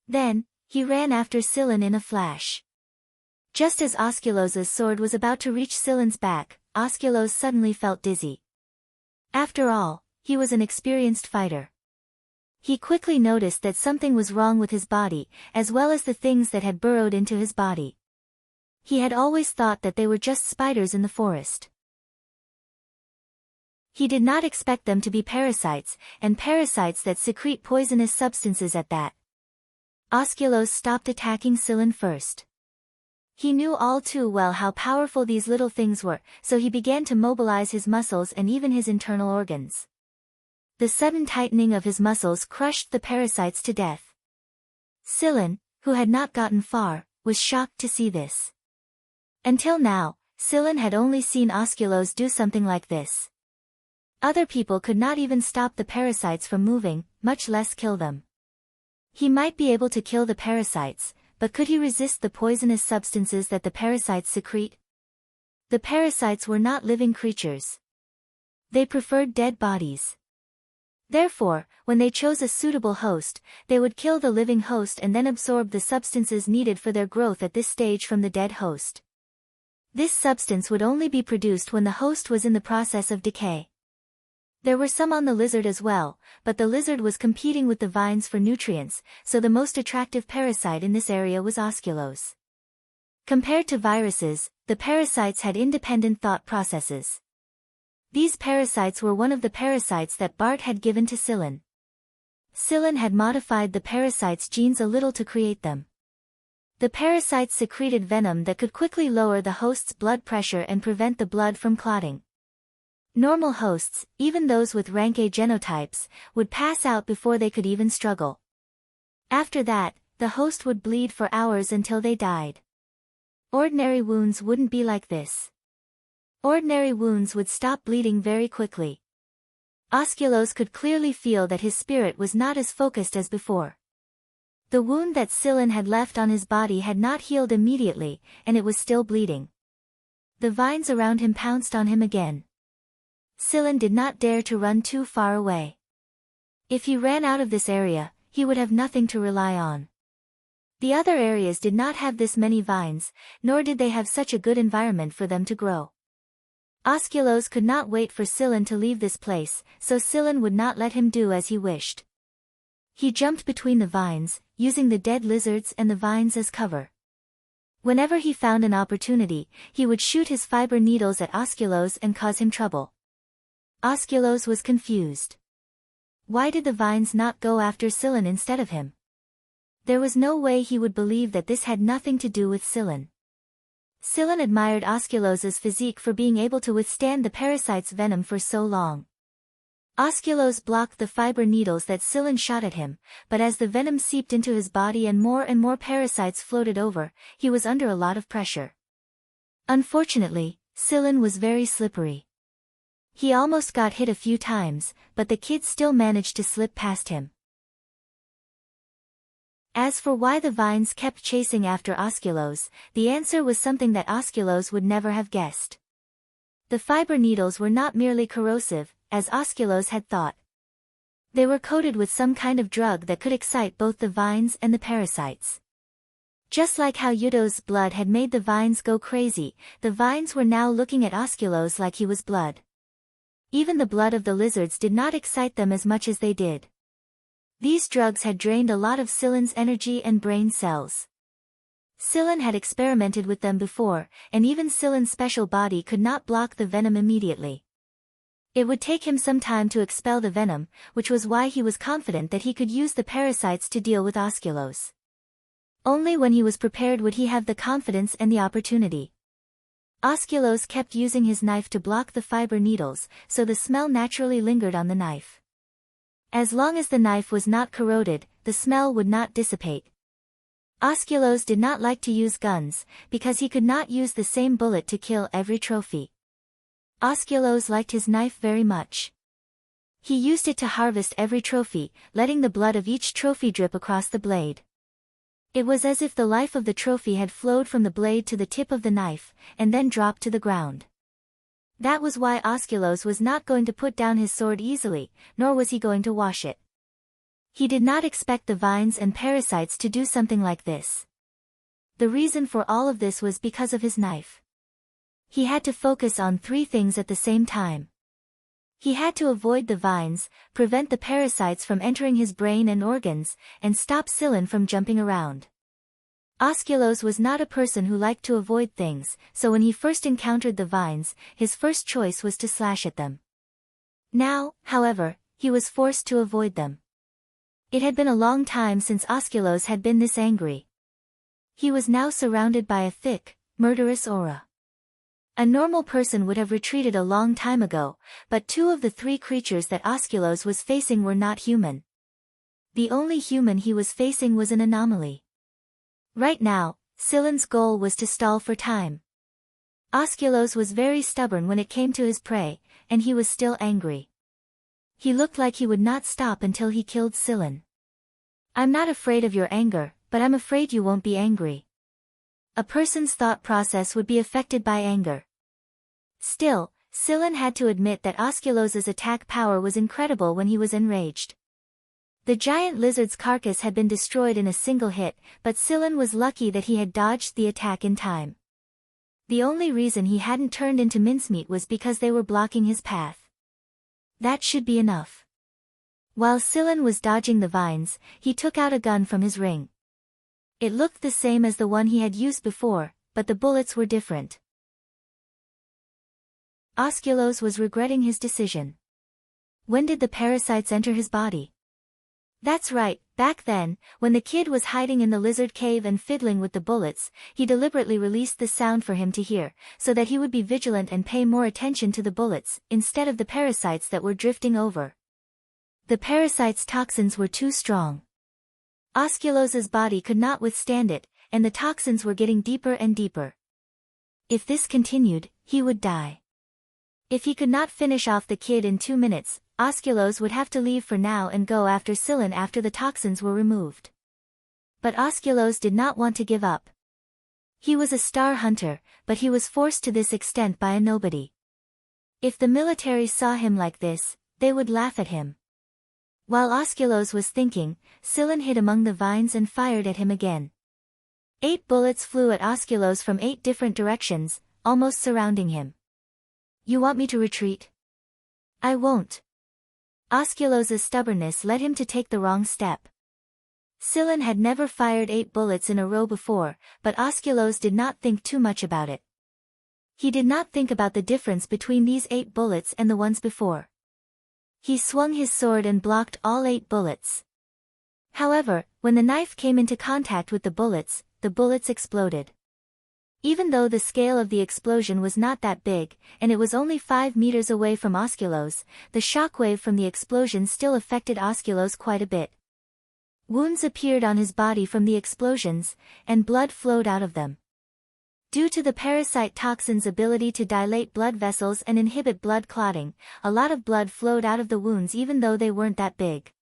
Speaker 1: Then, he ran after Scylla in a flash. Just as Osculos's sword was about to reach Scylla's back, Osculos suddenly felt dizzy. After all, he was an experienced fighter. He quickly noticed that something was wrong with his body, as well as the things that had burrowed into his body. He had always thought that they were just spiders in the forest. He did not expect them to be parasites, and parasites that secrete poisonous substances at that. Osculos stopped attacking Scylla first. He knew all too well how powerful these little things were, so he began to mobilize his muscles and even his internal organs. The sudden tightening of his muscles crushed the parasites to death. Scylla, who had not gotten far, was shocked to see this. Until now, Scylla had only seen Osculos do something like this. Other people could not even stop the parasites from moving, much less kill them. He might be able to kill the parasites, but could he resist the poisonous substances that the parasites secrete? The parasites were not living creatures. They preferred dead bodies. Therefore, when they chose a suitable host, they would kill the living host and then absorb the substances needed for their growth at this stage from the dead host. This substance would only be produced when the host was in the process of decay. There were some on the lizard as well, but the lizard was competing with the vines for nutrients, so the most attractive parasite in this area was Osculos. Compared to viruses, the parasites had independent thought processes. These parasites were one of the parasites that Bart had given to Scylla. Scylla had modified the parasites' genes a little to create them. The parasites secreted venom that could quickly lower the host's blood pressure and prevent the blood from clotting. Normal hosts, even those with rank A genotypes, would pass out before they could even struggle. After that, the host would bleed for hours until they died. Ordinary wounds wouldn't be like this. Ordinary wounds would stop bleeding very quickly. Osculos could clearly feel that his spirit was not as focused as before. The wound that Scylla had left on his body had not healed immediately, and it was still bleeding. The vines around him pounced on him again. Scylla did not dare to run too far away. If he ran out of this area, he would have nothing to rely on. The other areas did not have this many vines, nor did they have such a good environment for them to grow. Osculos could not wait for Scylla to leave this place, so Scylla would not let him do as he wished. He jumped between the vines, using the dead lizards and the vines as cover. Whenever he found an opportunity, he would shoot his fiber needles at Osculos and cause him trouble. Osculos was confused. Why did the vines not go after Scylla instead of him? There was no way he would believe that this had nothing to do with Scylla. Scylla admired Osculos's physique for being able to withstand the parasite's venom for so long. Osculos blocked the fiber needles that Scylla shot at him, but as the venom seeped into his body and more parasites floated over, he was under a lot of pressure. Unfortunately, Scylla was very slippery. He almost got hit a few times, but the kid still managed to slip past him. As for why the vines kept chasing after Osculos, the answer was something that Osculos would never have guessed. The fiber needles were not merely corrosive, as Osculos had thought. They were coated with some kind of drug that could excite both the vines and the parasites. Just like how Yudo's blood had made the vines go crazy, the vines were now looking at Osculos like he was blood. Even the blood of the lizards did not excite them as much as they did. These drugs had drained a lot of Scylla's energy and brain cells. Scylla had experimented with them before, and even Scylla's special body could not block the venom immediately. It would take him some time to expel the venom, which was why he was confident that he could use the parasites to deal with Osculos. Only when he was prepared would he have the confidence and the opportunity. Osculos kept using his knife to block the fiber needles, so the smell naturally lingered on the knife. As long as the knife was not corroded, the smell would not dissipate. Osculos did not like to use guns, because he could not use the same bullet to kill every trophy. Osculos liked his knife very much. He used it to harvest every trophy, letting the blood of each trophy drip across the blade. It was as if the life of the trophy had flowed from the blade to the tip of the knife, and then dropped to the ground. That was why Osculos was not going to put down his sword easily, nor was he going to wash it. He did not expect the vines and parasites to do something like this. The reason for all of this was because of his knife. He had to focus on 3 things at the same time. He had to avoid the vines, prevent the parasites from entering his brain and organs, and stop Scylla from jumping around. Osculos was not a person who liked to avoid things, so when he first encountered the vines, his first choice was to slash at them. Now, however, he was forced to avoid them. It had been a long time since Osculos had been this angry. He was now surrounded by a thick, murderous aura. A normal person would have retreated a long time ago, but 2 of the 3 creatures that Osculos was facing were not human. The only human he was facing was an anomaly. Right now, Scylla's goal was to stall for time. Osculos was very stubborn when it came to his prey, and he was still angry. He looked like he would not stop until he killed Scylla. "I'm not afraid of your anger, but I'm afraid you won't be angry." A person's thought process would be affected by anger. Still, Scylla had to admit that Osculos's attack power was incredible when he was enraged. The giant lizard's carcass had been destroyed in a single hit, but Scylla was lucky that he had dodged the attack in time. The only reason he hadn't turned into mincemeat was because they were blocking his path. That should be enough. While Scylla was dodging the vines, he took out a gun from his ring. It looked the same as the one he had used before, but the bullets were different. Osculos was regretting his decision. When did the parasites enter his body? That's right, back then, when the kid was hiding in the lizard cave and fiddling with the bullets, he deliberately released the sound for him to hear, so that he would be vigilant and pay more attention to the bullets, instead of the parasites that were drifting over. The parasites' toxins were too strong. Osculos's body could not withstand it, and the toxins were getting deeper and deeper. If this continued, he would die. If he could not finish off the kid in 2 minutes, Osculos would have to leave for now and go after Scylla after the toxins were removed. But Osculos did not want to give up. He was a star hunter, but he was forced to this extent by a nobody. If the military saw him like this, they would laugh at him. While Osculos was thinking, Scylla hid among the vines and fired at him again. 8 bullets flew at Osculos from 8 different directions, almost surrounding him. "You want me to retreat?" "I won't." Osculos's stubbornness led him to take the wrong step. Scylla had never fired 8 bullets in a row before, but Osculos did not think too much about it. He did not think about the difference between these 8 bullets and the ones before. He swung his sword and blocked all 8 bullets. However, when the knife came into contact with the bullets exploded. Even though the scale of the explosion was not that big, and it was only 5 meters away from Osculos, the shockwave from the explosion still affected Osculos quite a bit. Wounds appeared on his body from the explosions, and blood flowed out of them. Due to the parasite toxin's ability to dilate blood vessels and inhibit blood clotting, a lot of blood flowed out of the wounds even though they weren't that big.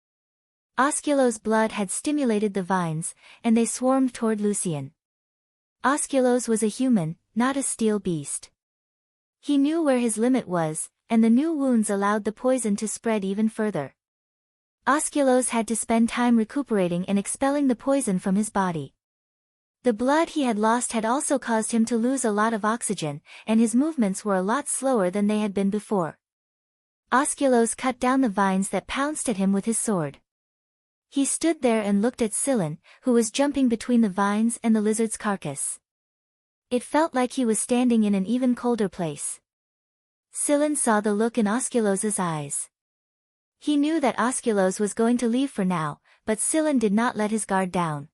Speaker 1: Osculos' blood had stimulated the vines, and they swarmed toward Lucian. Osculos was a human, not a steel beast. He knew where his limit was, and the new wounds allowed the poison to spread even further. Osculos had to spend time recuperating and expelling the poison from his body. The blood he had lost had also caused him to lose a lot of oxygen, and his movements were a lot slower than they had been before. Osculos cut down the vines that pounced at him with his sword. He stood there and looked at Scylla, who was jumping between the vines and the lizard's carcass. It felt like he was standing in an even colder place. Scylla saw the look in Osculos's eyes. He knew that Osculos was going to leave for now, but Scylla did not let his guard down.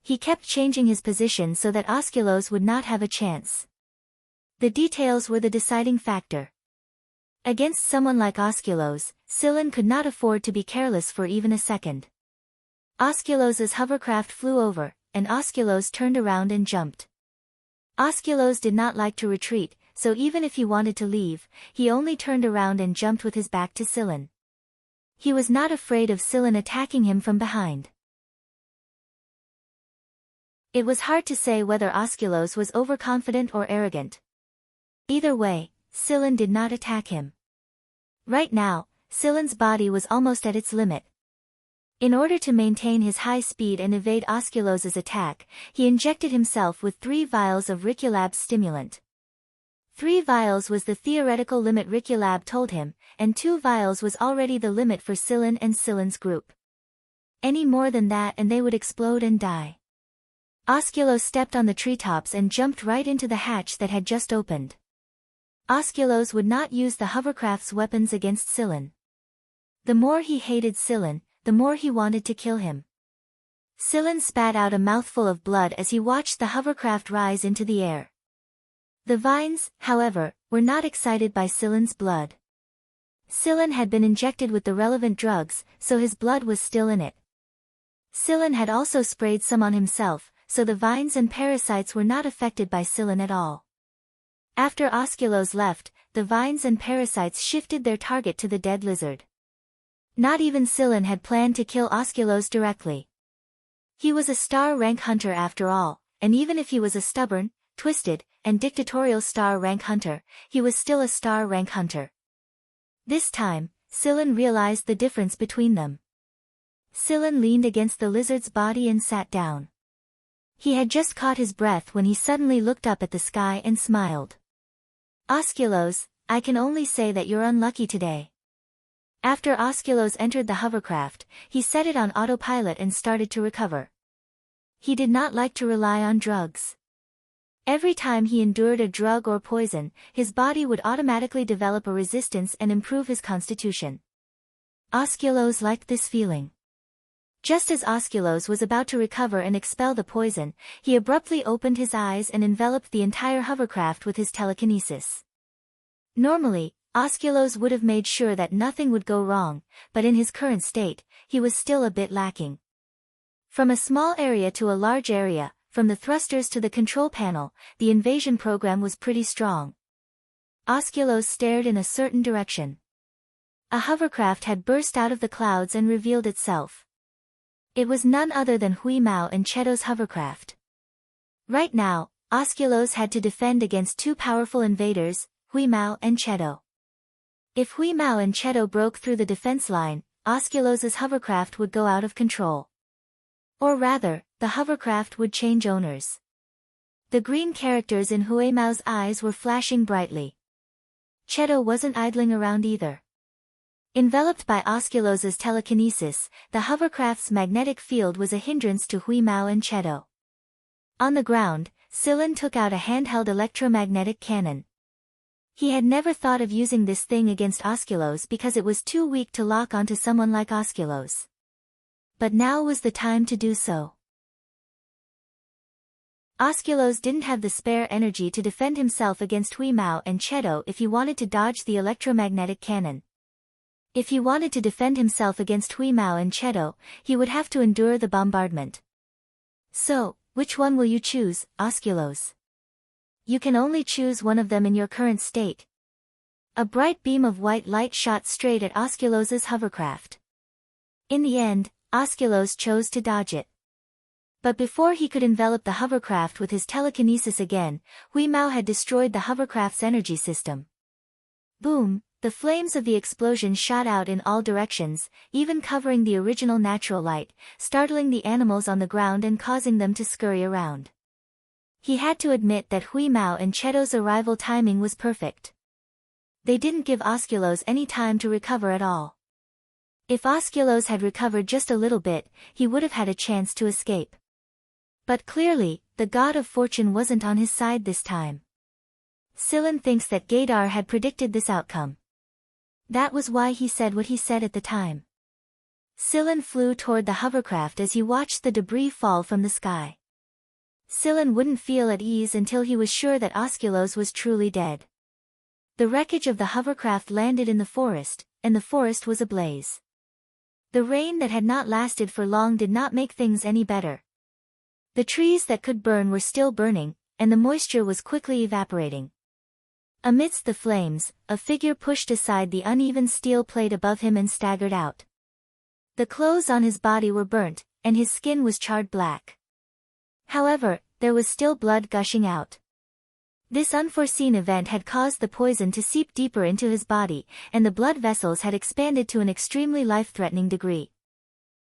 Speaker 1: He kept changing his position so that Osculos would not have a chance. The details were the deciding factor. Against someone like Osculos, Scylla could not afford to be careless for even a second. Osculos's hovercraft flew over, and Osculos turned around and jumped. Osculos did not like to retreat, so even if he wanted to leave, he only turned around and jumped with his back to Scylla. He was not afraid of Scylla attacking him from behind. It was hard to say whether Osculos was overconfident or arrogant. Either way, Scylla did not attack him. Right now, Scylla's body was almost at its limit. In order to maintain his high speed and evade Osculos's attack, he injected himself with 3 vials of Riculab's stimulant. 3 vials was the theoretical limit Riculab told him, and 2 vials was already the limit for Scylla and Scylla's group. Any more than that and they would explode and die. Osculos stepped on the treetops and jumped right into the hatch that had just opened. Osculos would not use the hovercraft's weapons against Scylla. The more he hated Scylla, the more he wanted to kill him. Scylla spat out a mouthful of blood as he watched the hovercraft rise into the air. The vines, however, were not excited by Scylla's blood. Scylla had been injected with the relevant drugs, so his blood was still in it. Scylla had also sprayed some on himself, so the vines and parasites were not affected by Scylla at all. After Osculos left, the vines and parasites shifted their target to the dead lizard. Not even Scylla had planned to kill Osculos directly. He was a star rank hunter after all, and even if he was a stubborn, twisted, and dictatorial star rank hunter, he was still a star rank hunter. This time, Scylla realized the difference between them. Scylla leaned against the lizard's body and sat down. He had just caught his breath when he suddenly looked up at the sky and smiled. Osculos, I can only say that you're unlucky today. After Osculos entered the hovercraft, he set it on autopilot and started to recover. He did not like to rely on drugs. Every time he endured a drug or poison, his body would automatically develop a resistance and improve his constitution. Osculos liked this feeling. Just as Osculos was about to recover and expel the poison, he abruptly opened his eyes and enveloped the entire hovercraft with his telekinesis. Normally, Osculos would have made sure that nothing would go wrong, but in his current state, he was still a bit lacking. From a small area to a large area, from the thrusters to the control panel, the invasion program was pretty strong. Osculos stared in a certain direction. A hovercraft had burst out of the clouds and revealed itself. It was none other than Hui Mao and Cheto's hovercraft. Right now, Osculos had to defend against 2 powerful invaders, Hui Mao and Cheto. If Hui Mao and Cheto broke through the defense line, Osculos's hovercraft would go out of control. Or rather, the hovercraft would change owners. The green characters in Hui Mao's eyes were flashing brightly. Cheto wasn't idling around either. Enveloped by Osculos's telekinesis, the hovercraft's magnetic field was a hindrance to Hui Mao and Cheto. On the ground, Scylla took out a handheld electromagnetic cannon. He had never thought of using this thing against Osculos because it was too weak to lock onto someone like Osculos. But now was the time to do so. Osculos didn't have the spare energy to defend himself against Huimao and Cheto if he wanted to dodge the electromagnetic cannon. If he wanted to defend himself against Huimao and Cheto, he would have to endure the bombardment. So, which one will you choose, Osculos? You can only choose one of them in your current state. A bright beam of white light shot straight at Osculos's hovercraft. In the end, Osculos chose to dodge it. But before he could envelop the hovercraft with his telekinesis again, Huimao had destroyed the hovercraft's energy system. Boom, the flames of the explosion shot out in all directions, even covering the original natural light, startling the animals on the ground and causing them to scurry around. He had to admit that Huimao and Cheto's arrival timing was perfect. They didn't give Osculos any time to recover at all. If Osculos had recovered just a little bit, he would have had a chance to escape. But clearly, the god of fortune wasn't on his side this time. Sillin thinks that Gaydar had predicted this outcome. That was why he said what he said at the time. Sillin flew toward the hovercraft as he watched the debris fall from the sky. Sillin wouldn't feel at ease until he was sure that Osculos was truly dead. The wreckage of the hovercraft landed in the forest, and the forest was ablaze. The rain that had not lasted for long did not make things any better. The trees that could burn were still burning, and the moisture was quickly evaporating. Amidst the flames, a figure pushed aside the uneven steel plate above him and staggered out. The clothes on his body were burnt, and his skin was charred black. However, there was still blood gushing out. This unforeseen event had caused the poison to seep deeper into his body, and the blood vessels had expanded to an extremely life-threatening degree.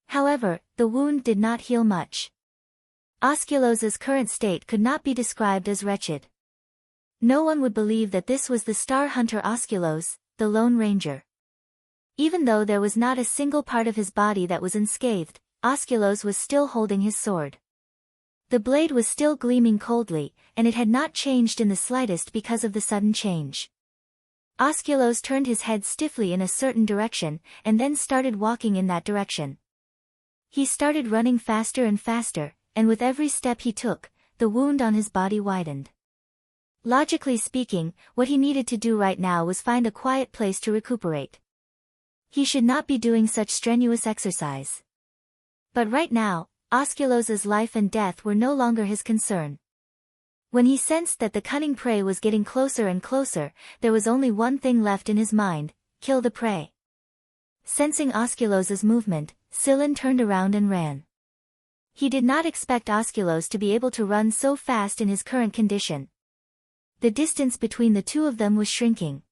Speaker 1: However, the wound did not heal much. Osculos's current state could not be described as wretched. No one would believe that this was the star hunter Osculos, the Lone Ranger. Even though there was not a single part of his body that was unscathed, Osculos was still holding his sword. The blade was still gleaming coldly, and it had not changed in the slightest because of the sudden change. Osculos turned his head stiffly in a certain direction, and then started walking in that direction. He started running faster and faster, and with every step he took, the wound on his body widened. Logically speaking, what he needed to do right now was find a quiet place to recuperate. He should not be doing such strenuous exercise. But right now, Osculos's life and death were no longer his concern. When he sensed that the cunning prey was getting closer and closer, there was only one thing left in his mind: kill the prey. Sensing Osculos's movement, Sillin turned around and ran. He did not expect Osculos to be able to run so fast in his current condition. The distance between the two of them was shrinking.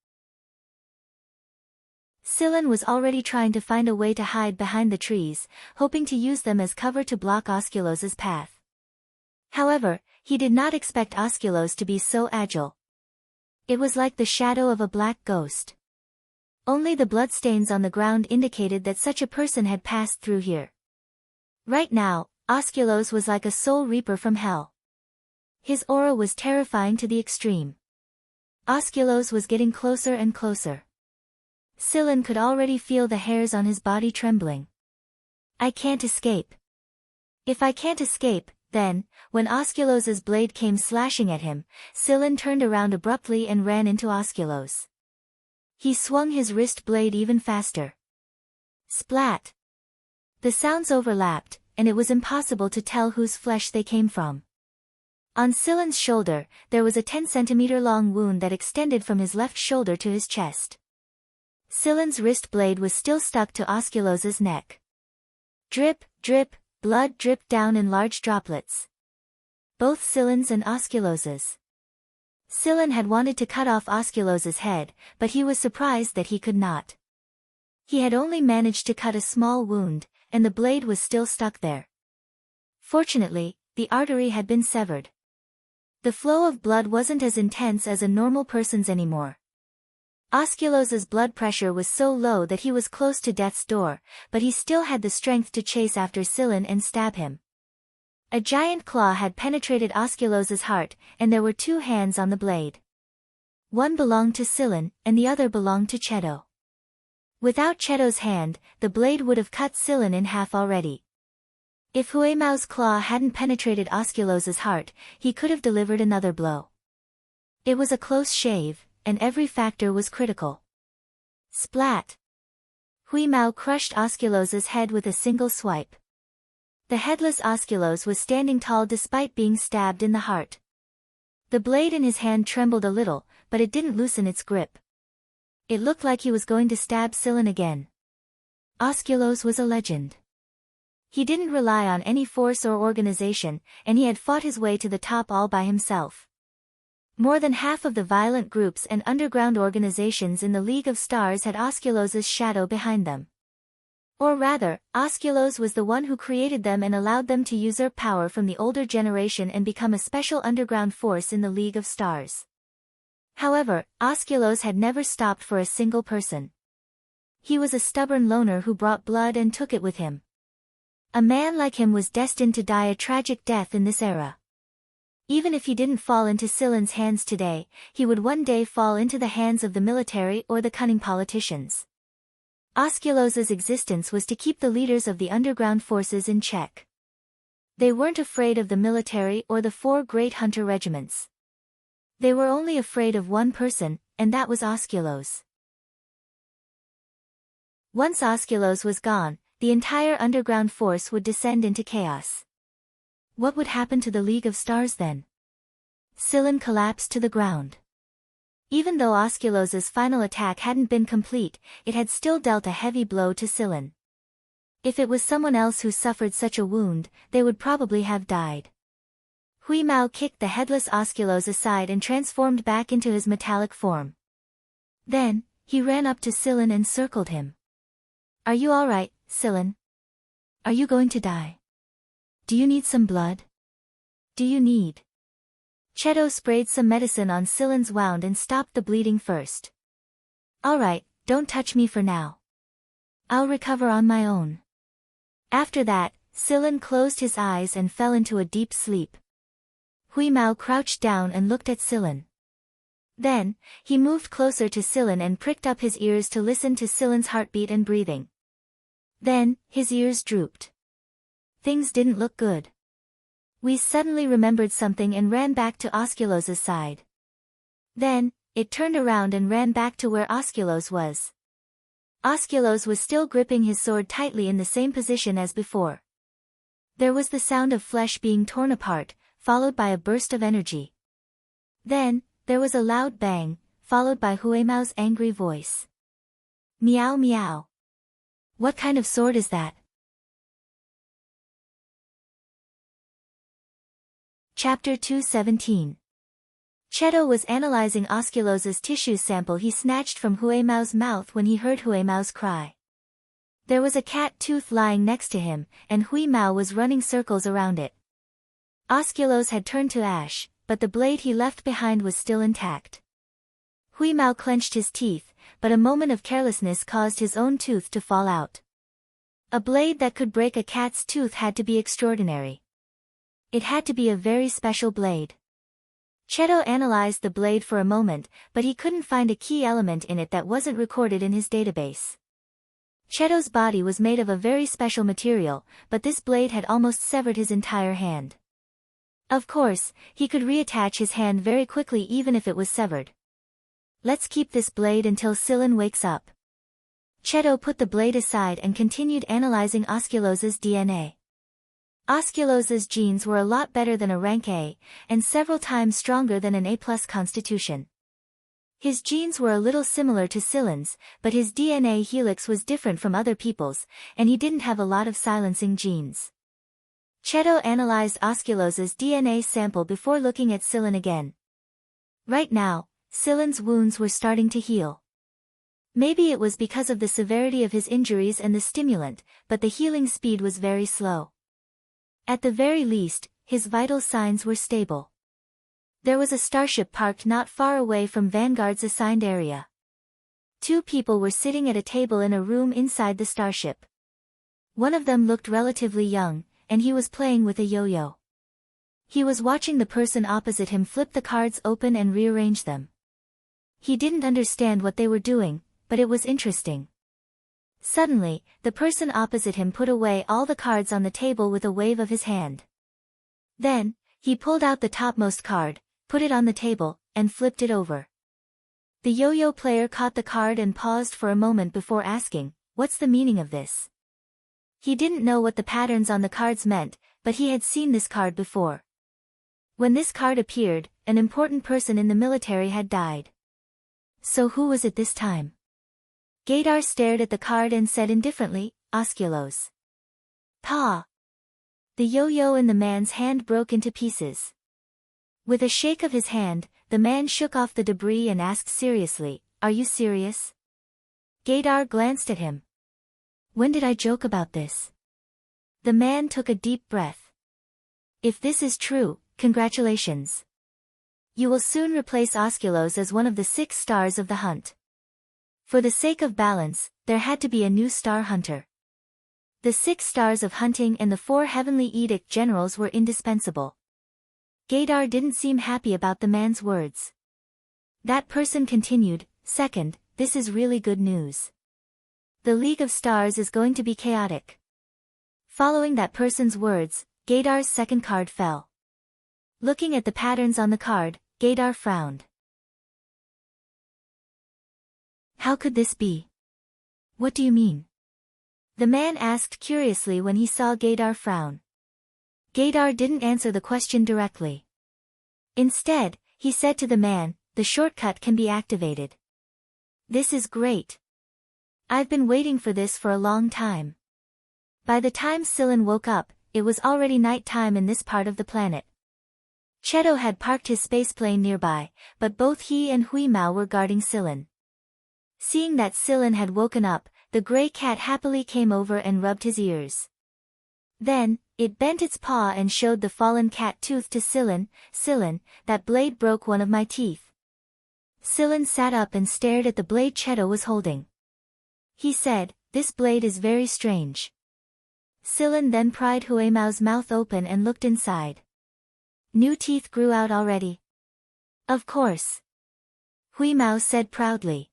Speaker 1: Sillin was already trying to find a way to hide behind the trees, hoping to use them as cover to block Osculos's path. However, he did not expect Osculos to be so agile. It was like the shadow of a black ghost. Only the bloodstains on the ground indicated that such a person had passed through here. Right now, Osculos was like a soul reaper from hell. His aura was terrifying to the extreme. Osculos was getting closer and closer. Sillin could already feel the hairs on his body trembling. I can't escape. If I can't escape, then, when Osculos's blade came slashing at him, Sillin turned around abruptly and ran into Osculos. He swung his wrist blade even faster. Splat! The sounds overlapped, and it was impossible to tell whose flesh they came from. On Sillin's shoulder, there was a 10-centimeter-long wound that extended from his left shoulder to his chest. Sillin's wrist blade was still stuck to Osculos's neck. Drip, drip, blood dripped down in large droplets. Both Sillin's and Osculos's. Sillin had wanted to cut off Osculos's head, but he was surprised that he could not. He had only managed to cut a small wound, and the blade was still stuck there. Fortunately, the artery had been severed. The flow of blood wasn't as intense as a normal person's anymore. Osculos's blood pressure was so low that he was close to death's door, but he still had the strength to chase after Sillin and stab him. A giant claw had penetrated Osculos's heart, and there were two hands on the blade. One belonged to Silen, and the other belonged to Cheto. Without Cheto's hand, the blade would have cut Silen in half already. If Huemao's claw hadn't penetrated Osculos's heart, he could have delivered another blow. It was a close shave, and every factor was critical. Splat! Huimao crushed Osculos's head with a single swipe. The headless Osculos was standing tall despite being stabbed in the heart. The blade in his hand trembled a little, but it didn't loosen its grip. It looked like he was going to stab Silen again. Osculos was a legend. He didn't rely on any force or organization, and he had fought his way to the top all by himself. More than half of the violent groups and underground organizations in the League of Stars had Osculos's shadow behind them. Or rather, Osculos was the one who created them and allowed them to usurp power from the older generation and become a special underground force in the League of Stars. However, Osculos had never stopped for a single person. He was a stubborn loner who brought blood and took it with him. A man like him was destined to die a tragic death in this era. Even if he didn't fall into Silen's hands today, he would one day fall into the hands of the military or the cunning politicians. Osculos's existence was to keep the leaders of the underground forces in check. They weren't afraid of the military or the 4 great hunter regiments. They were only afraid of one person, and that was Osculos. Once Osculos was gone, the entire underground force would descend into chaos. What would happen to the League of Stars then? Silen collapsed to the ground. Even though Osculos's final attack hadn't been complete, it had still dealt a heavy blow to Silen. If it was someone else who suffered such a wound, they would probably have died. Huimao kicked the headless Osculos aside and transformed back into his metallic form. Then, he ran up to Silen and circled him. "Are you alright, Silen? Are you going to die? Do you need some blood? Do you need?" Cheto sprayed some medicine on Silen's wound and stopped the bleeding first. "Alright, don't touch me for now. I'll recover on my own." After that, Silen closed his eyes and fell into a deep sleep. Huimao crouched down and looked at Silen. Then, he moved closer to Silen and pricked up his ears to listen to Silen's heartbeat and breathing. Then, his ears drooped. Things didn't look good. Whis suddenly remembered something and ran back to Osculos's side. Then, it turned around and ran back to where Osculos was. Osculos was still gripping his sword tightly in the same position as before. There was the sound of flesh being torn apart, followed by a burst of energy. Then, there was a loud bang, followed by Huemao's angry voice. "Meow meow. What kind of sword is that?" Chapter 217. Cheto was analyzing Osculos's tissue sample he snatched from Huemao's mouth when he heard Huemao's cry. There was a cat tooth lying next to him, and Huimao was running circles around it. Osculos had turned to ash, but the blade he left behind was still intact. Huimao clenched his teeth, but a moment of carelessness caused his own tooth to fall out. A blade that could break a cat's tooth had to be extraordinary. It had to be a very special blade. Cheto analyzed the blade for a moment, but he couldn't find a key element in it that wasn't recorded in his database. Cheto's body was made of a very special material, but this blade had almost severed his entire hand. Of course, he could reattach his hand very quickly even if it was severed. "Let's keep this blade until Silen wakes up." Cheto put the blade aside and continued analyzing Osculos's DNA. Osculos's genes were a lot better than a rank A, and several times stronger than an A+ constitution. His genes were a little similar to Silen's, but his DNA helix was different from other people's, and he didn't have a lot of silencing genes. Cheto analyzed Osculos's DNA sample before looking at Silen again. Right now, Silen's wounds were starting to heal. Maybe it was because of the severity of his injuries and the stimulant, but the healing speed was very slow. At the very least, his vital signs were stable. There was a starship parked not far away from Vanguard's assigned area. 2 people were sitting at a table in a room inside the starship. One of them looked relatively young, and he was playing with a yo-yo. He was watching the person opposite him flip the cards open and rearrange them. He didn't understand what they were doing, but it was interesting. Suddenly, the person opposite him put away all the cards on the table with a wave of his hand. Then, he pulled out the topmost card, put it on the table, and flipped it over. The yo-yo player caught the card and paused for a moment before asking, "What's the meaning of this?" He didn't know what the patterns on the cards meant, but he had seen this card before. When this card appeared, an important person in the military had died. So who was it this time? Gaydar stared at the card and said indifferently, "Osculos." "Pa!" The yo-yo in the man's hand broke into pieces. With a shake of his hand, the man shook off the debris and asked seriously, "Are you serious?" Gaydar glanced at him. "When did I joke about this?" The man took a deep breath. "If this is true, congratulations. You will soon replace Osculos as one of the 6 stars of the hunt." For the sake of balance, there had to be a new star hunter. The 6 stars of hunting and the 4 heavenly edict generals were indispensable. Gaydar didn't seem happy about the man's words. That person continued, "Second, this is really good news. The League of Stars is going to be chaotic." Following that person's words, Gaydar's second card fell. Looking at the patterns on the card, Gaydar frowned. "How could this be?" "What do you mean?" the man asked curiously when he saw Gaydar frown. Gaydar didn't answer the question directly. Instead, he said to the man, "The shortcut can be activated." "This is great. I've been waiting for this for a long time." By the time Sillin woke up, it was already night time in this part of the planet. Cheto had parked his spaceplane nearby, but both he and Hui Mao were guarding Sillin. Seeing that Sillin had woken up, the gray cat happily came over and rubbed his ears. Then, it bent its paw and showed the fallen cat tooth to Sillin. "Sillin, that blade broke one of my teeth." Sillin sat up and stared at the blade Cheto was holding. He said, "This blade is very strange." Sillin then pried Hui Mao's mouth open and looked inside. New teeth grew out already. "Of course," Hui Mao said proudly.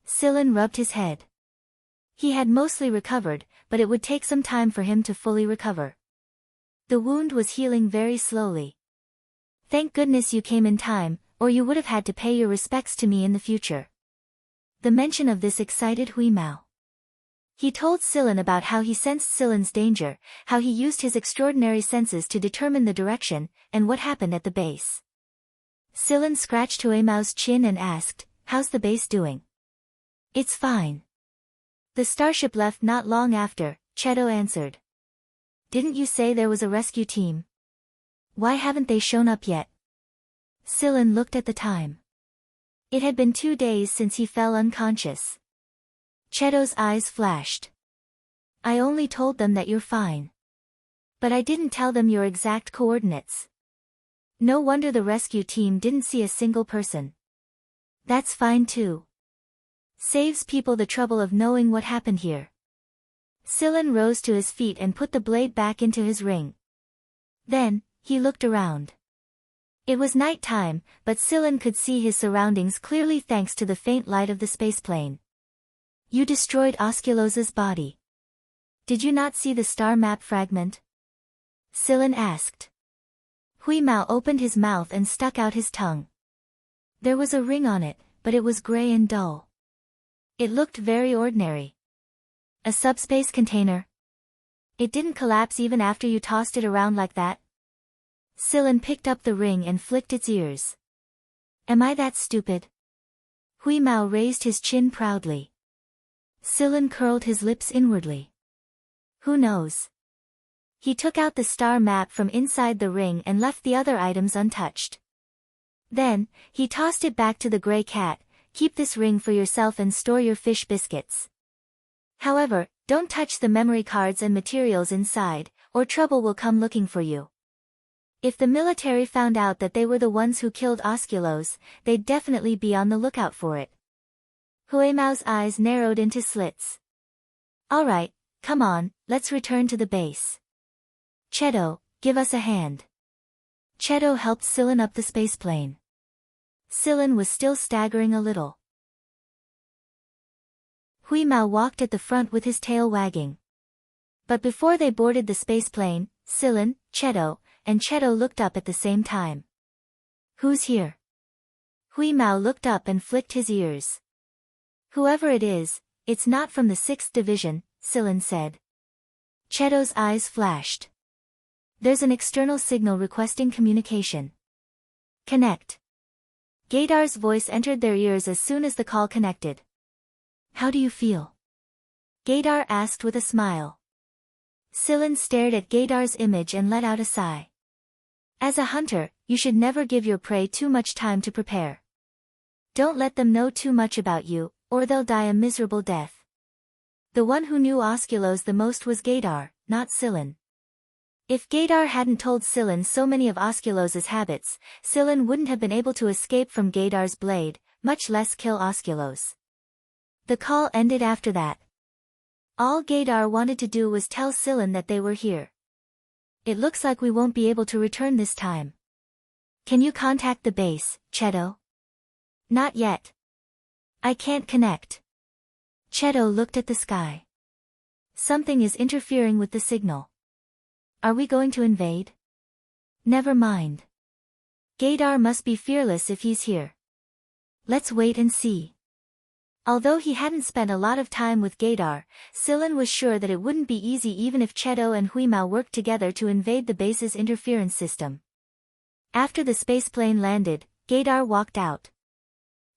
Speaker 1: Sillin rubbed his head. He had mostly recovered, but it would take some time for him to fully recover. The wound was healing very slowly. "Thank goodness you came in time, or you would have had to pay your respects to me in the future." The mention of this excited Hui Mao. He told Sillin about how he sensed Sillin's danger, how he used his extraordinary senses to determine the direction, and what happened at the base. Sillin scratched Hui Mao's chin and asked, "How's the base doing?" "It's fine. The starship left not long after," Cheto answered. "Didn't you say there was a rescue team? Why haven't they shown up yet?" Sillin looked at the time. It had been 2 days since he fell unconscious. Cheto's eyes flashed. "I only told them that you're fine. But I didn't tell them your exact coordinates. No wonder the rescue team didn't see a single person." "That's fine too. Saves people the trouble of knowing what happened here." Sillin rose to his feet and put the blade back into his ring. Then, he looked around. It was night time, but Sillin could see his surroundings clearly thanks to the faint light of the spaceplane. "You destroyed Osculos's body. Did you not see the star map fragment?" Sillin asked. Hui Mao opened his mouth and stuck out his tongue. There was a ring on it, but it was gray and dull. It looked very ordinary. "A subspace container? It didn't collapse even after you tossed it around like that?" Sillin picked up the ring and flicked its ears. "Am I that stupid?" Hui Mao raised his chin proudly. Sillin curled his lips inwardly. Who knows? He took out the star map from inside the ring and left the other items untouched. Then, he tossed it back to the gray cat. "Keep this ring for yourself and store your fish biscuits. However, don't touch the memory cards and materials inside, or trouble will come looking for you." If the military found out that they were the ones who killed Osculos, they'd definitely be on the lookout for it. Hui Mao's eyes narrowed into slits. "All right, come on, let's return to the base. Cheto, give us a hand." Cheto helped Sillin up the spaceplane. Sillin was still staggering a little. Hui Mao walked at the front with his tail wagging. But before they boarded the spaceplane, Sillin, Cheto, and Cheto looked up at the same time. Who's here? Hui Mao looked up and flicked his ears. Whoever it is, it's not from the 6th Division, Sillin said. Cheto's eyes flashed. There's an external signal requesting communication. Connect. Gaydar's voice entered their ears as soon as the call connected. How do you feel? Gaydar asked with a smile. Sillin stared at Gaydar's image and let out a sigh. As a hunter, you should never give your prey too much time to prepare. Don't let them know too much about you, or they'll die a miserable death. The one who knew Osculos the most was Gaydar, not Sillin. If Gaydar hadn't told Sillin so many of Osculos's habits, Sillin wouldn't have been able to escape from Gaydar's blade, much less kill Osculos. The call ended after that. All Gaydar wanted to do was tell Sillin that they were here. It looks like we won't be able to return this time. Can you contact the base, Cheto? Not yet. I can't connect. Cheto looked at the sky. Something is interfering with the signal. Are we going to invade? Never mind. Gaydar must be fearless if he's here. Let's wait and see. Although he hadn't spent a lot of time with Gaydar, Sillin was sure that it wouldn't be easy even if Cheto and Hui Mao worked together to invade the base's interference system. After the spaceplane landed, Gaydar walked out.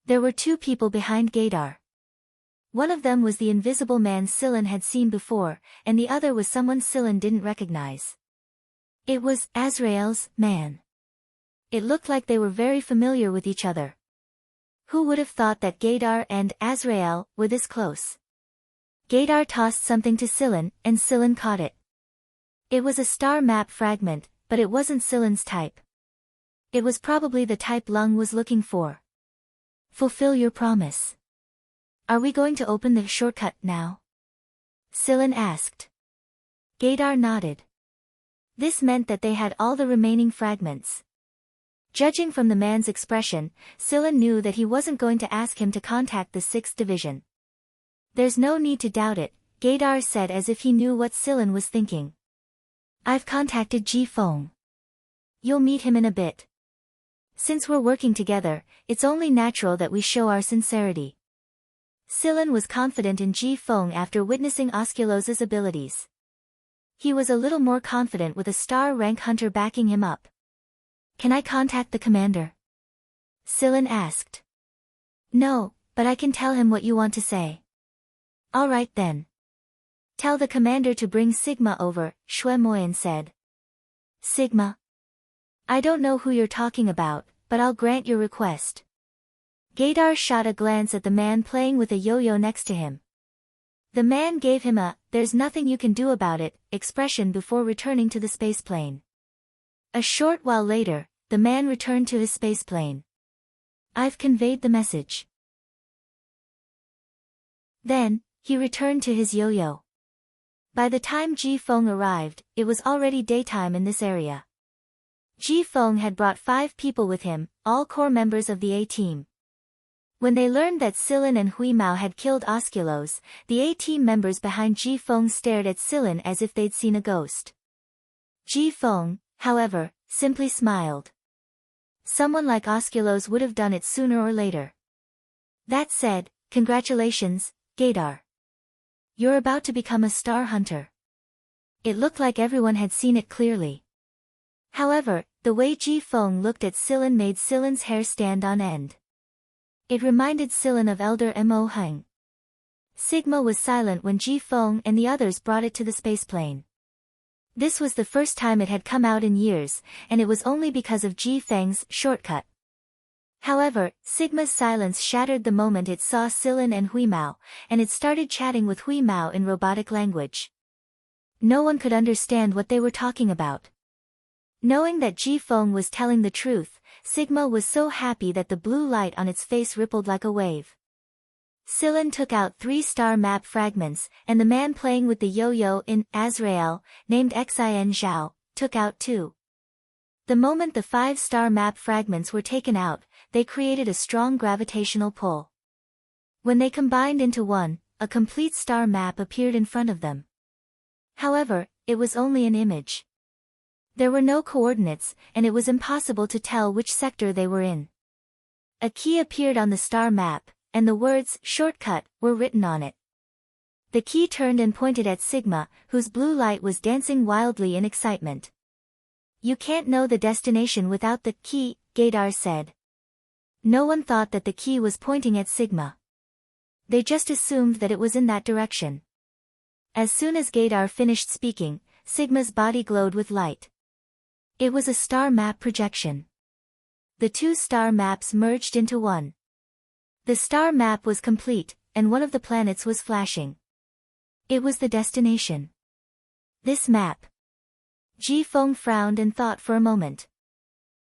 Speaker 1: There were 2 people behind Gaydar. One of them was the invisible man Sillin had seen before, and the other was someone Sillin didn't recognize. It was Azrael's man. It looked like they were very familiar with each other. Who would have thought that Gaydar and Azrael were this close? Gaydar tossed something to Sillin, and Sillin caught it. It was a star map fragment, but it wasn't Sillin's type. It was probably the type Lung was looking for. Fulfill your promise. Are we going to open the shortcut now? Sillin asked. Gaydar nodded. This meant that they had all the remaining fragments. Judging from the man's expression, Sillin knew that he wasn't going to ask him to contact the 6th Division. There's no need to doubt it, Gaydar said as if he knew what Sillin was thinking. I've contacted Ji Feng. You'll meet him in a bit. Since we're working together, it's only natural that we show our sincerity. Sillin was confident in Ji Feng after witnessing Osculos's abilities. He was a little more confident with a star rank hunter backing him up. Can I contact the commander? Sillin asked. No, but I can tell him what you want to say. All right then. Tell the commander to bring Sigma over, Shui Moyan said. Sigma? I don't know who you're talking about, but I'll grant your request. Gaydar shot a glance at the man playing with a yo-yo next to him. The man gave him a, "there's nothing you can do about it," expression before returning to the spaceplane. A short while later, the man returned to his spaceplane. I've conveyed the message. Then, he returned to his yo-yo. By the time Ji Feng arrived, it was already daytime in this area. Ji Feng had brought 5 people with him, all core members of the A-team. When they learned that Sillin and Hui Mao had killed Osculos, the A-team members behind Ji Feng stared at Sillin as if they'd seen a ghost. Ji Feng, however, simply smiled. Someone like Osculos would have done it sooner or later. That said, congratulations, Gaydar. You're about to become a star hunter. It looked like everyone had seen it clearly. However, the way Ji Feng looked at Sillin made Sillin's hair stand on end. It reminded Sillin of Elder Mo Heng. Sigma was silent when Ji Feng and the others brought it to the spaceplane. This was the first time it had come out in years, and it was only because of Ji Feng's shortcut. However, Sigma's silence shattered the moment it saw Sillin and Hui Mao, and it started chatting with Hui Mao in robotic language. No one could understand what they were talking about. Knowing that Ji Feng was telling the truth, Sigma was so happy that the blue light on its face rippled like a wave. Sillin took out 3 star map fragments, and the man playing with the yo-yo in Azrael, named Xin Zhao, took out 2. The moment the 5 star map fragments were taken out, they created a strong gravitational pull. When they combined into one, a complete star map appeared in front of them. However, it was only an image. There were no coordinates, and it was impossible to tell which sector they were in. A key appeared on the star map, and the words, "shortcut," were written on it. The key turned and pointed at Sigma, whose blue light was dancing wildly in excitement. "You can't know the destination without the key," Gaydar said. No one thought that the key was pointing at Sigma. They just assumed that it was in that direction. As soon as Gaydar finished speaking, Sigma's body glowed with light. It was a star map projection. The two star maps merged into one. The star map was complete, and one of the planets was flashing. It was the destination. This map. Ji Feng frowned and thought for a moment.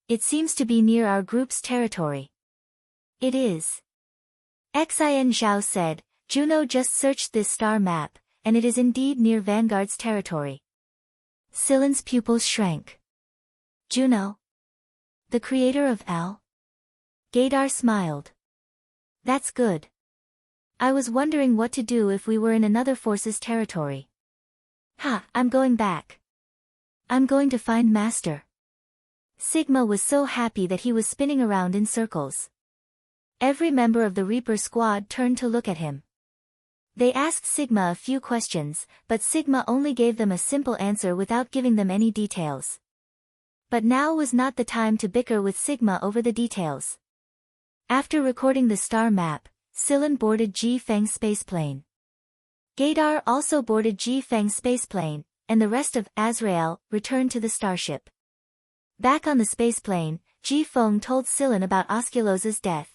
Speaker 1: It seems to be near our group's territory. It is. Xin Zhao said, Juno just searched this star map, and it is indeed near Vanguard's territory. Silen's pupils shrank. Juno? The creator of L? Gaydar smiled. That's good. I was wondering what to do if we were in another force's territory. I'm going back. I'm going to find Master. Sigma was so happy that he was spinning around in circles. Every member of the Reaper squad turned to look at him. They asked Sigma a few questions, but Sigma only gave them a simple answer without giving them any details. But now was not the time to bicker with Sigma over the details. After recording the star map, Silen boarded Ji Feng's spaceplane. Gaydar also boarded Ji Feng's spaceplane, and the rest of Azrael returned to the starship. Back on the spaceplane, Ji Feng told Silen about Osculos's death.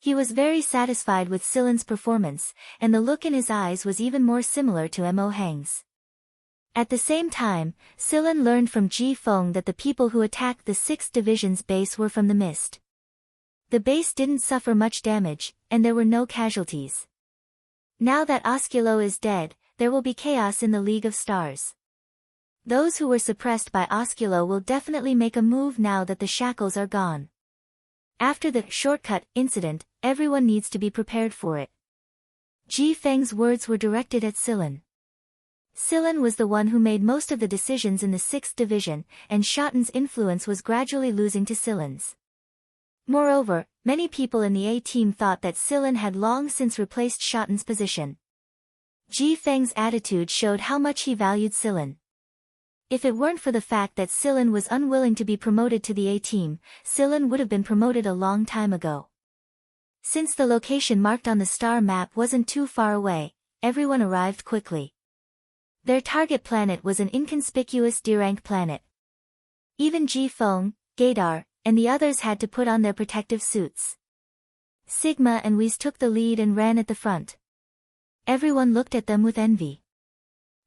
Speaker 1: He was very satisfied with Silen's performance, and the look in his eyes was even more similar to Mo Heng's. At the same time, Silen learned from Ji Feng that the people who attacked the 6th Division's base were from the Mist. The base didn't suffer much damage, and there were no casualties. Now that Osculo is dead, there will be chaos in the League of Stars. Those who were suppressed by Osculo will definitely make a move now that the shackles are gone. After the shortcut incident, everyone needs to be prepared for it. Ji Feng's words were directed at Silen. Silen was the one who made most of the decisions in the 6th Division, and Shotten's influence was gradually losing to Silen's. Moreover, many people in the A-team thought that Silen had long since replaced Shotten's position. Ji Feng's attitude showed how much he valued Silen. If it weren't for the fact that Silen was unwilling to be promoted to the A-team, Silen would have been promoted a long time ago. Since the location marked on the star map wasn't too far away, everyone arrived quickly. Their target planet was an inconspicuous D-rank planet. Even Ji Feng, Gaydar, and the others had to put on their protective suits. Sigma and Whis took the lead and ran at the front. Everyone looked at them with envy.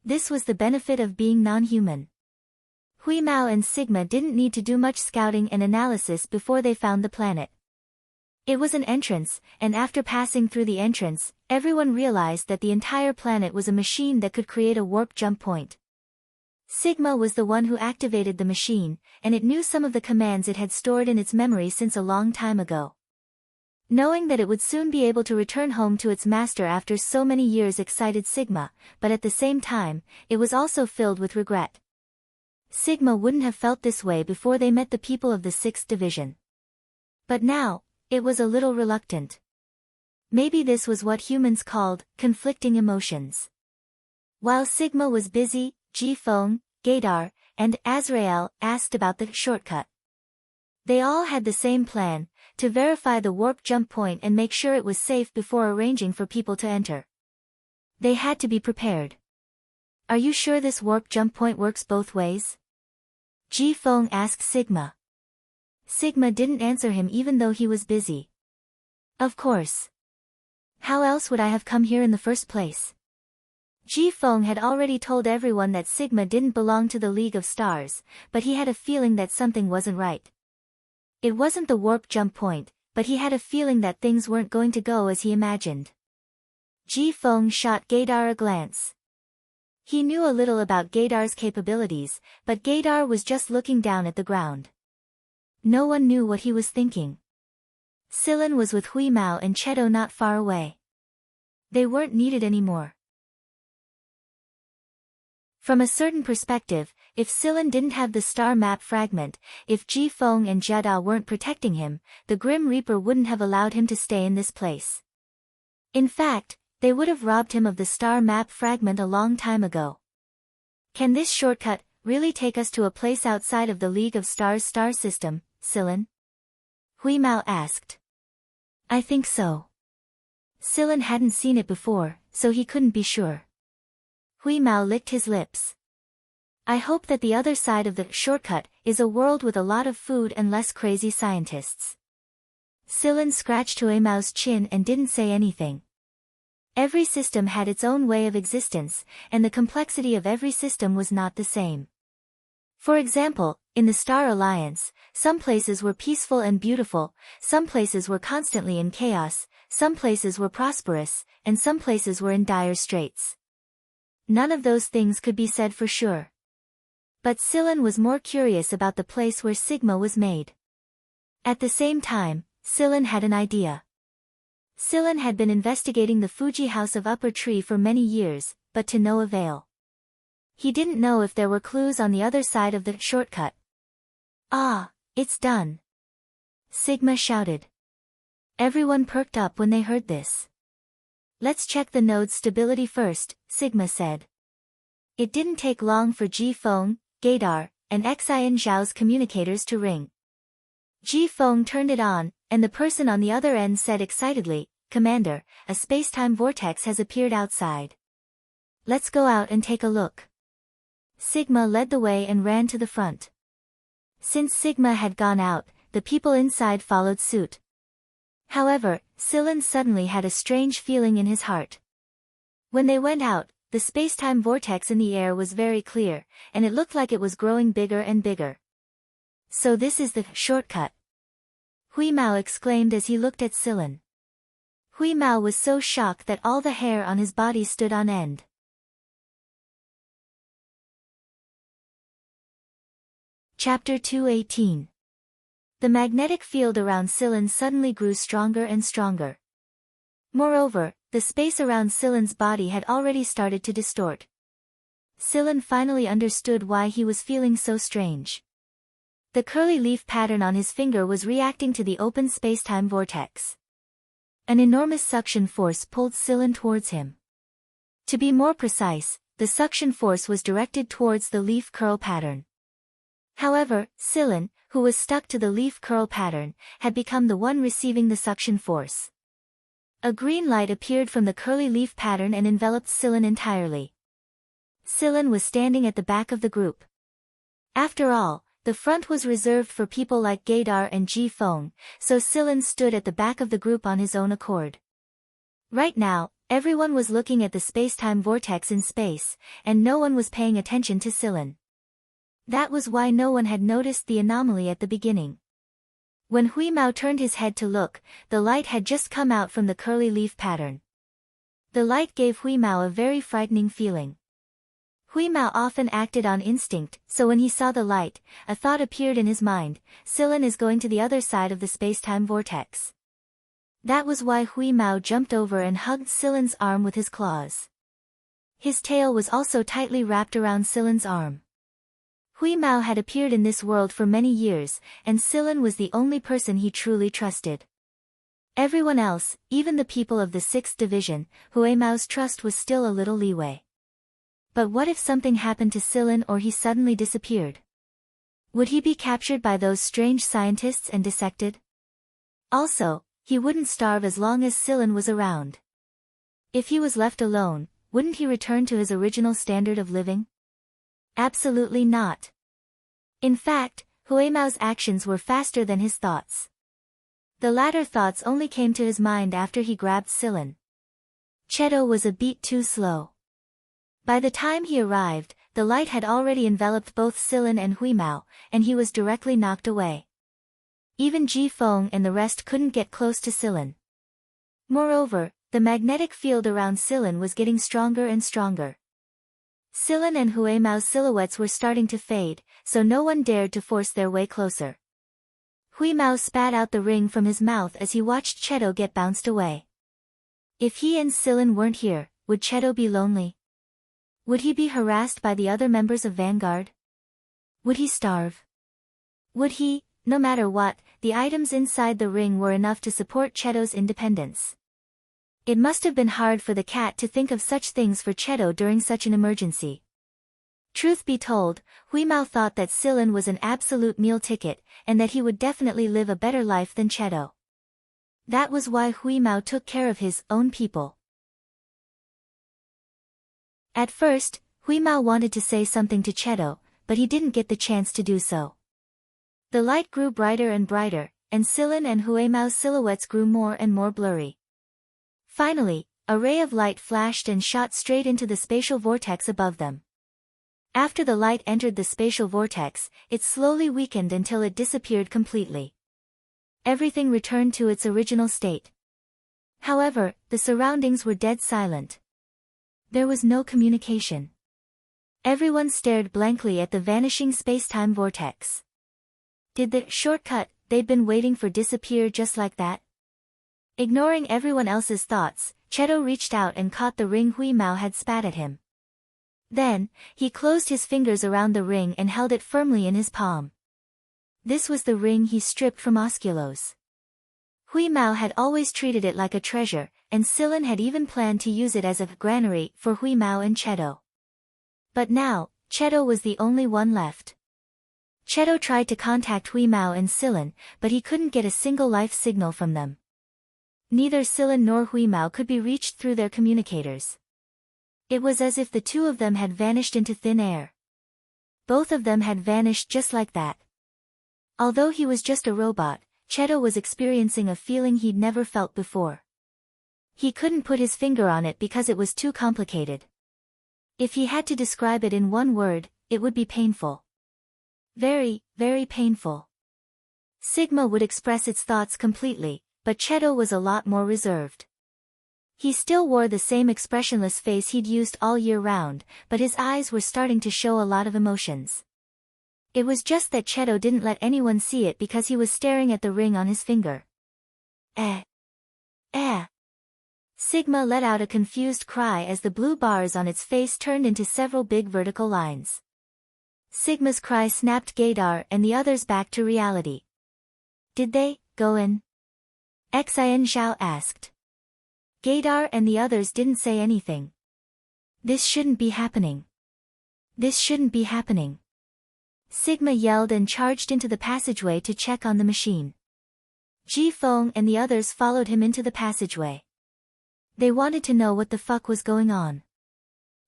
Speaker 1: This was the benefit of being non-human. Hui Mao and Sigma didn't need to do much scouting and analysis before they found the planet. It was an entrance, and after passing through the entrance, everyone realized that the entire planet was a machine that could create a warp jump point. Sigma was the one who activated the machine, and it knew some of the commands it had stored in its memory since a long time ago. Knowing that it would soon be able to return home to its master after so many years excited Sigma, but at the same time, it was also filled with regret. Sigma wouldn't have felt this way before they met the people of the 6th Division. But now, it was a little reluctant. Maybe this was what humans called conflicting emotions. While Sigma was busy, Ji Feng, Gaydar, and Azrael asked about the shortcut. They all had the same plan, to verify the warp jump point and make sure it was safe before arranging for people to enter. They had to be prepared. Are you sure this warp jump point works both ways? Ji Feng asked Sigma. Sigma didn't answer him even though he was busy. Of course. How else would I have come here in the first place? Ji Feng had already told everyone that Sigma didn't belong to the League of Stars, but he had a feeling that something wasn't right. It wasn't the warp jump point, but he had a feeling that things weren't going to go as he imagined. Ji Feng shot Gaydar a glance. He knew a little about Gaydar's capabilities, but Gaydar was just looking down at the ground. No one knew what he was thinking. Sillin was with Hui Mao and Cheto not far away. They weren't needed anymore. From a certain perspective, if Sillin didn't have the star map fragment, if Ji Feng and Jia Da weren't protecting him, the Grim Reaper wouldn't have allowed him to stay in this place. In fact, they would have robbed him of the star map fragment a long time ago. Can this shortcut really take us to a place outside of the League of Stars star system, Sillin? Hui Mao asked. I think so. Sillin hadn't seen it before, so he couldn't be sure. Hui Mao licked his lips. I hope that the other side of the shortcut is a world with a lot of food and less crazy scientists. Sillin scratched Hui Mao's chin and didn't say anything. Every system had its own way of existence, and the complexity of every system was not the same. For example, in the Star Alliance, some places were peaceful and beautiful, some places were constantly in chaos, some places were prosperous, and some places were in dire straits. None of those things could be said for sure. But Sillin was more curious about the place where Sigma was made. At the same time, Sillin had an idea. Sillin had been investigating the Fuji House of Upper Tree for many years, but to no avail. He didn't know if there were clues on the other side of the shortcut. Ah, it's done! Sigma shouted. Everyone perked up when they heard this. Let's check the node's stability first, Sigma said. It didn't take long for Ji Feng, Gaydar, and Xian Zhao's communicators to ring. Ji Feng turned it on, and the person on the other end said excitedly, Commander, a space-time vortex has appeared outside. Let's go out and take a look. Sigma led the way and ran to the front. Since Sigma had gone out, the people inside followed suit. However, Sillin suddenly had a strange feeling in his heart. When they went out, the space-time vortex in the air was very clear, and it looked like it was growing bigger and bigger. So this is the shortcut. Hui Mao exclaimed as he looked at Sillin. Hui Mao was so shocked that all the hair on his body stood on end. Chapter 218. The magnetic field around Sillin suddenly grew stronger and stronger. Moreover, the space around Sillin's body had already started to distort. Sillin finally understood why he was feeling so strange. The curly leaf pattern on his finger was reacting to the open space-time vortex. An enormous suction force pulled Sillin towards him. To be more precise, the suction force was directed towards the leaf curl pattern. However, Sillin, who was stuck to the leaf curl pattern, had become the one receiving the suction force. A green light appeared from the curly leaf pattern and enveloped Sillin entirely. Sillin was standing at the back of the group. After all, the front was reserved for people like Gaydar and Ji Feng, so Sillin stood at the back of the group on his own accord. Right now, everyone was looking at the space-time vortex in space, and no one was paying attention to Sillin. That was why no one had noticed the anomaly at the beginning. When Hui Mao turned his head to look, the light had just come out from the curly leaf pattern. The light gave Hui Mao a very frightening feeling. Hui Mao often acted on instinct, so when he saw the light, a thought appeared in his mind, Sillin is going to the other side of the space-time vortex. That was why Hui Mao jumped over and hugged Sillin's arm with his claws. His tail was also tightly wrapped around Sillin's arm. Hui Mao had appeared in this world for many years, and Sillin was the only person he truly trusted. Everyone else, even the people of the 6th Division, Hui Mao's trust was still a little leeway. But what if something happened to Sillin or he suddenly disappeared? Would he be captured by those strange scientists and dissected? Also, he wouldn't starve as long as Sillin was around. If he was left alone, wouldn't he return to his original standard of living? Absolutely not. In fact, Hui Mao's actions were faster than his thoughts. The latter thoughts only came to his mind after he grabbed Sillin. Cheto was a beat too slow. By the time he arrived, the light had already enveloped both Sillin and Hui Mao, and he was directly knocked away. Even Ji Feng and the rest couldn't get close to Sillin. Moreover, the magnetic field around Sillin was getting stronger and stronger. Sillin and Hui Mao's silhouettes were starting to fade, so no one dared to force their way closer. Hui Mao spat out the ring from his mouth as he watched Cheto get bounced away. If he and Sillin weren't here, would Cheto be lonely? Would he be harassed by the other members of Vanguard? Would he starve? Would he, no matter what, the items inside the ring were enough to support Cheto's independence. It must have been hard for the cat to think of such things for Cheto during such an emergency. Truth be told, Hui Mao thought that Sillin was an absolute meal ticket, and that he would definitely live a better life than Cheto. That was why Hui Mao took care of his own people. At first, Hui Mao wanted to say something to Cheto, but he didn't get the chance to do so. The light grew brighter and brighter, and Sillin and Hui Mao's silhouettes grew more and more blurry. Finally, a ray of light flashed and shot straight into the spatial vortex above them. After the light entered the spatial vortex, it slowly weakened until it disappeared completely. Everything returned to its original state. However, the surroundings were dead silent. There was no communication. Everyone stared blankly at the vanishing space-time vortex. Did the shortcut they'd been waiting for disappear just like that? Ignoring everyone else's thoughts, Cheto reached out and caught the ring Hui Mao had spat at him. Then, he closed his fingers around the ring and held it firmly in his palm. This was the ring he stripped from Osculos. Hui Mao had always treated it like a treasure, and Sillin had even planned to use it as a granary for Hui Mao and Cheto. But now, Cheto was the only one left. Cheto tried to contact Hui Mao and Sillin, but he couldn't get a single life signal from them. Neither Sillin nor Hui Mao could be reached through their communicators. It was as if the two of them had vanished into thin air. Both of them had vanished just like that. Although he was just a robot, Cheto was experiencing a feeling he'd never felt before. He couldn't put his finger on it because it was too complicated. If he had to describe it in one word, it would be painful. Very, very painful. Sigma would express its thoughts completely, but Cheto was a lot more reserved. He still wore the same expressionless face he'd used all year round, but his eyes were starting to show a lot of emotions. It was just that Cheto didn't let anyone see it because he was staring at the ring on his finger. Eh. Sigma let out a confused cry as the blue bars on its face turned into several big vertical lines. Sigma's cry snapped Gaydar and the others back to reality. Did they go in? Xian Zhao asked. Gaydar and the others didn't say anything. This shouldn't be happening. This shouldn't be happening. Sigma yelled and charged into the passageway to check on the machine. Ji Feng and the others followed him into the passageway. They wanted to know what the fuck was going on.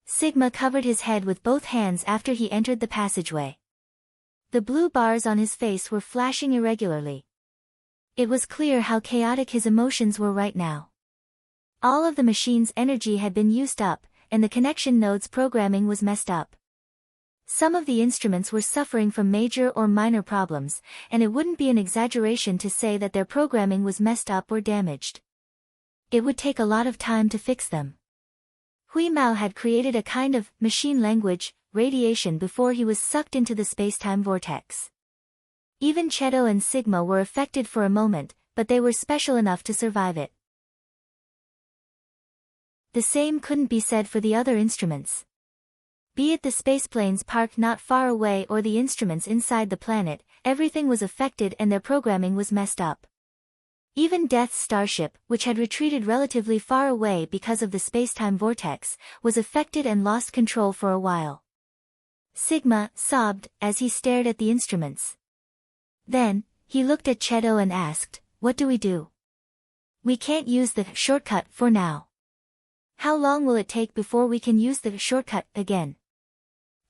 Speaker 1: Sigma covered his head with both hands after he entered the passageway. The blue bars on his face were flashing irregularly. It was clear how chaotic his emotions were right now. All of the machine's energy had been used up, and the connection node's programming was messed up. Some of the instruments were suffering from major or minor problems, and it wouldn't be an exaggeration to say that their programming was messed up or damaged. It would take a lot of time to fix them. Hui Mao had created a kind of machine language, radiation before he was sucked into the spacetime vortex. Even Cheto and Sigma were affected for a moment, but they were special enough to survive it. The same couldn't be said for the other instruments. Be it the spaceplanes parked not far away or the instruments inside the planet, everything was affected and their programming was messed up. Even Death's starship, which had retreated relatively far away because of the spacetime vortex, was affected and lost control for a while. Sigma sobbed as he stared at the instruments. Then, he looked at Cheto and asked, "What do we do? We can't use the shortcut for now. How long will it take before we can use the shortcut again?"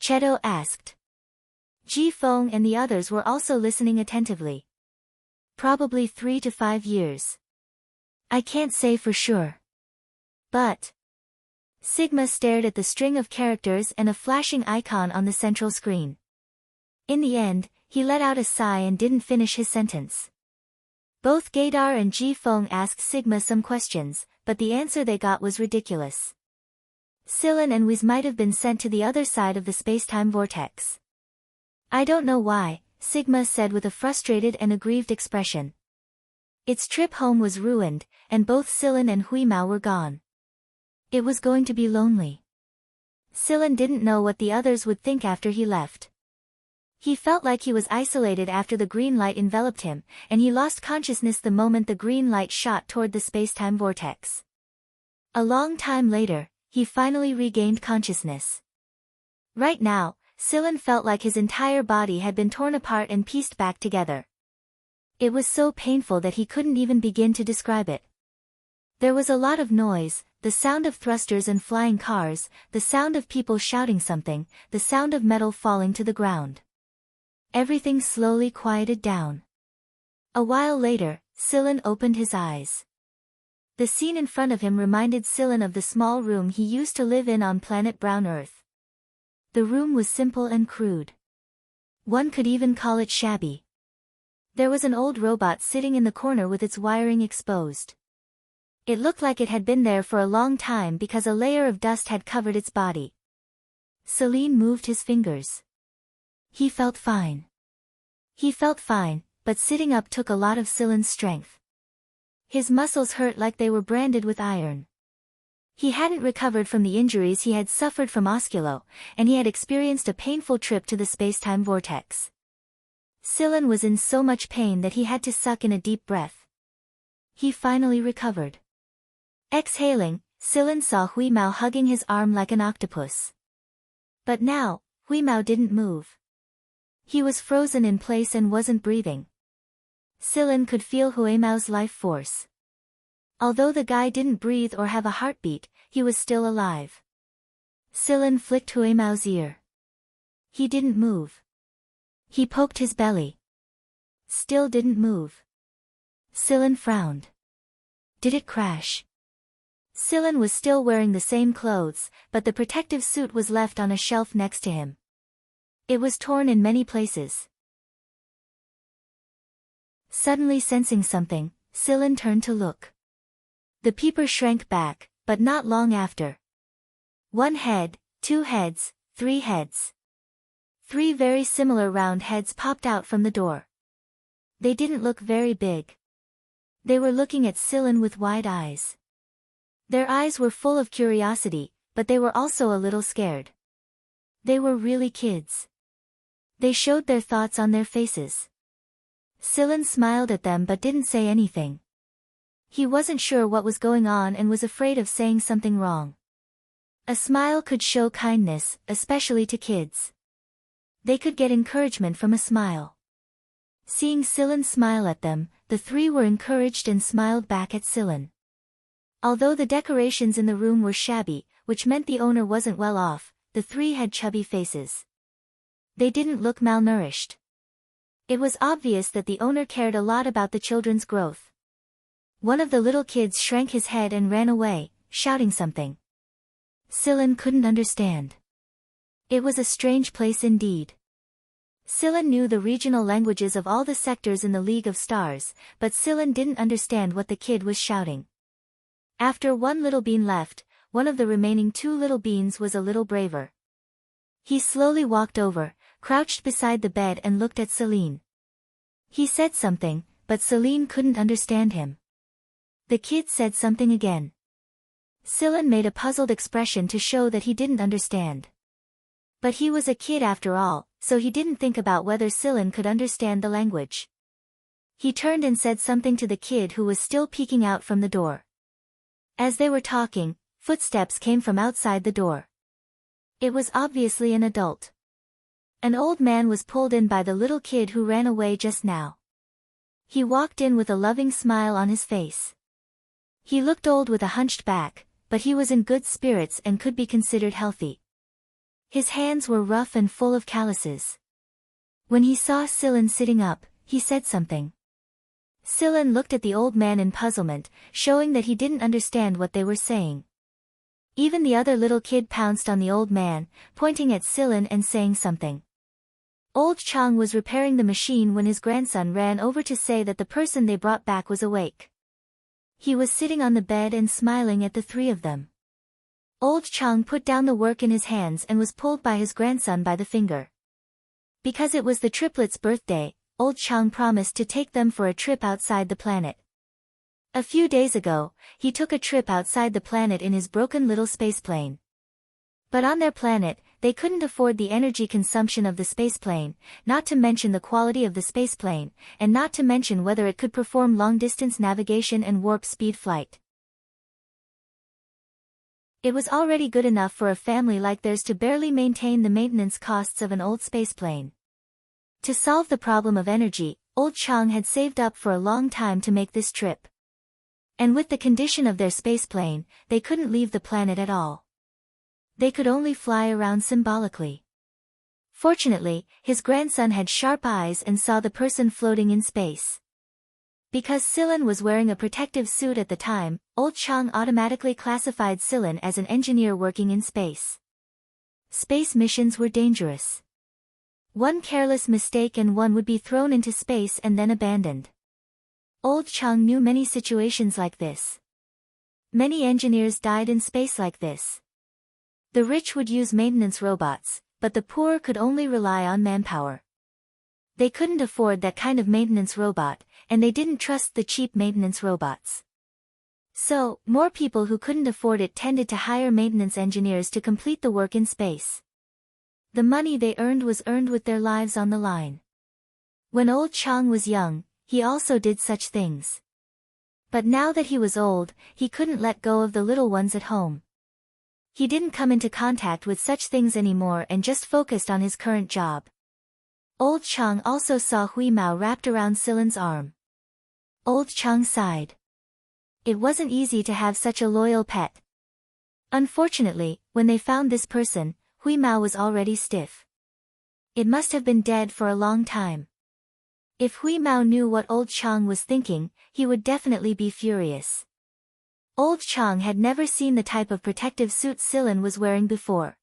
Speaker 1: Cheto asked. Ji Feng and the others were also listening attentively. Probably 3 to 5 years. I can't say for sure. But... Sigma stared at the string of characters and a flashing icon on the central screen. In the end, he let out a sigh and didn't finish his sentence. Both Gaydar and Ji Feng asked Sigma some questions, but the answer they got was ridiculous. Sillin and Whis might have been sent to the other side of the spacetime vortex. I don't know why, Sigma said with a frustrated and aggrieved expression. Its trip home was ruined, and both Silen and Huimao were gone. It was going to be lonely. Silen didn't know what the others would think after he left. He felt like he was isolated after the green light enveloped him, and he lost consciousness the moment the green light shot toward the space-time vortex. A long time later, he finally regained consciousness. Right now, Silen felt like his entire body had been torn apart and pieced back together. It was so painful that he couldn't even begin to describe it. There was a lot of noise, the sound of thrusters and flying cars, the sound of people shouting something, the sound of metal falling to the ground. Everything slowly quieted down. A while later, Silen opened his eyes. The scene in front of him reminded Silen of the small room he used to live in on planet Brown Earth. The room was simple and crude. One could even call it shabby. There was an old robot sitting in the corner with its wiring exposed. It looked like it had been there for a long time because a layer of dust had covered its body. Celine moved his fingers. He felt fine. He felt fine, but sitting up took a lot of Silen's strength. His muscles hurt like they were branded with iron. He hadn't recovered from the injuries he had suffered from Osculo, and he had experienced a painful trip to the space-time vortex. Silen was in so much pain that he had to suck in a deep breath. He finally recovered. Exhaling, Silen saw Huimao hugging his arm like an octopus. But now, Huimao didn't move. He was frozen in place and wasn't breathing. Silen could feel Huimao's life force. Although the guy didn't breathe or have a heartbeat, he was still alive. Silen flicked Huimao's ear. He didn't move. He poked his belly. Still didn't move. Silen frowned. Did it crash? Silen was still wearing the same clothes, but the protective suit was left on a shelf next to him. It was torn in many places. Suddenly sensing something, Silen turned to look. The peeper shrank back, but not long after. 1 head, 2 heads, 3 heads. 3 very similar round heads popped out from the door. They didn't look very big. They were looking at Silen with wide eyes. Their eyes were full of curiosity, but they were also a little scared. They were really kids. They showed their thoughts on their faces. Silen smiled at them but didn't say anything. He wasn't sure what was going on and was afraid of saying something wrong. A smile could show kindness, especially to kids. They could get encouragement from a smile. Seeing Silen smile at them, the 3 were encouraged and smiled back at Silen. Although the decorations in the room were shabby, which meant the owner wasn't well off, the 3 had chubby faces. They didn't look malnourished. It was obvious that the owner cared a lot about the children's growth. One of the little kids shrank his head and ran away, shouting something. Silen couldn't understand. It was a strange place indeed. Silen knew the regional languages of all the sectors in the League of Stars, but Silen didn't understand what the kid was shouting. After one little bean left, one of the remaining 2 little beans was a little braver. He slowly walked over, crouched beside the bed and looked at Celine. He said something, but Celine couldn't understand him. The kid said something again. Silen made a puzzled expression to show that he didn't understand. But he was a kid after all, so he didn't think about whether Silen could understand the language. He turned and said something to the kid who was still peeking out from the door. As they were talking, footsteps came from outside the door. It was obviously an adult. An old man was pulled in by the little kid who ran away just now. He walked in with a loving smile on his face. He looked old with a hunched back, but he was in good spirits and could be considered healthy. His hands were rough and full of calluses. When he saw Silen sitting up, he said something. Silen looked at the old man in puzzlement, showing that he didn't understand what they were saying. Even the other little kid pounced on the old man, pointing at Silen and saying something. Old Chang was repairing the machine when his grandson ran over to say that the person they brought back was awake. He was sitting on the bed and smiling at the 3 of them. Old Chang put down the work in his hands and was pulled by his grandson by the finger. Because it was the triplets' birthday, old Chang promised to take them for a trip outside the planet. A few days ago, he took a trip outside the planet in his broken little spaceplane. But on their planet, they couldn't afford the energy consumption of the spaceplane, not to mention the quality of the spaceplane, and not to mention whether it could perform long-distance navigation and warp-speed flight. It was already good enough for a family like theirs to barely maintain the maintenance costs of an old spaceplane. To solve the problem of energy, old Chang had saved up for a long time to make this trip. And with the condition of their spaceplane, they couldn't leave the planet at all. They could only fly around symbolically. Fortunately, his grandson had sharp eyes and saw the person floating in space. Because Silen was wearing a protective suit at the time, old Chang automatically classified Silen as an engineer working in space. Space missions were dangerous. One careless mistake and one would be thrown into space and then abandoned. Old Chang knew many situations like this. Many engineers died in space like this. The rich would use maintenance robots, but the poor could only rely on manpower. They couldn't afford that kind of maintenance robot, and they didn't trust the cheap maintenance robots. So, more people who couldn't afford it tended to hire maintenance engineers to complete the work in space. The money they earned was earned with their lives on the line. When old Chang was young, he also did such things. But now that he was old, he couldn't let go of the little ones at home. He didn't come into contact with such things anymore and just focused on his current job. Old Chang also saw Hui Mao wrapped around Silen's arm. Old Chang sighed. It wasn't easy to have such a loyal pet. Unfortunately, when they found this person, Hui Mao was already stiff. It must have been dead for a long time. If Hui Mao knew what old Chang was thinking, he would definitely be furious. Old Chang had never seen the type of protective suit Silen was wearing before.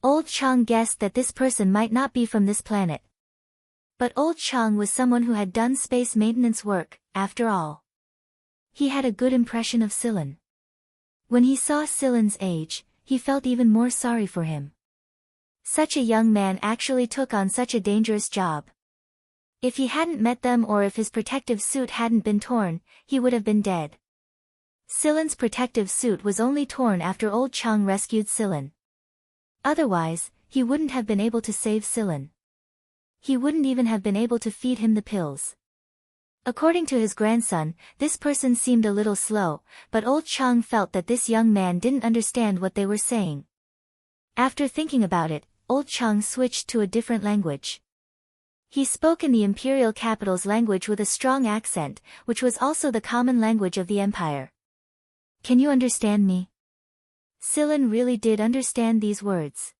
Speaker 1: Old Chang guessed that this person might not be from this planet. But old Chang was someone who had done space maintenance work, after all. He had a good impression of Silen. When he saw Silen's age, he felt even more sorry for him. Such a young man actually took on such a dangerous job. If he hadn't met them or if his protective suit hadn't been torn, he would have been dead. Silen's protective suit was only torn after old Chang rescued Silen. Otherwise, he wouldn't have been able to save Silen. He wouldn't even have been able to feed him the pills. According to his grandson, this person seemed a little slow, but old Chang felt that this young man didn't understand what they were saying. After thinking about it, old Chang switched to a different language. He spoke in the imperial capital's language with a strong accent, which was also the common language of the empire. Can you understand me? Silen really did understand these words.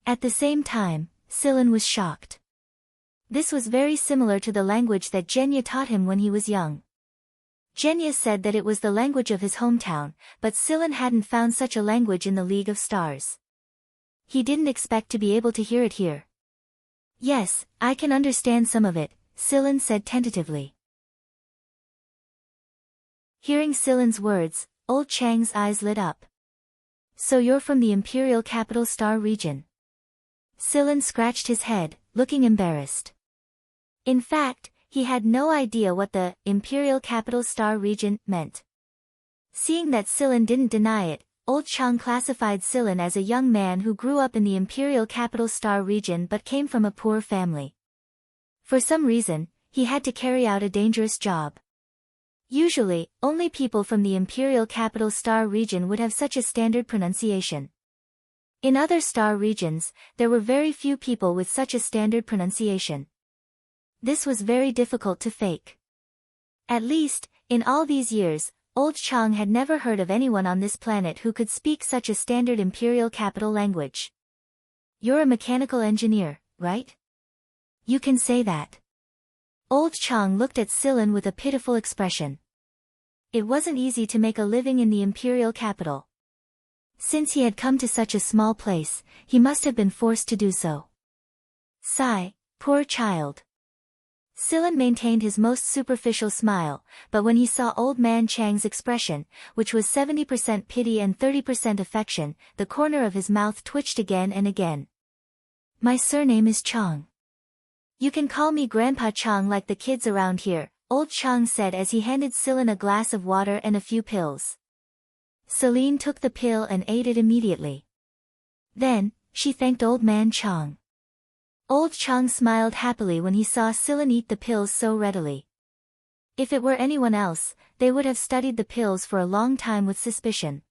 Speaker 1: At the same time, Silen was shocked. This was very similar to the language that Genya taught him when he was young. Genya said that it was the language of his hometown, but Silen hadn't found such a language in the League of Stars. He didn't expect to be able to hear it here. Yes, I can understand some of it, Silen said tentatively. Hearing Silen's words, old Chang's eyes lit up. So you're from the Imperial Capital Star region? Silen scratched his head, looking embarrassed. In fact, he had no idea what the Imperial Capital Star region meant. Seeing that Silen didn't deny it, old Chang classified Silen as a young man who grew up in the Imperial Capital Star region but came from a poor family. For some reason, he had to carry out a dangerous job. Usually, only people from the Imperial Capital Star region would have such a standard pronunciation. In other star regions, there were very few people with such a standard pronunciation. This was very difficult to fake. At least, in all these years, old Chang had never heard of anyone on this planet who could speak such a standard Imperial Capital language. You're a mechanical engineer, right? You can say that. Old Chang looked at Silen with a pitiful expression. It wasn't easy to make a living in the Imperial Capital. Since he had come to such a small place, he must have been forced to do so. Sigh, poor child. Silen maintained his most superficial smile, but when he saw old man Chang's expression, which was 70% pity and 30% affection, the corner of his mouth twitched again and again. My surname is Chong. You can call me Grandpa Chong like the kids around here, old Chong said as he handed Celine a glass of water and a few pills. Celine took the pill and ate it immediately. Then, she thanked old man Chong. Old Chong smiled happily when he saw Celine eat the pills so readily. If it were anyone else, they would have studied the pills for a long time with suspicion.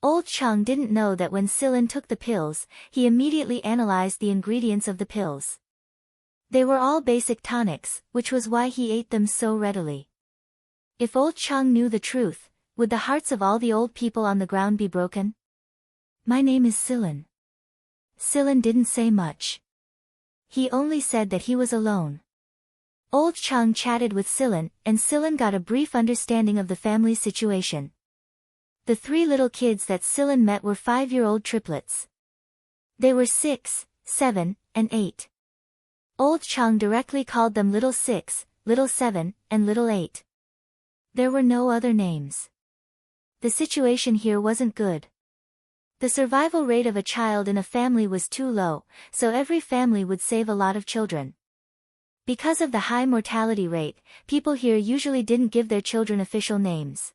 Speaker 1: Old Chong didn't know that when Celine took the pills, he immediately analyzed the ingredients of the pills. They were all basic tonics, which was why he ate them so readily. If old Chong knew the truth, would the hearts of all the old people on the ground be broken? My name is Celine. Celine didn't say much. He only said that he was alone. Old Chong chatted with Celine, and Celine got a brief understanding of the family's situation. The 3 little kids that Celine met were 5-year-old triplets. They were 6, 7, and 8. Old Chong directly called them Little 6, Little 7, and Little 8. There were no other names. The situation here wasn't good. The survival rate of a child in a family was too low, so every family would save a lot of children. Because of the high mortality rate, people here usually didn't give their children official names.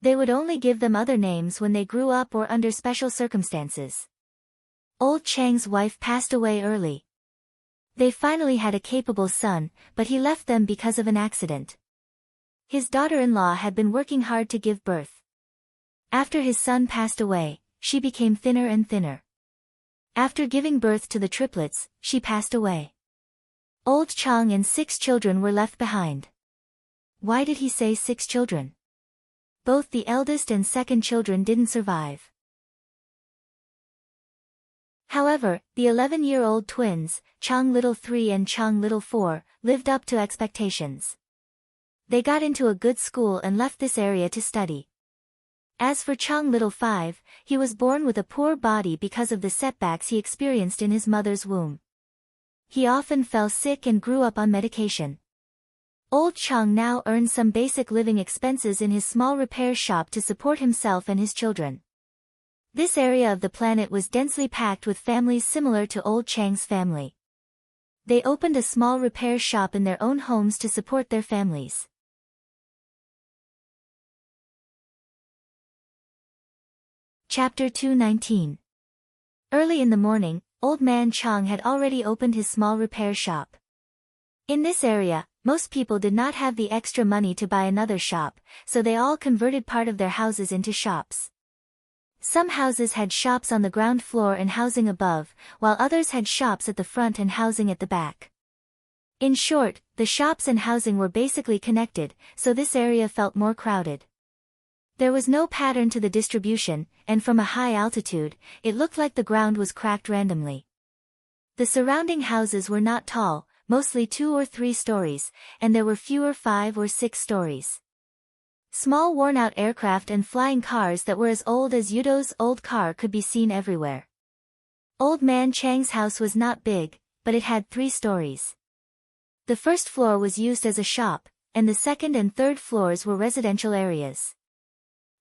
Speaker 1: They would only give them other names when they grew up or under special circumstances. Old Chang's wife passed away early. They finally had a capable son, but he left them because of an accident. His daughter-in-law had been working hard to give birth. After his son passed away, she became thinner and thinner. After giving birth to the triplets, she passed away. Old Chong and 6 children were left behind. Why did he say 6 children? Both the eldest and second children didn't survive. However, the 11-year-old twins, Chong Little 3 and Chong Little 4, lived up to expectations. They got into a good school and left this area to study. As for Chong Little 5, he was born with a poor body because of the setbacks he experienced in his mother's womb. He often fell sick and grew up on medication. Old Chong now earned some basic living expenses in his small repair shop to support himself and his children. This area of the planet was densely packed with families similar to old Chang's family. They opened a small repair shop in their own homes to support their families. Chapter 219. Early in the morning, Old Man Chong had already opened his small repair shop. In this area, most people did not have the extra money to buy another shop, so they all converted part of their houses into shops. Some houses had shops on the ground floor and housing above, while others had shops at the front and housing at the back. In short, the shops and housing were basically connected, so this area felt more crowded. There was no pattern to the distribution, and from a high altitude, it looked like the ground was cracked randomly. The surrounding houses were not tall, mostly 2 or 3 stories, and there were fewer 5 or 6 stories. Small worn-out aircraft and flying cars that were as old as Yudo's old car could be seen everywhere. Old Man Chang's house was not big, but it had 3 stories. The first floor was used as a shop, and the second and third floors were residential areas.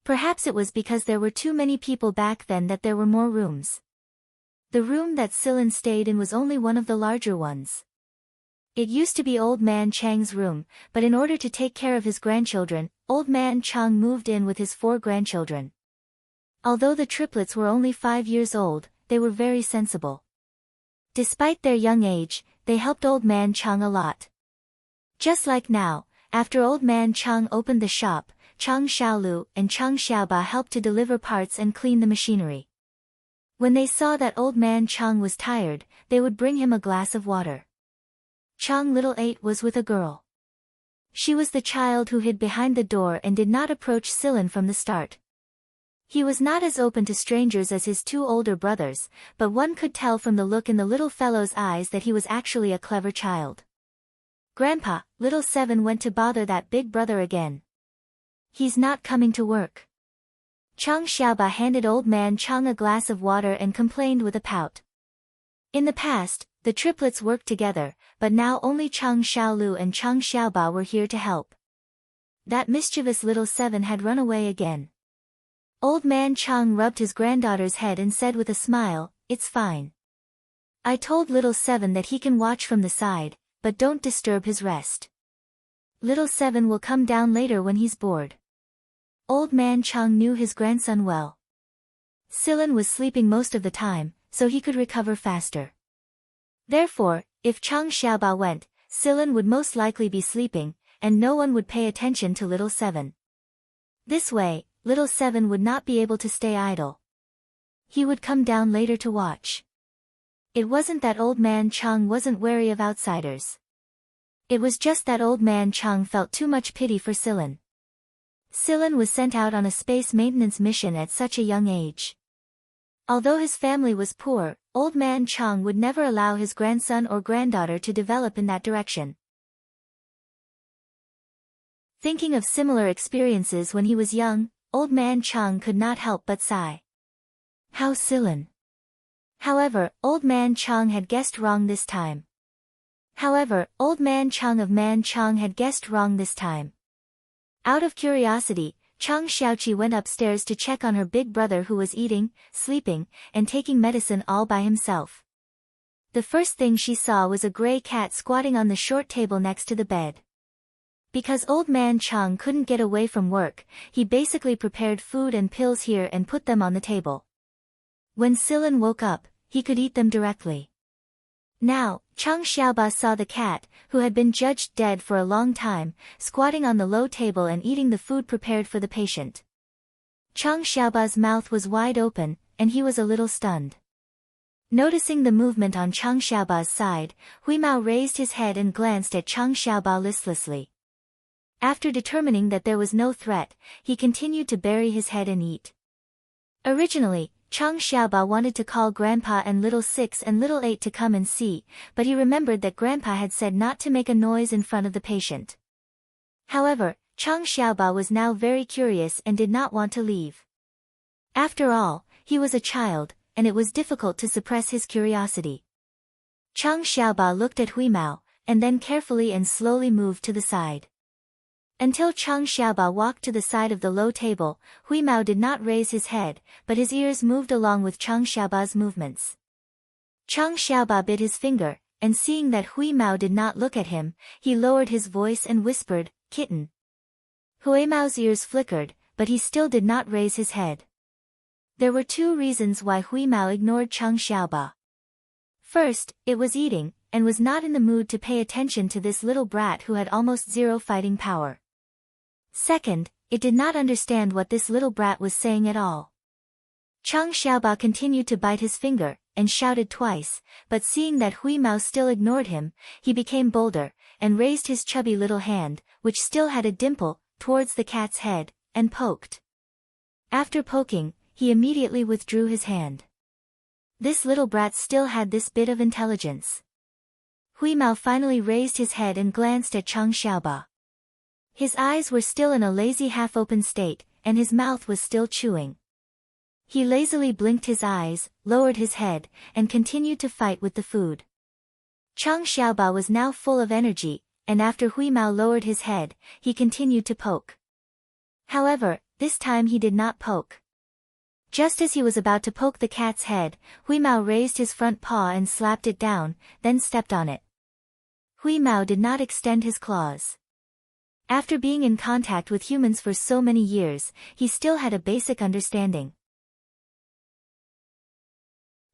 Speaker 1: Perhaps it was because there were too many people back then that there were more rooms. The room that Celine stayed in was only one of the larger ones. It used to be Old Man Chang's room, but in order to take care of his grandchildren, Old Man Chang moved in with his 4 grandchildren. Although the triplets were only 5 years old, they were very sensible. Despite their young age, they helped Old Man Chang a lot. Just like now, after Old Man Chang opened the shop, Chang Xiaolu and Chang Xiaoba helped to deliver parts and clean the machinery. When they saw that Old Man Chang was tired, they would bring him a glass of water. Chong Little 8 was with a girl. She was the child who hid behind the door and did not approach Celine from the start. He was not as open to strangers as his 2 older brothers, but one could tell from the look in the little fellow's eyes that he was actually a clever child. Grandpa, Little 7 went to bother that big brother again. He's not coming to work. Chang Xiaoba handed Old Man Chang a glass of water and complained with a pout. In the past, the triplets worked together, but now only Chang Xiaolu and Chang Xiaoba were here to help. That mischievous Little 7 had run away again. Old Man Chang rubbed his granddaughter's head and said with a smile, "It's fine. I told little Seven that he can watch from the side, but don't disturb his rest. Little Seven will come down later when he's bored. Old man Chang knew his grandson well. Silen was sleeping most of the time, so he could recover faster. Therefore, if Chang Xiaoba went, Silen would most likely be sleeping, and no one would pay attention to little Seven. This way, little Seven would not be able to stay idle. He would come down later to watch. It wasn't that old man Chang wasn't wary of outsiders. It was just that old man Chang felt too much pity for Silen. Silen was sent out on a space maintenance mission at such a young age. Although his family was poor, old man Chang would never allow his grandson or granddaughter to develop in that direction. Thinking of similar experiences when he was young, old man Chang could not help but sigh. How Silen. However, old man Chang had guessed wrong this time. Out of curiosity, Chang Xiaoqi went upstairs to check on her big brother who was eating, sleeping, and taking medicine all by himself. The first thing she saw was a gray cat squatting on the short table next to the bed. Because old man Chang couldn't get away from work, he basically prepared food and pills here and put them on the table. When Silen woke up, he could eat them directly. Now, Chang Xiaoba saw the cat, who had been judged dead for a long time, squatting on the low table and eating the food prepared for the patient. Chang Xiaoba's mouth was wide open, and he was a little stunned. Noticing the movement on Chang Xiaoba's side, Huimao raised his head and glanced at Chang Xiaoba listlessly. After determining that there was no threat, he continued to bury his head and eat. Originally, Chang Xiaoba wanted to call Grandpa and Little 6 and Little 8 to come and see, but he remembered that Grandpa had said not to make a noise in front of the patient. However, Chang Xiaoba was now very curious and did not want to leave. After all, he was a child, and it was difficult to suppress his curiosity. Chang Xiaoba looked at Huimao, and then carefully and slowly moved to the side. Until Chang Xiaoba walked to the side of the low table, Huimao did not raise his head, but his ears moved along with Chang Xiaoba's movements. Chang Xiaoba bit his finger, and seeing that Huimao did not look at him, he lowered his voice and whispered, "Kitten." Huimao's ears flickered, but he still did not raise his head. There were two reasons why Huimao ignored Chang Xiaoba. First, it was eating, and was not in the mood to pay attention to this little brat who had almost zero fighting power. Second, it did not understand what this little brat was saying at all. Chang Xiaoba continued to bite his finger, and shouted twice, but seeing that Huimao still ignored him, he became bolder, and raised his chubby little hand, which still had a dimple, towards the cat's head, and poked. After poking, he immediately withdrew his hand. This little brat still had this bit of intelligence. Huimao finally raised his head and glanced at Chang Xiaoba. His eyes were still in a lazy half-open state, and his mouth was still chewing. He lazily blinked his eyes, lowered his head, and continued to fight with the food. Chang Xiaoba was now full of energy, and after Huimao lowered his head, he continued to poke. However, this time he did not poke. Just as he was about to poke the cat's head, Huimao raised his front paw and slapped it down, then stepped on it. Huimao did not extend his claws. After being in contact with humans for so many years, he still had a basic understanding.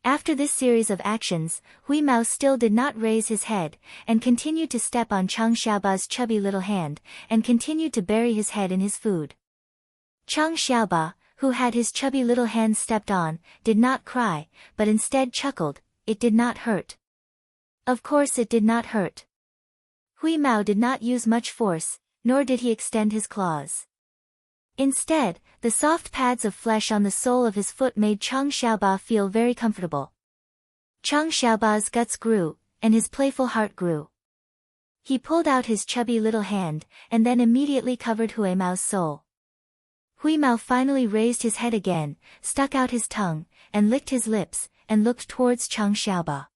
Speaker 1: After this series of actions, Huimao still did not raise his head, and continued to step on Chang Xiaoba's chubby little hand, and continued to bury his head in his food. Chang Xiaoba, who had his chubby little hand stepped on, did not cry, but instead chuckled. It did not hurt. Of course it did not hurt. Huimao did not use much force, nor did he extend his claws. Instead, the soft pads of flesh on the sole of his foot made Chang Xiaoba feel very comfortable. Chang Xiaoba's guts grew, and his playful heart grew. He pulled out his chubby little hand, and then immediately covered Huimao's sole. Huimao finally raised his head again, stuck out his tongue, and licked his lips, and looked towards Chang Xiaoba.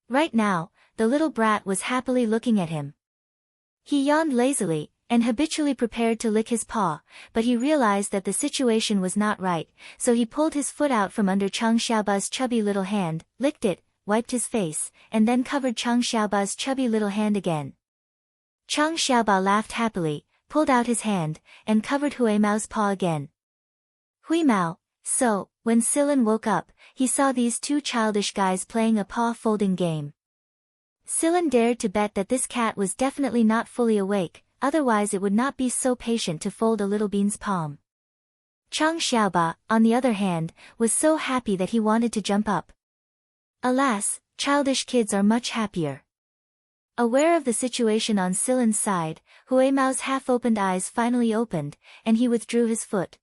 Speaker 1: Right now, the little brat was happily looking at him. He yawned lazily, and habitually prepared to lick his paw, but he realized that the situation was not right, so he pulled his foot out from under Chang Xiaoba's chubby little hand, licked it, wiped his face, and then covered Chang Xiaoba's chubby little hand again. Chang Xiaoba laughed happily, pulled out his hand, and covered Hui Mao's paw again. Hui Mao, so, when Silen woke up, he saw these two childish guys playing a paw-folding game. Silen dared to bet that this cat was definitely not fully awake, otherwise it would not be so patient to fold a little bean's palm. Chang Xiaoba, on the other hand, was so happy that he wanted to jump up. Alas, childish kids are much happier. Aware of the situation on Silen's side, Hui Mao's half-opened eyes finally opened, and he withdrew his foot.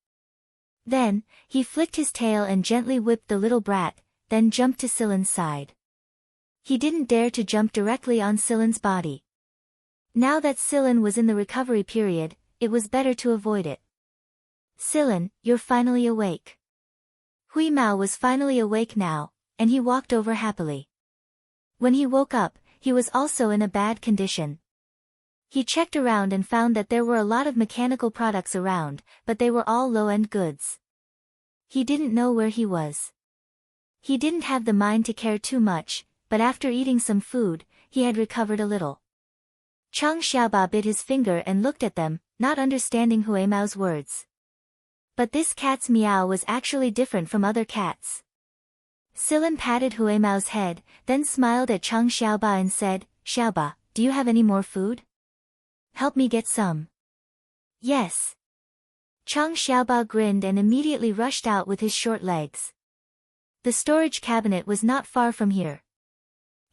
Speaker 1: Then, he flicked his tail and gently whipped the little brat, then jumped to Silen's side. He didn't dare to jump directly on Silen's body. Now that Silen was in the recovery period, it was better to avoid it. Silen, you're finally awake. Hui Mao was finally awake now, and he walked over happily. When he woke up, he was also in a bad condition. He checked around and found that there were a lot of mechanical products around, but they were all low-end goods. He didn't know where he was. He didn't have the mind to care too much, but after eating some food, he had recovered a little. Chang Xiaoba bit his finger and looked at them, not understanding Hui Mao's words. But this cat's meow was actually different from other cats. Silen patted Hui Mao's head, then smiled at Chang Xiaoba and said, "Xiaoba, do you have any more food? Help me get some." "Yes." Chang Xiaoba grinned and immediately rushed out with his short legs. The storage cabinet was not far from here.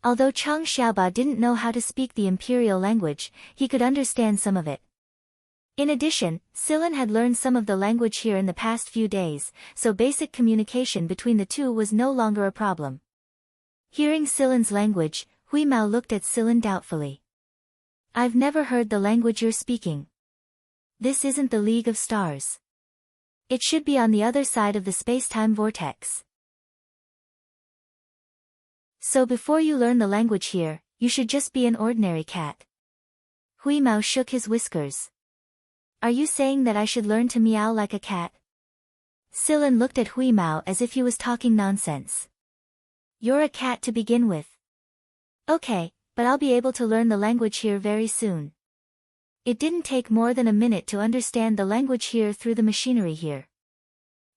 Speaker 1: Although Chang Xiaoba didn't know how to speak the imperial language, he could understand some of it. In addition, Silen had learned some of the language here in the past few days, so basic communication between the two was no longer a problem. Hearing Silen's language, Hui Mao looked at Silen doubtfully. "I've never heard the language you're speaking. This isn't the League of Stars. It should be on the other side of the space-time vortex. So before you learn the language here, you should just be an ordinary cat." Hui Mao shook his whiskers. "Are you saying that I should learn to meow like a cat?" Silen looked at Hui Mao as if he was talking nonsense. "You're a cat to begin with." "Okay, but I'll be able to learn the language here very soon." It didn't take more than a minute to understand the language here through the machinery here.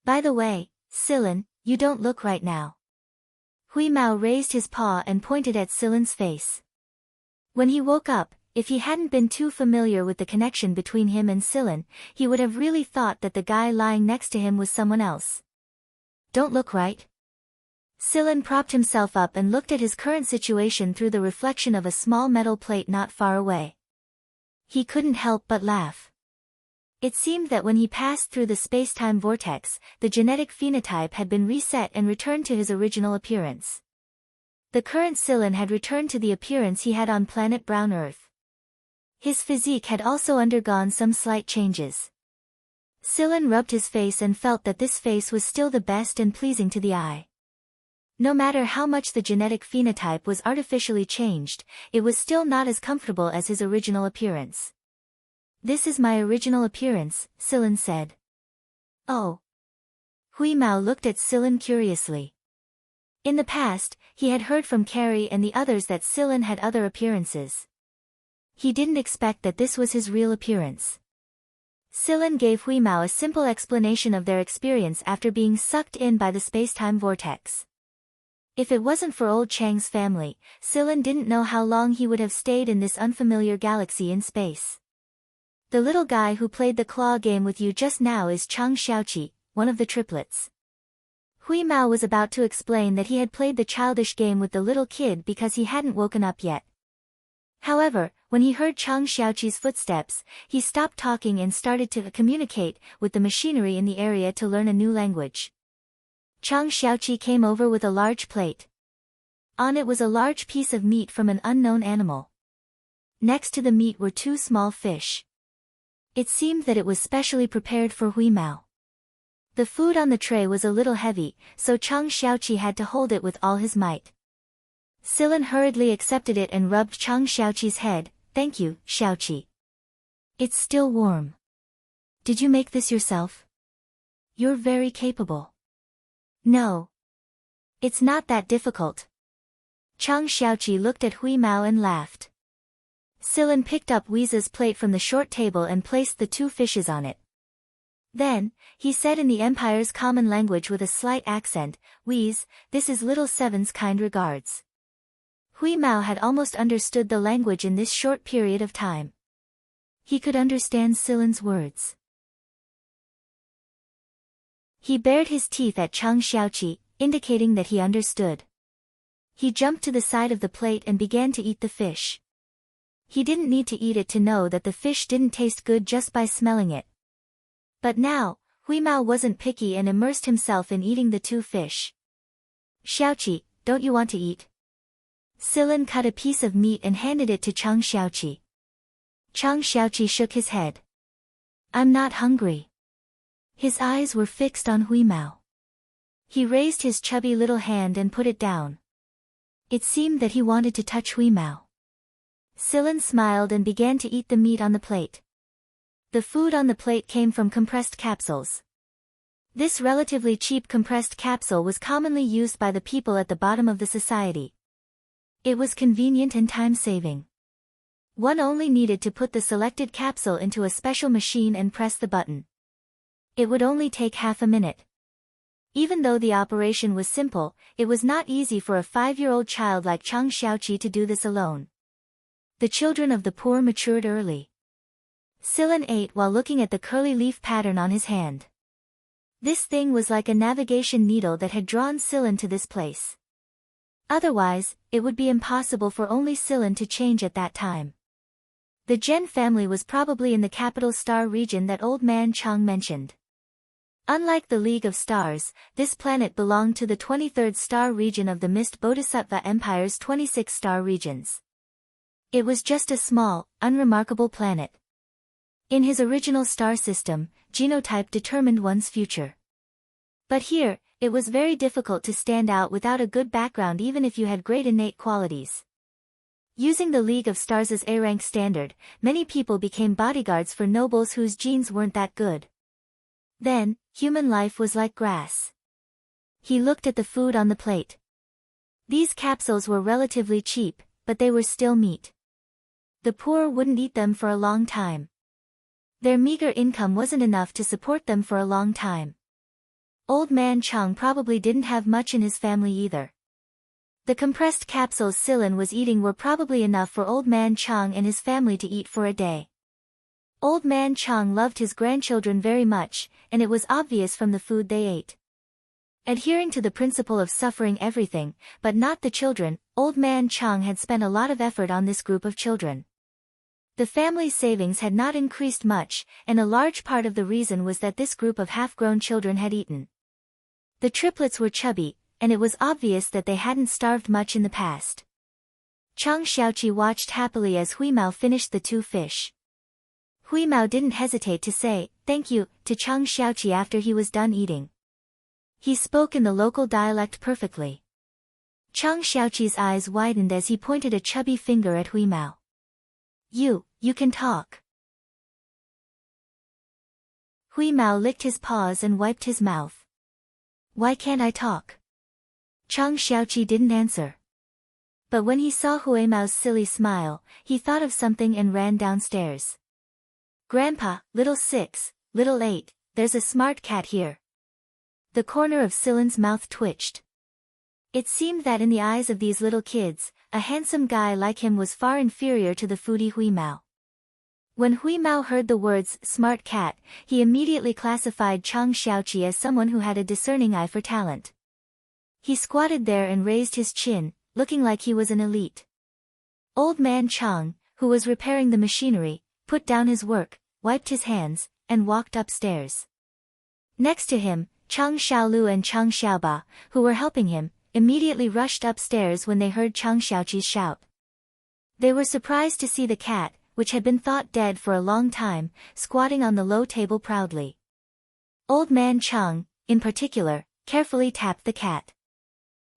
Speaker 1: "By the way, Silen, you don't look right now." Hui Mao raised his paw and pointed at Silen's face. When he woke up, if he hadn't been too familiar with the connection between him and Silen, he would have really thought that the guy lying next to him was someone else. "Don't look right." Silen propped himself up and looked at his current situation through the reflection of a small metal plate not far away. He couldn't help but laugh. It seemed that when he passed through the space-time vortex, the genetic phenotype had been reset and returned to his original appearance. The current Silen had returned to the appearance he had on planet Brown Earth. His physique had also undergone some slight changes. Silen rubbed his face and felt that this face was still the best and pleasing to the eye. No matter how much the genetic phenotype was artificially changed, it was still not as comfortable as his original appearance. "This is my original appearance," Silen said. "Oh." Hui Mao looked at Silen curiously. In the past, he had heard from Carrie and the others that Silen had other appearances. He didn't expect that this was his real appearance. Silen gave Hui Mao a simple explanation of their experience after being sucked in by the space-time vortex. If it wasn't for old Chang's family, Silen didn't know how long he would have stayed in this unfamiliar galaxy in space. "The little guy who played the claw game with you just now is Chang Xiaoqi, one of the triplets." Hui Mao was about to explain that he had played the childish game with the little kid because he hadn't woken up yet. However, when he heard Chang Xiaoqi's footsteps, he stopped talking and started to communicate with the machinery in the area to learn a new language. Chang Xiaoqi came over with a large plate. On it was a large piece of meat from an unknown animal. Next to the meat were two small fish. It seemed that it was specially prepared for Hui Mao. The food on the tray was a little heavy, so Chang Xiaoqi had to hold it with all his might. Silen hurriedly accepted it and rubbed Chang Xiaoqi's head. "Thank you, Xiaoqi. It's still warm. Did you make this yourself? You're very capable." "No. It's not that difficult. Chang Xiaoqi looked at Hui Mao and laughed. Silen picked up Weeza's plate from the short table and placed the 2 fishes on it. Then, he said in the Empire's common language with a slight accent, "Weez, this is little Seven's kind regards." Hui Mao had almost understood the language in this short period of time. He could understand Silen's words. He bared his teeth at Chang Xiaoqi, indicating that he understood. He jumped to the side of the plate and began to eat the fish. He didn't need to eat it to know that the fish didn't taste good just by smelling it. But now, Hui Mao wasn't picky and immersed himself in eating the 2 fish. "Xiaoqi, don't you want to eat?" Silen cut a piece of meat and handed it to Chang Xiaoqi. Chang Xiaoqi shook his head. "I'm not hungry." His eyes were fixed on Hui Mao. He raised his chubby little hand and put it down. It seemed that he wanted to touch Hui Mao. Silen smiled and began to eat the meat on the plate. The food on the plate came from compressed capsules. This relatively cheap compressed capsule was commonly used by the people at the bottom of the society. It was convenient and time-saving. One only needed to put the selected capsule into a special machine and press the button. It would only take half a minute. Even though the operation was simple, it was not easy for a 5-year-old child like Chang Xiaoqi to do this alone. The children of the poor matured early. Silen ate while looking at the curly leaf pattern on his hand. This thing was like a navigation needle that had drawn Silen to this place. Otherwise, it would be impossible for only Silen to change at that time. The Zhen family was probably in the capital star region that old man Chang mentioned. Unlike the League of Stars, this planet belonged to the 23rd star region of the Mist Bodhisattva Empire's 26 star regions. It was just a small, unremarkable planet. In his original star system, genotype determined one's future. But here, it was very difficult to stand out without a good background even if you had great innate qualities. Using the League of Stars' A-rank standard, many people became bodyguards for nobles whose genes weren't that good. Then, human life was like grass. He looked at the food on the plate. These capsules were relatively cheap, but they were still meat. The poor wouldn't eat them for a long time. Their meager income wasn't enough to support them for a long time. Old man Chang probably didn't have much in his family either. The compressed capsules Silen was eating were probably enough for old man Chang and his family to eat for a day. Old man Chang loved his grandchildren very much, and it was obvious from the food they ate. Adhering to the principle of suffering everything, but not the children, old man Chang had spent a lot of effort on this group of children. The family's savings had not increased much, and a large part of the reason was that this group of half-grown children had eaten. The triplets were chubby, and it was obvious that they hadn't starved much in the past. Chang Xiaoqi watched happily as Hui Mao finished the 2 fish. Hui Mao didn't hesitate to say, "Thank you," to Chang Xiaoqi after he was done eating. He spoke in the local dialect perfectly. Chang Xiaoqi's eyes widened as he pointed a chubby finger at Hui Mao. You can talk." Hui Mao licked his paws and wiped his mouth. "Why can't I talk?" Chang Xiaoqi didn't answer. But when he saw Hui Mao's silly smile, he thought of something and ran downstairs. "Grandpa, little 6, little 8, there's a smart cat here." The corner of Silen's mouth twitched. It seemed that in the eyes of these little kids, a handsome guy like him was far inferior to the foodie Hui Mao. When Hui Mao heard the words "smart cat," he immediately classified Chang Xiaoqi as someone who had a discerning eye for talent. He squatted there and raised his chin, looking like he was an elite. Old man Chang, who was repairing the machinery, put down his work, wiped his hands, and walked upstairs. Next to him, Chang Xiaolu and Chang Xiaoba, who were helping him, immediately rushed upstairs when they heard Chang Xiaoqi's shout. They were surprised to see the cat, which had been thought dead for a long time, squatting on the low table proudly. Old man Chang, in particular, carefully tapped the cat.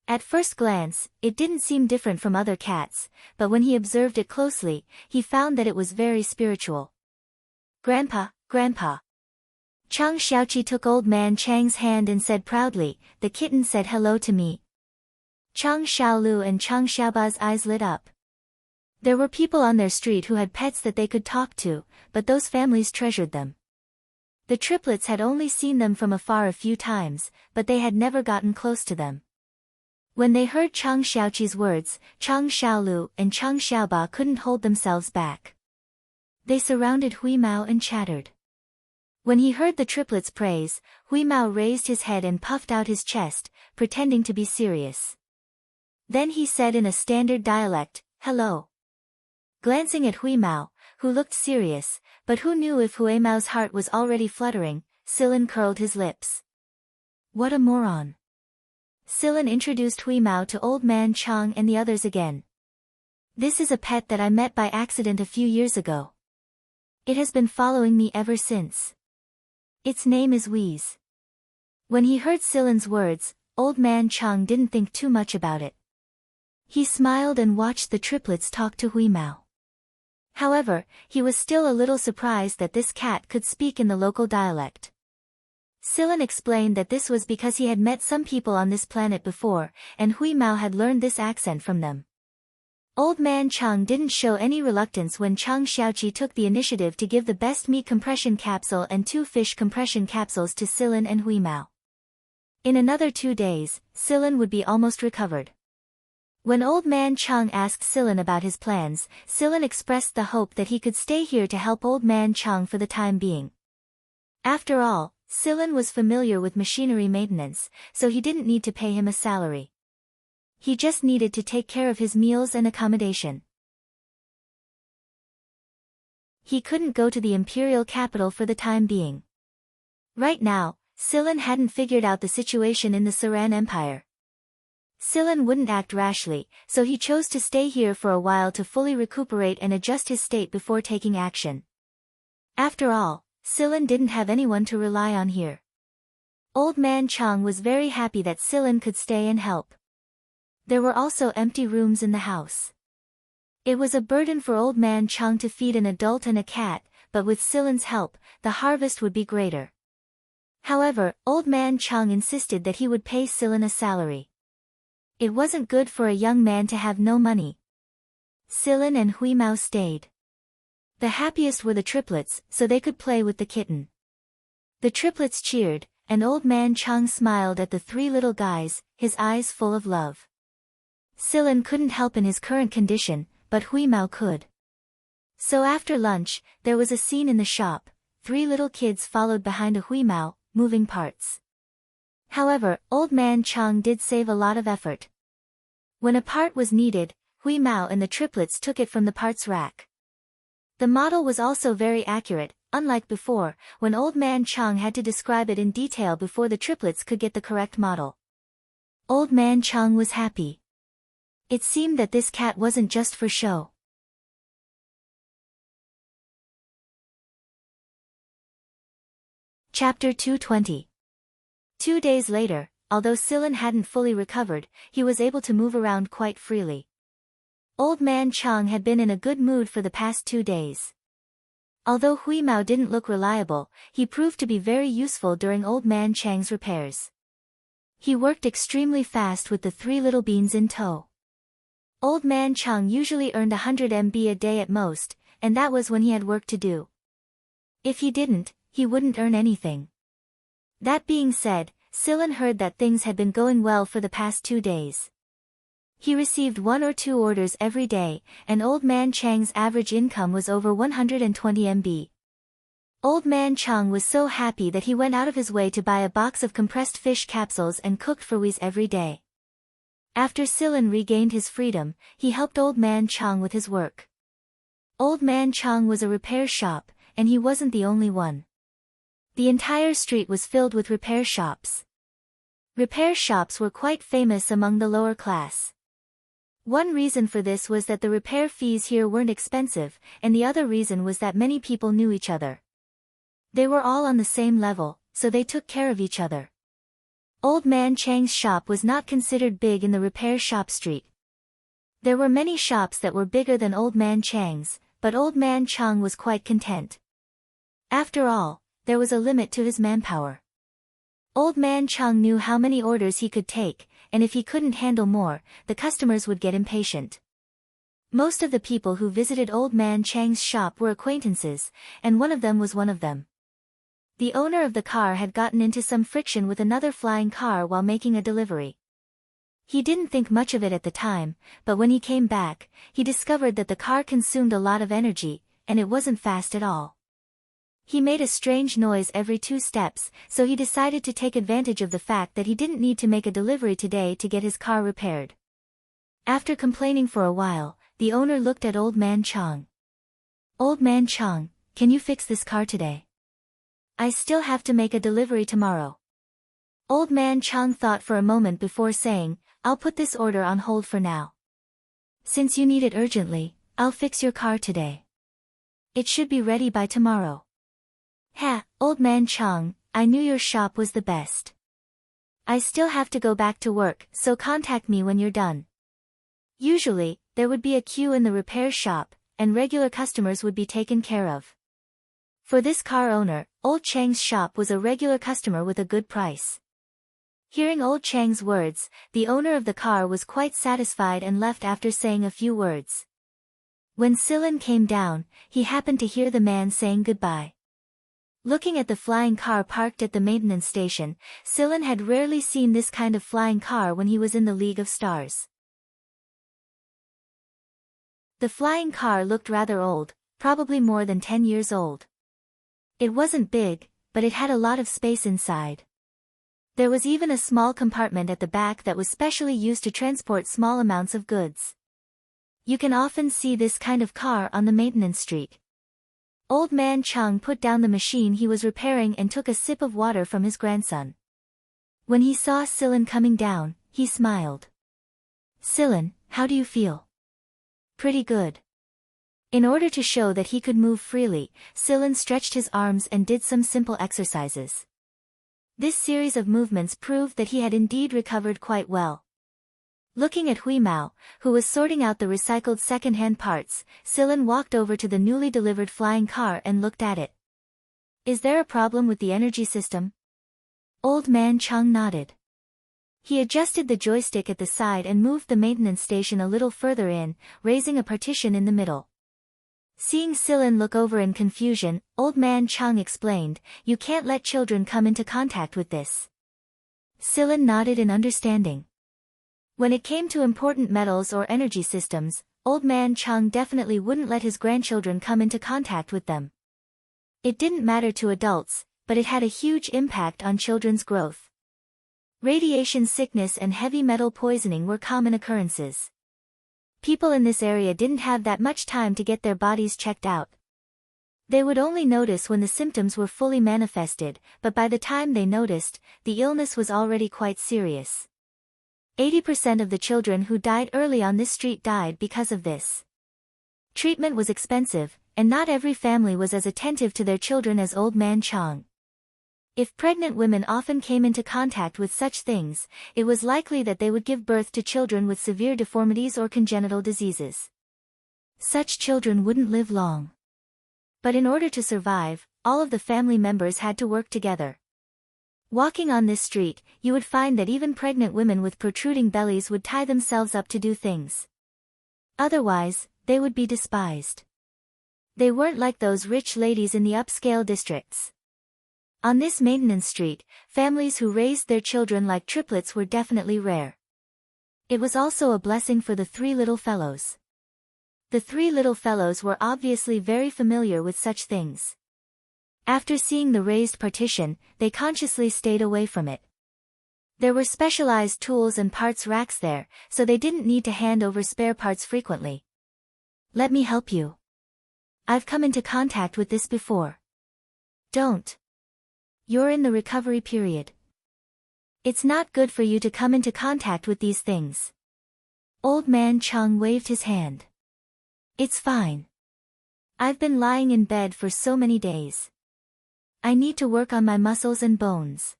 Speaker 1: At first glance, it didn't seem different from other cats, but when he observed it closely, he found that it was very spiritual. "Grandpa, Grandpa." Chang Xiaoqi took old man Chang's hand and said proudly, "The kitten said hello to me." Chang Xiaolu and Chang Xiaoba's eyes lit up. There were people on their street who had pets that they could talk to, but those families treasured them. The triplets had only seen them from afar a few times, but they had never gotten close to them. When they heard Chang Xiaoqi's words, Chang Xiaolu and Chang Xiaoba couldn't hold themselves back. They surrounded Hui Mao and chattered. When he heard the triplets' praise, Hui Mao raised his head and puffed out his chest, pretending to be serious. Then he said in a standard dialect, "Hello." Glancing at Hui Mao, who looked serious, but who knew if Hui Mao's heart was already fluttering, Silen curled his lips. What a moron. Silen introduced Hui Mao to Old Man Chang and the others again. This is a pet that I met by accident a few years ago. It has been following me ever since. Its name is Wheeze. When he heard Silen's words, Old Man Chang didn't think too much about it. He smiled and watched the triplets talk to Hui Mao. However, he was still a little surprised that this cat could speak in the local dialect. Silen explained that this was because he had met some people on this planet before, and Hui Mao had learned this accent from them. Old Man Chang didn't show any reluctance when Chang Xiaoqi took the initiative to give the best meat compression capsule and 2 fish compression capsules to Silen and Hui Mao. In another 2 days, Silen would be almost recovered. When Old Man Chang asked Silen about his plans, Silen expressed the hope that he could stay here to help Old Man Chang for the time being. After all, Silen was familiar with machinery maintenance, so he didn't need to pay him a salary. He just needed to take care of his meals and accommodation. He couldn't go to the imperial capital for the time being. Right now, Silen hadn't figured out the situation in the Saran Empire. Silen wouldn't act rashly, so he chose to stay here for a while to fully recuperate and adjust his state before taking action. After all, Silen didn't have anyone to rely on here. Old Man Chang was very happy that Silen could stay and help. There were also empty rooms in the house. It was a burden for Old Man Chang to feed an adult and a cat, but with Silen's help, the harvest would be greater. However, Old Man Chang insisted that he would pay Silen a salary. It wasn't good for a young man to have no money. Silen and Hui Mao stayed. The happiest were the triplets, so they could play with the kitten. The triplets cheered, and Old Man Chang smiled at the 3 little guys, his eyes full of love. Silen couldn't help in his current condition, but Hui Mao could. So after lunch, there was a scene in the shop. 3 little kids followed behind a Hui Mao, moving parts. However, Old Man Chang did save a lot of effort. When a part was needed, Hui Mao and the triplets took it from the parts rack. The model was also very accurate, unlike before, when Old Man Chang had to describe it in detail before the triplets could get the correct model. Old Man Chang was happy. It seemed that this cat wasn't just for show. Chapter 220. 2 days later, although Silen hadn't fully recovered, he was able to move around quite freely. Old Man Chang had been in a good mood for the past 2 days. Although Hui Mao didn't look reliable, he proved to be very useful during Old Man Chang's repairs. He worked extremely fast with the 3 little beans in tow. Old Man Chang usually earned 100 MB a day at most, and that was when he had work to do. If he didn't, he wouldn't earn anything. That being said, Silen heard that things had been going well for the past 2 days. He received 1 or 2 orders every day, and Old Man Chang's average income was over 120 MB. Old Man Chang was so happy that he went out of his way to buy a box of compressed fish capsules and cooked for Wheeze every day. After Silen regained his freedom, he helped Old Man Chang with his work. Old Man Chang was a repair shop, and he wasn't the only one. The entire street was filled with repair shops. Repair shops were quite famous among the lower class. One reason for this was that the repair fees here weren't expensive, and the other reason was that many people knew each other. They were all on the same level, so they took care of each other. Old Man Chang's shop was not considered big in the repair shop street. There were many shops that were bigger than Old Man Chang's, but Old Man Chang was quite content. After all, there was a limit to his manpower. Old Man Chang knew how many orders he could take, and if he couldn't handle more, the customers would get impatient. Most of the people who visited Old Man Chang's shop were acquaintances, and one of them was one of them. The owner of the car had gotten into some friction with another flying car while making a delivery. He didn't think much of it at the time, but when he came back, he discovered that the car consumed a lot of energy, and it wasn't fast at all. He made a strange noise every 2 steps, so he decided to take advantage of the fact that he didn't need to make a delivery today to get his car repaired. After complaining for a while, the owner looked at Old Man Chang. "Old Man Chang, can you fix this car today? I still have to make a delivery tomorrow." Old Man Chang thought for a moment before saying, "I'll put this order on hold for now. Since you need it urgently, I'll fix your car today. It should be ready by tomorrow." "Ha, Old Man Chang, I knew your shop was the best. I still have to go back to work, so contact me when you're done." Usually, there would be a queue in the repair shop, and regular customers would be taken care of. For this car owner, Old Chang's shop was a regular customer with a good price. Hearing Old Chang's words, the owner of the car was quite satisfied and left after saying a few words. When Silin came down, he happened to hear the man saying goodbye. Looking at the flying car parked at the maintenance station, Silin had rarely seen this kind of flying car when he was in the League of Stars. The flying car looked rather old, probably more than 10 years old. It wasn't big, but it had a lot of space inside. There was even a small compartment at the back that was specially used to transport small amounts of goods. You can often see this kind of car on the maintenance street. Old Man Chang put down the machine he was repairing and took a sip of water from his grandson. When he saw Silin coming down, he smiled. "Silin, how do you feel?" "Pretty good." In order to show that he could move freely, Silin stretched his arms and did some simple exercises. This series of movements proved that he had indeed recovered quite well. Looking at Hui Mao, who was sorting out the recycled second-hand parts, Silin walked over to the newly delivered flying car and looked at it. "Is there a problem with the energy system?" Old Man Chang nodded. He adjusted the joystick at the side and moved the maintenance station a little further in, raising a partition in the middle. Seeing Silin look over in confusion, Old Man Chang explained, "You can't let children come into contact with this." Silin nodded in understanding. When it came to important metals or energy systems, Old Man Chang definitely wouldn't let his grandchildren come into contact with them. It didn't matter to adults, but it had a huge impact on children's growth. Radiation sickness and heavy metal poisoning were common occurrences. People in this area didn't have that much time to get their bodies checked out. They would only notice when the symptoms were fully manifested, but by the time they noticed, the illness was already quite serious. 80% of the children who died early on this street died because of this. Treatment was expensive, and not every family was as attentive to their children as Old Man Chang. If pregnant women often came into contact with such things, it was likely that they would give birth to children with severe deformities or congenital diseases. Such children wouldn't live long. But in order to survive, all of the family members had to work together. Walking on this street, you would find that even pregnant women with protruding bellies would tie themselves up to do things. Otherwise, they would be despised. They weren't like those rich ladies in the upscale districts. On this maintenance street, families who raised their children like triplets were definitely rare. It was also a blessing for the 3 little fellows. The 3 little fellows were obviously very familiar with such things. After seeing the raised partition, they consciously stayed away from it. There were specialized tools and parts racks there, so they didn't need to hand over spare parts frequently. "Let me help you. I've come into contact with this before." "Don't. You're in the recovery period. It's not good for you to come into contact with these things." Old Man Chang waved his hand. "It's fine. I've been lying in bed for so many days. I need to work on my muscles and bones."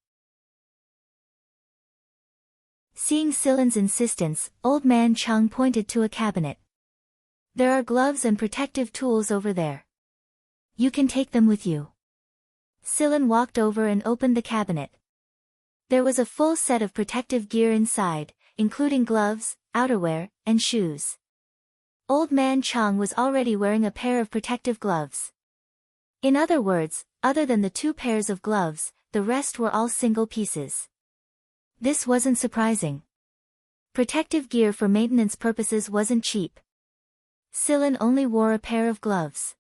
Speaker 1: Seeing Silin's insistence, Old Man Chang pointed to a cabinet. "There are gloves and protective tools over there. You can take them with you." Silin walked over and opened the cabinet. There was a full set of protective gear inside, including gloves, outerwear, and shoes. Old Man Chang was already wearing a pair of protective gloves. In other words, other than the 2 pairs of gloves, the rest were all single pieces. This wasn't surprising. Protective gear for maintenance purposes wasn't cheap. Silen only wore a pair of gloves.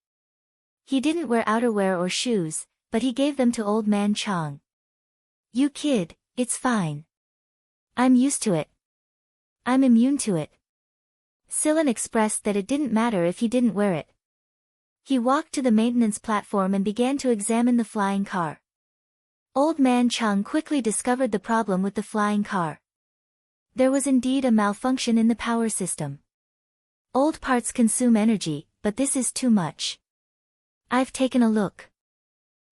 Speaker 1: He didn't wear outerwear or shoes, but he gave them to Old Man Chang. "You kid, it's fine. I'm used to it. I'm immune to it." Silen expressed that it didn't matter if he didn't wear it. He walked to the maintenance platform and began to examine the flying car. Old Man Chang quickly discovered the problem with the flying car. There was indeed a malfunction in the power system. Old parts consume energy, but this is too much. I've taken a look.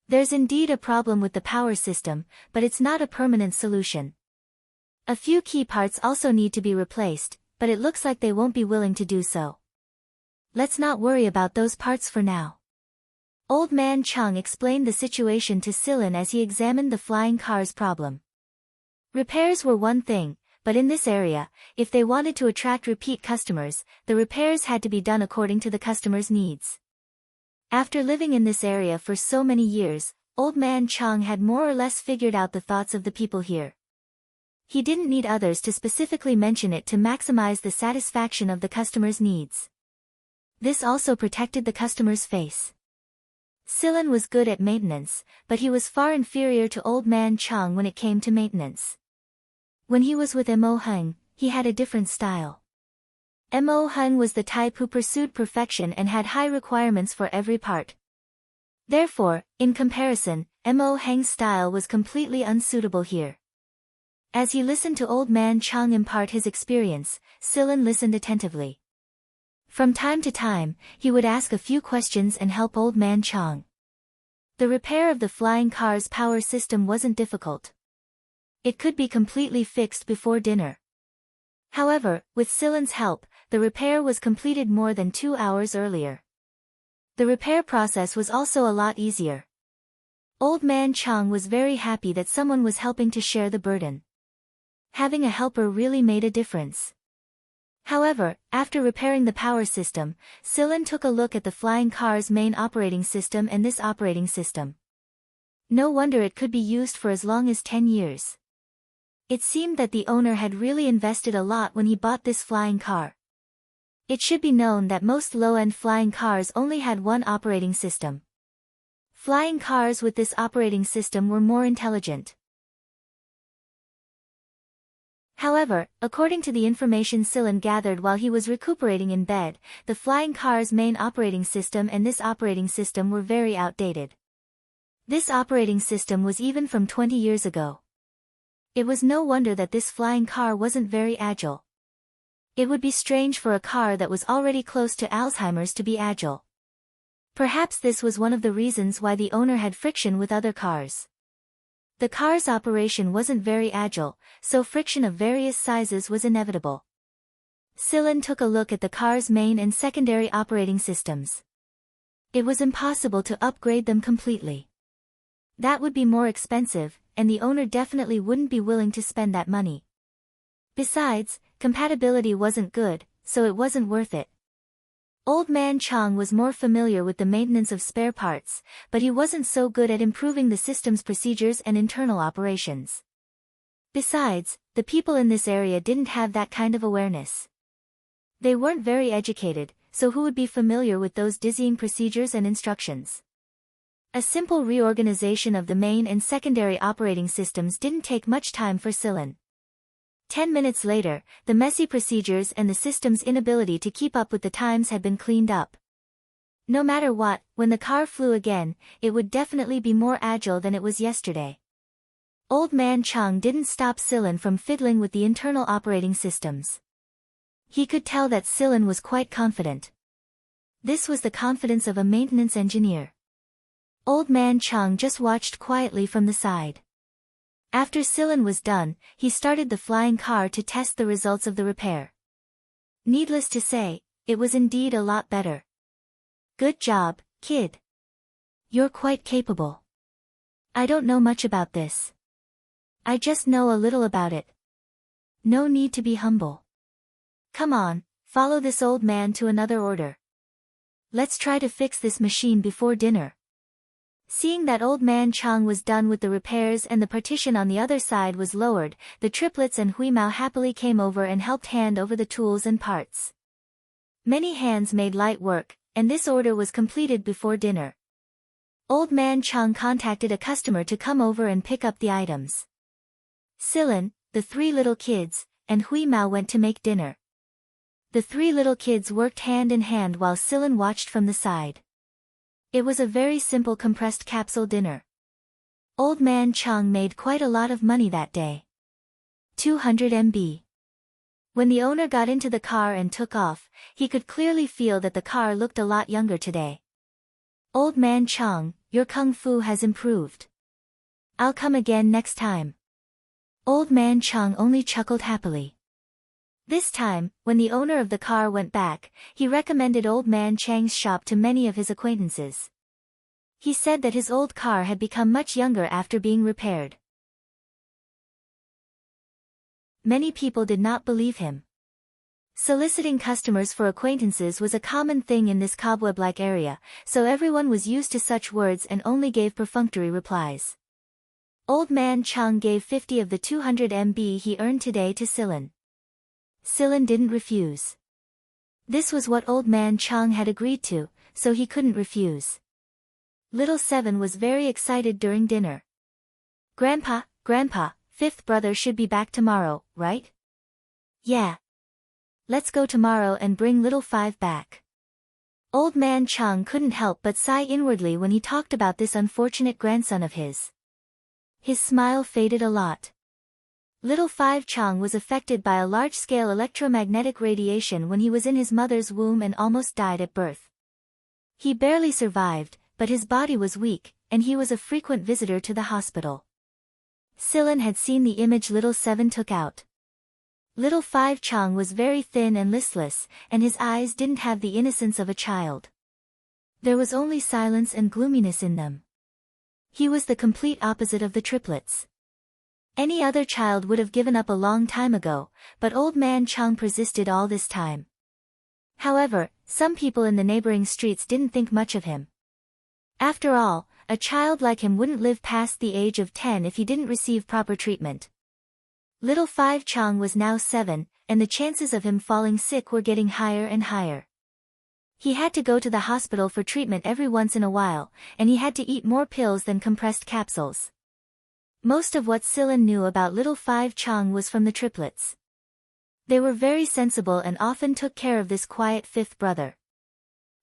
Speaker 1: There's indeed a problem with the power system, but it's not a permanent solution. A few key parts also need to be replaced, but it looks like they won't be willing to do so. Let's not worry about those parts for now. Old Man Chang explained the situation to Silen as he examined the flying car's problem. Repairs were one thing, but in this area, if they wanted to attract repeat customers, the repairs had to be done according to the customer's needs. After living in this area for so many years, Old Man Chang had more or less figured out the thoughts of the people here. He didn't need others to specifically mention it to maximize the satisfaction of the customer's needs. This also protected the customer's face. Silen was good at maintenance, but he was far inferior to Old Man Chang when it came to maintenance. When he was with Mo Hung, he had a different style. Mo Hung was the type who pursued perfection and had high requirements for every part. Therefore, in comparison, Mo Hung's style was completely unsuitable here. As he listened to Old Man Chang impart his experience, Silen listened attentively. From time to time, he would ask a few questions and help Old Man Chang. The repair of the flying car's power system wasn't difficult. It could be completely fixed before dinner. However, with Silen's help, the repair was completed more than 2 hours earlier. The repair process was also a lot easier. Old Man Chang was very happy that someone was helping to share the burden. Having a helper really made a difference. However, after repairing the power system, Silen took a look at the flying car's main operating system and this operating system. No wonder it could be used for as long as 10 years. It seemed that the owner had really invested a lot when he bought this flying car. It should be known that most low-end flying cars only had one operating system. Flying cars with this operating system were more intelligent. However, according to the information Silen gathered while he was recuperating in bed, the flying car's main operating system and this operating system were very outdated. This operating system was even from 20 years ago. It was no wonder that this flying car wasn't very agile. It would be strange for a car that was already close to Alzheimer's to be agile. Perhaps this was one of the reasons why the owner had friction with other cars. The car's operation wasn't very agile, so friction of various sizes was inevitable. Silen took a look at the car's main and secondary operating systems. It was impossible to upgrade them completely. That would be more expensive, and the owner definitely wouldn't be willing to spend that money. Besides, compatibility wasn't good, so it wasn't worth it. Old Man Chang was more familiar with the maintenance of spare parts, but he wasn't so good at improving the system's procedures and internal operations. Besides, the people in this area didn't have that kind of awareness. They weren't very educated, so who would be familiar with those dizzying procedures and instructions? A simple reorganization of the main and secondary operating systems didn't take much time for Silen. 10 minutes later, the messy procedures and the system's inability to keep up with the times had been cleaned up. No matter what, when the car flew again, it would definitely be more agile than it was yesterday. Old Man Chang didn't stop Silen from fiddling with the internal operating systems. He could tell that Silen was quite confident. This was the confidence of a maintenance engineer. Old Man Chang just watched quietly from the side. After Silen was done, he started the flying car to test the results of the repair. Needless to say, it was indeed a lot better. Good job, kid. You're quite capable. I don't know much about this. I just know a little about it. No need to be humble. Come on, follow this old man to another order. Let's try to fix this machine before dinner. Seeing that old man Chang was done with the repairs and the partition on the other side was lowered, the triplets and Hui Mao happily came over and helped hand over the tools and parts. Many hands made light work, and this order was completed before dinner. Old man Chang contacted a customer to come over and pick up the items. Silin, the three little kids, and Hui Mao went to make dinner. The three little kids worked hand in hand while Silin watched from the side. It was a very simple compressed capsule dinner. Old man Chang made quite a lot of money that day. 200 MB. When the owner got into the car and took off, he could clearly feel that the car looked a lot younger today. Old man Chang, your kung fu has improved. I'll come again next time. Old man Chang only chuckled happily. This time, when the owner of the car went back, he recommended old man Chang's shop to many of his acquaintances. He said that his old car had become much younger after being repaired. Many people did not believe him. Soliciting customers for acquaintances was a common thing in this cobweb-like area, so everyone was used to such words and only gave perfunctory replies. Old man Chang gave 50 of the 200 MB he earned today to Silin. Silin didn't refuse. This was what old man Chang had agreed to, so he couldn't refuse. Little Seven was very excited during dinner. Grandpa, fifth brother should be back tomorrow, right? Yeah. Let's go tomorrow and bring little Five back. Old man Chang couldn't help but sigh inwardly when he talked about this unfortunate grandson of his. His smile faded a lot. Little Five Chang was affected by a large-scale electromagnetic radiation when he was in his mother's womb and almost died at birth. He barely survived, but his body was weak, and he was a frequent visitor to the hospital. Silin had seen the image little Seven took out. Little Five Chang was very thin and listless, and his eyes didn't have the innocence of a child. There was only silence and gloominess in them. He was the complete opposite of the triplets. Any other child would have given up a long time ago, but old man Chang persisted all this time. However, some people in the neighboring streets didn't think much of him. After all, a child like him wouldn't live past the age of 10 if he didn't receive proper treatment. Little Five Chang was now 7, and the chances of him falling sick were getting higher and higher. He had to go to the hospital for treatment every once in a while, and he had to eat more pills than compressed capsules. Most of what Silin knew about little Five Chang was from the triplets. They were very sensible and often took care of this quiet fifth brother.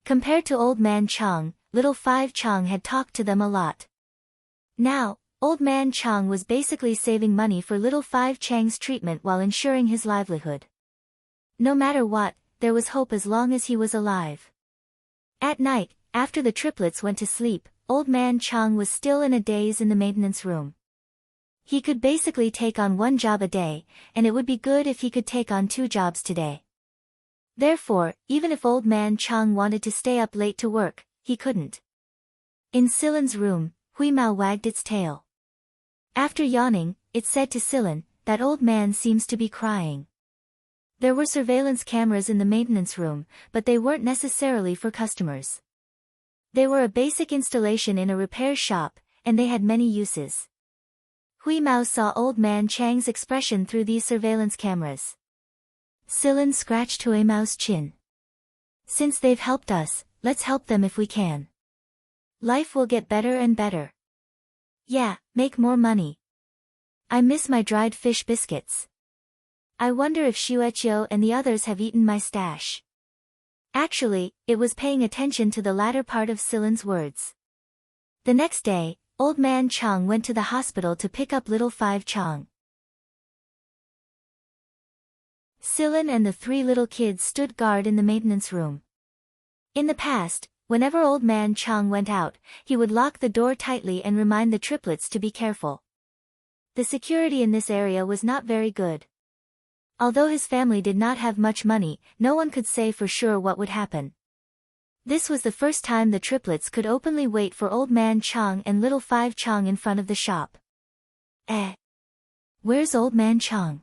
Speaker 1: Compared to old man Chang, little Five Chang had talked to them a lot. Now, old man Chang was basically saving money for little Five Chang's treatment while ensuring his livelihood. No matter what, there was hope as long as he was alive. At night, after the triplets went to sleep, old man Chang was still in a daze in the maintenance room. He could basically take on one job a day, and it would be good if he could take on 2 jobs today. Therefore, even if old man Chang wanted to stay up late to work, he couldn't. In Silin's room, Hui Mao wagged its tail. After yawning, it said to Silin, "That old man seems to be crying." There were surveillance cameras in the maintenance room, but they weren't necessarily for customers. They were a basic installation in a repair shop, and they had many uses. Hui Mao saw old man Chang's expression through these surveillance cameras. Silin scratched Hui Mao's chin. "Since they've helped us, let's help them if we can. Life will get better and better. Yeah, make more money. I miss my dried fish biscuits. I wonder if Shueqiu and the others have eaten my stash." Actually, it was paying attention to the latter part of Silin's words. The next day, old man Chang went to the hospital to pick up little Five Chang. Silin and the 3 little kids stood guard in the maintenance room. In the past, whenever old man Chang went out, he would lock the door tightly and remind the triplets to be careful. The security in this area was not very good. Although his family did not have much money, no one could say for sure what would happen. This was the first time the triplets could openly wait for old man Chang and little Five Chang in front of the shop. Where's old man Chang?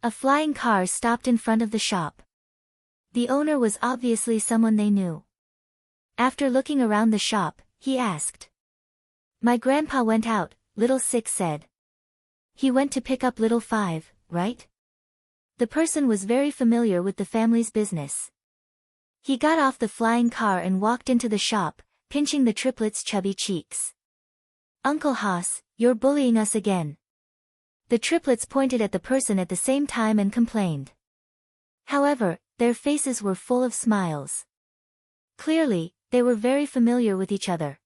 Speaker 1: A flying car stopped in front of the shop. The owner was obviously someone they knew. After looking around the shop, he asked. "My grandpa went out," little 6 said. "He went to pick up little 5, right?" The person was very familiar with the family's business. He got off the flying car and walked into the shop, pinching the triplets' chubby cheeks. "Uncle Haas, you're bullying us again." The triplets pointed at the person at the same time and complained. However, their faces were full of smiles. Clearly, they were very familiar with each other.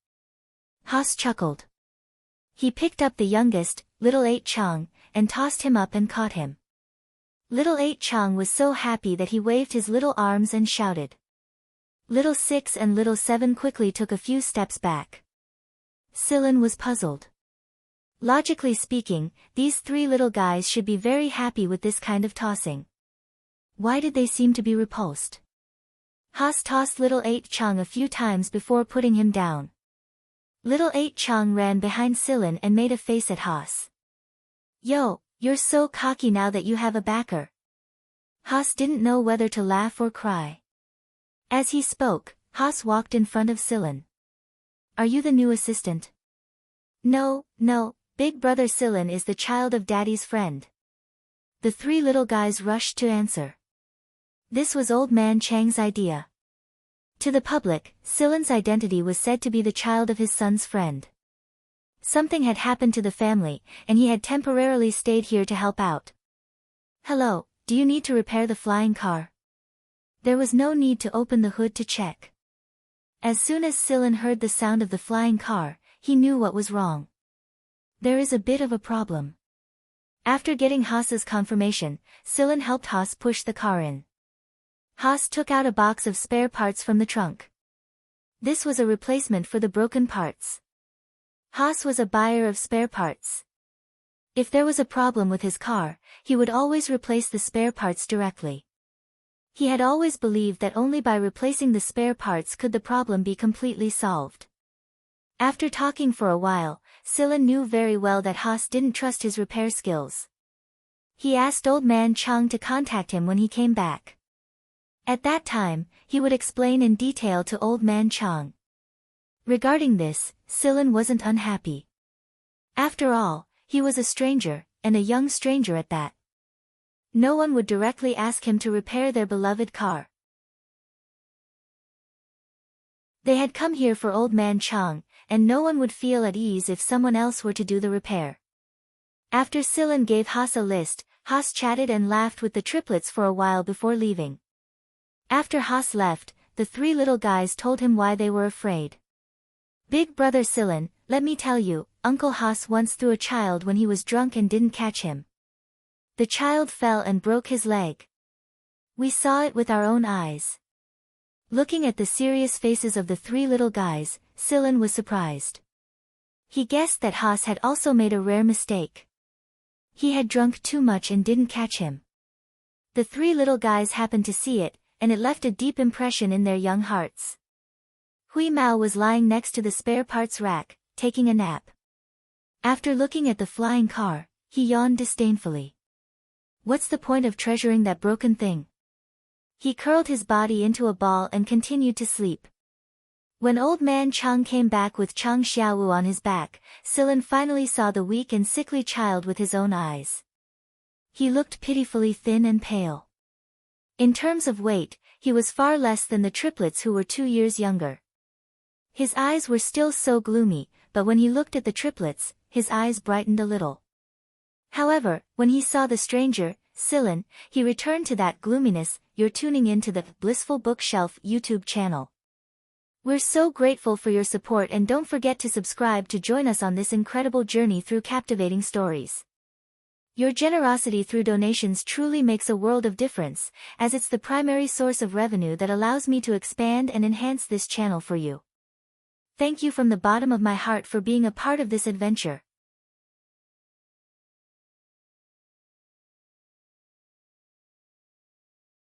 Speaker 1: Haas chuckled. He picked up the youngest, little 8 Chang, and tossed him up and caught him. Little 8 Chang was so happy that he waved his little arms and shouted. Little 6 and little 7 quickly took a few steps back. Silen was puzzled. Logically speaking, these 3 little guys should be very happy with this kind of tossing. Why did they seem to be repulsed? Haas tossed little 8 Chang a few times before putting him down. Little 8 Chang ran behind Silen and made a face at Haas. "Yo, you're so cocky now that you have a backer." Haas didn't know whether to laugh or cry. As he spoke, Haas walked in front of Silen. "Are you the new assistant?" No, big brother Silen is the child of daddy's friend." The 3 little guys rushed to answer. This was Old Man Chang's idea. To the public, Silen's identity was said to be the child of his son's friend. Something had happened to the family, and he had temporarily stayed here to help out. "Hello, do you need to repair the flying car?" There was no need to open the hood to check. As soon as Silen heard the sound of the flying car, he knew what was wrong. There is a bit of a problem. After getting Haas's confirmation, Silen helped Haas push the car in. Haas took out a box of spare parts from the trunk. This was a replacement for the broken parts. Haas was a buyer of spare parts. If there was a problem with his car, he would always replace the spare parts directly. He had always believed that only by replacing the spare parts could the problem be completely solved. After talking for a while, Silen knew very well that Haas didn't trust his repair skills. He asked Old Man Chang to contact him when he came back. At that time, he would explain in detail to Old Man Chang. Regarding this, Silen wasn't unhappy. After all, he was a stranger, and a young stranger at that. No one would directly ask him to repair their beloved car. They had come here for Old Man Chang, and no one would feel at ease if someone else were to do the repair. After Silen gave Haas a list, Haas chatted and laughed with the triplets for a while before leaving. After Haas left, the 3 little guys told him why they were afraid. "Big brother Silen, let me tell you, Uncle Haas once threw a child when he was drunk and didn't catch him. The child fell and broke his leg. We saw it with our own eyes." Looking at the serious faces of the 3 little guys, Silen was surprised. He guessed that Haas had also made a rare mistake. He had drunk too much and didn't catch him. The 3 little guys happened to see it, and it left a deep impression in their young hearts. Hui Mao was lying next to the spare parts rack, taking a nap. After looking at the flying car, he yawned disdainfully. What's the point of treasuring that broken thing? He curled his body into a ball and continued to sleep. When Old Man Chang came back with Chang Xiaowu on his back, Silen finally saw the weak and sickly child with his own eyes. He looked pitifully thin and pale. In terms of weight, he was far less than the triplets who were 2 years younger. His eyes were still so gloomy, but when he looked at the triplets, his eyes brightened a little. However, when he saw the stranger, Silen, he returned to that gloominess. You're tuning in to the Blissful Bookshelf YouTube channel. We're so grateful for your support, and don't forget to subscribe to join us on this incredible journey through captivating stories. Your generosity through donations truly makes a world of difference, as it's the primary source of revenue that allows me to expand and enhance this channel for you. Thank you from the bottom of my heart for being a part of this adventure.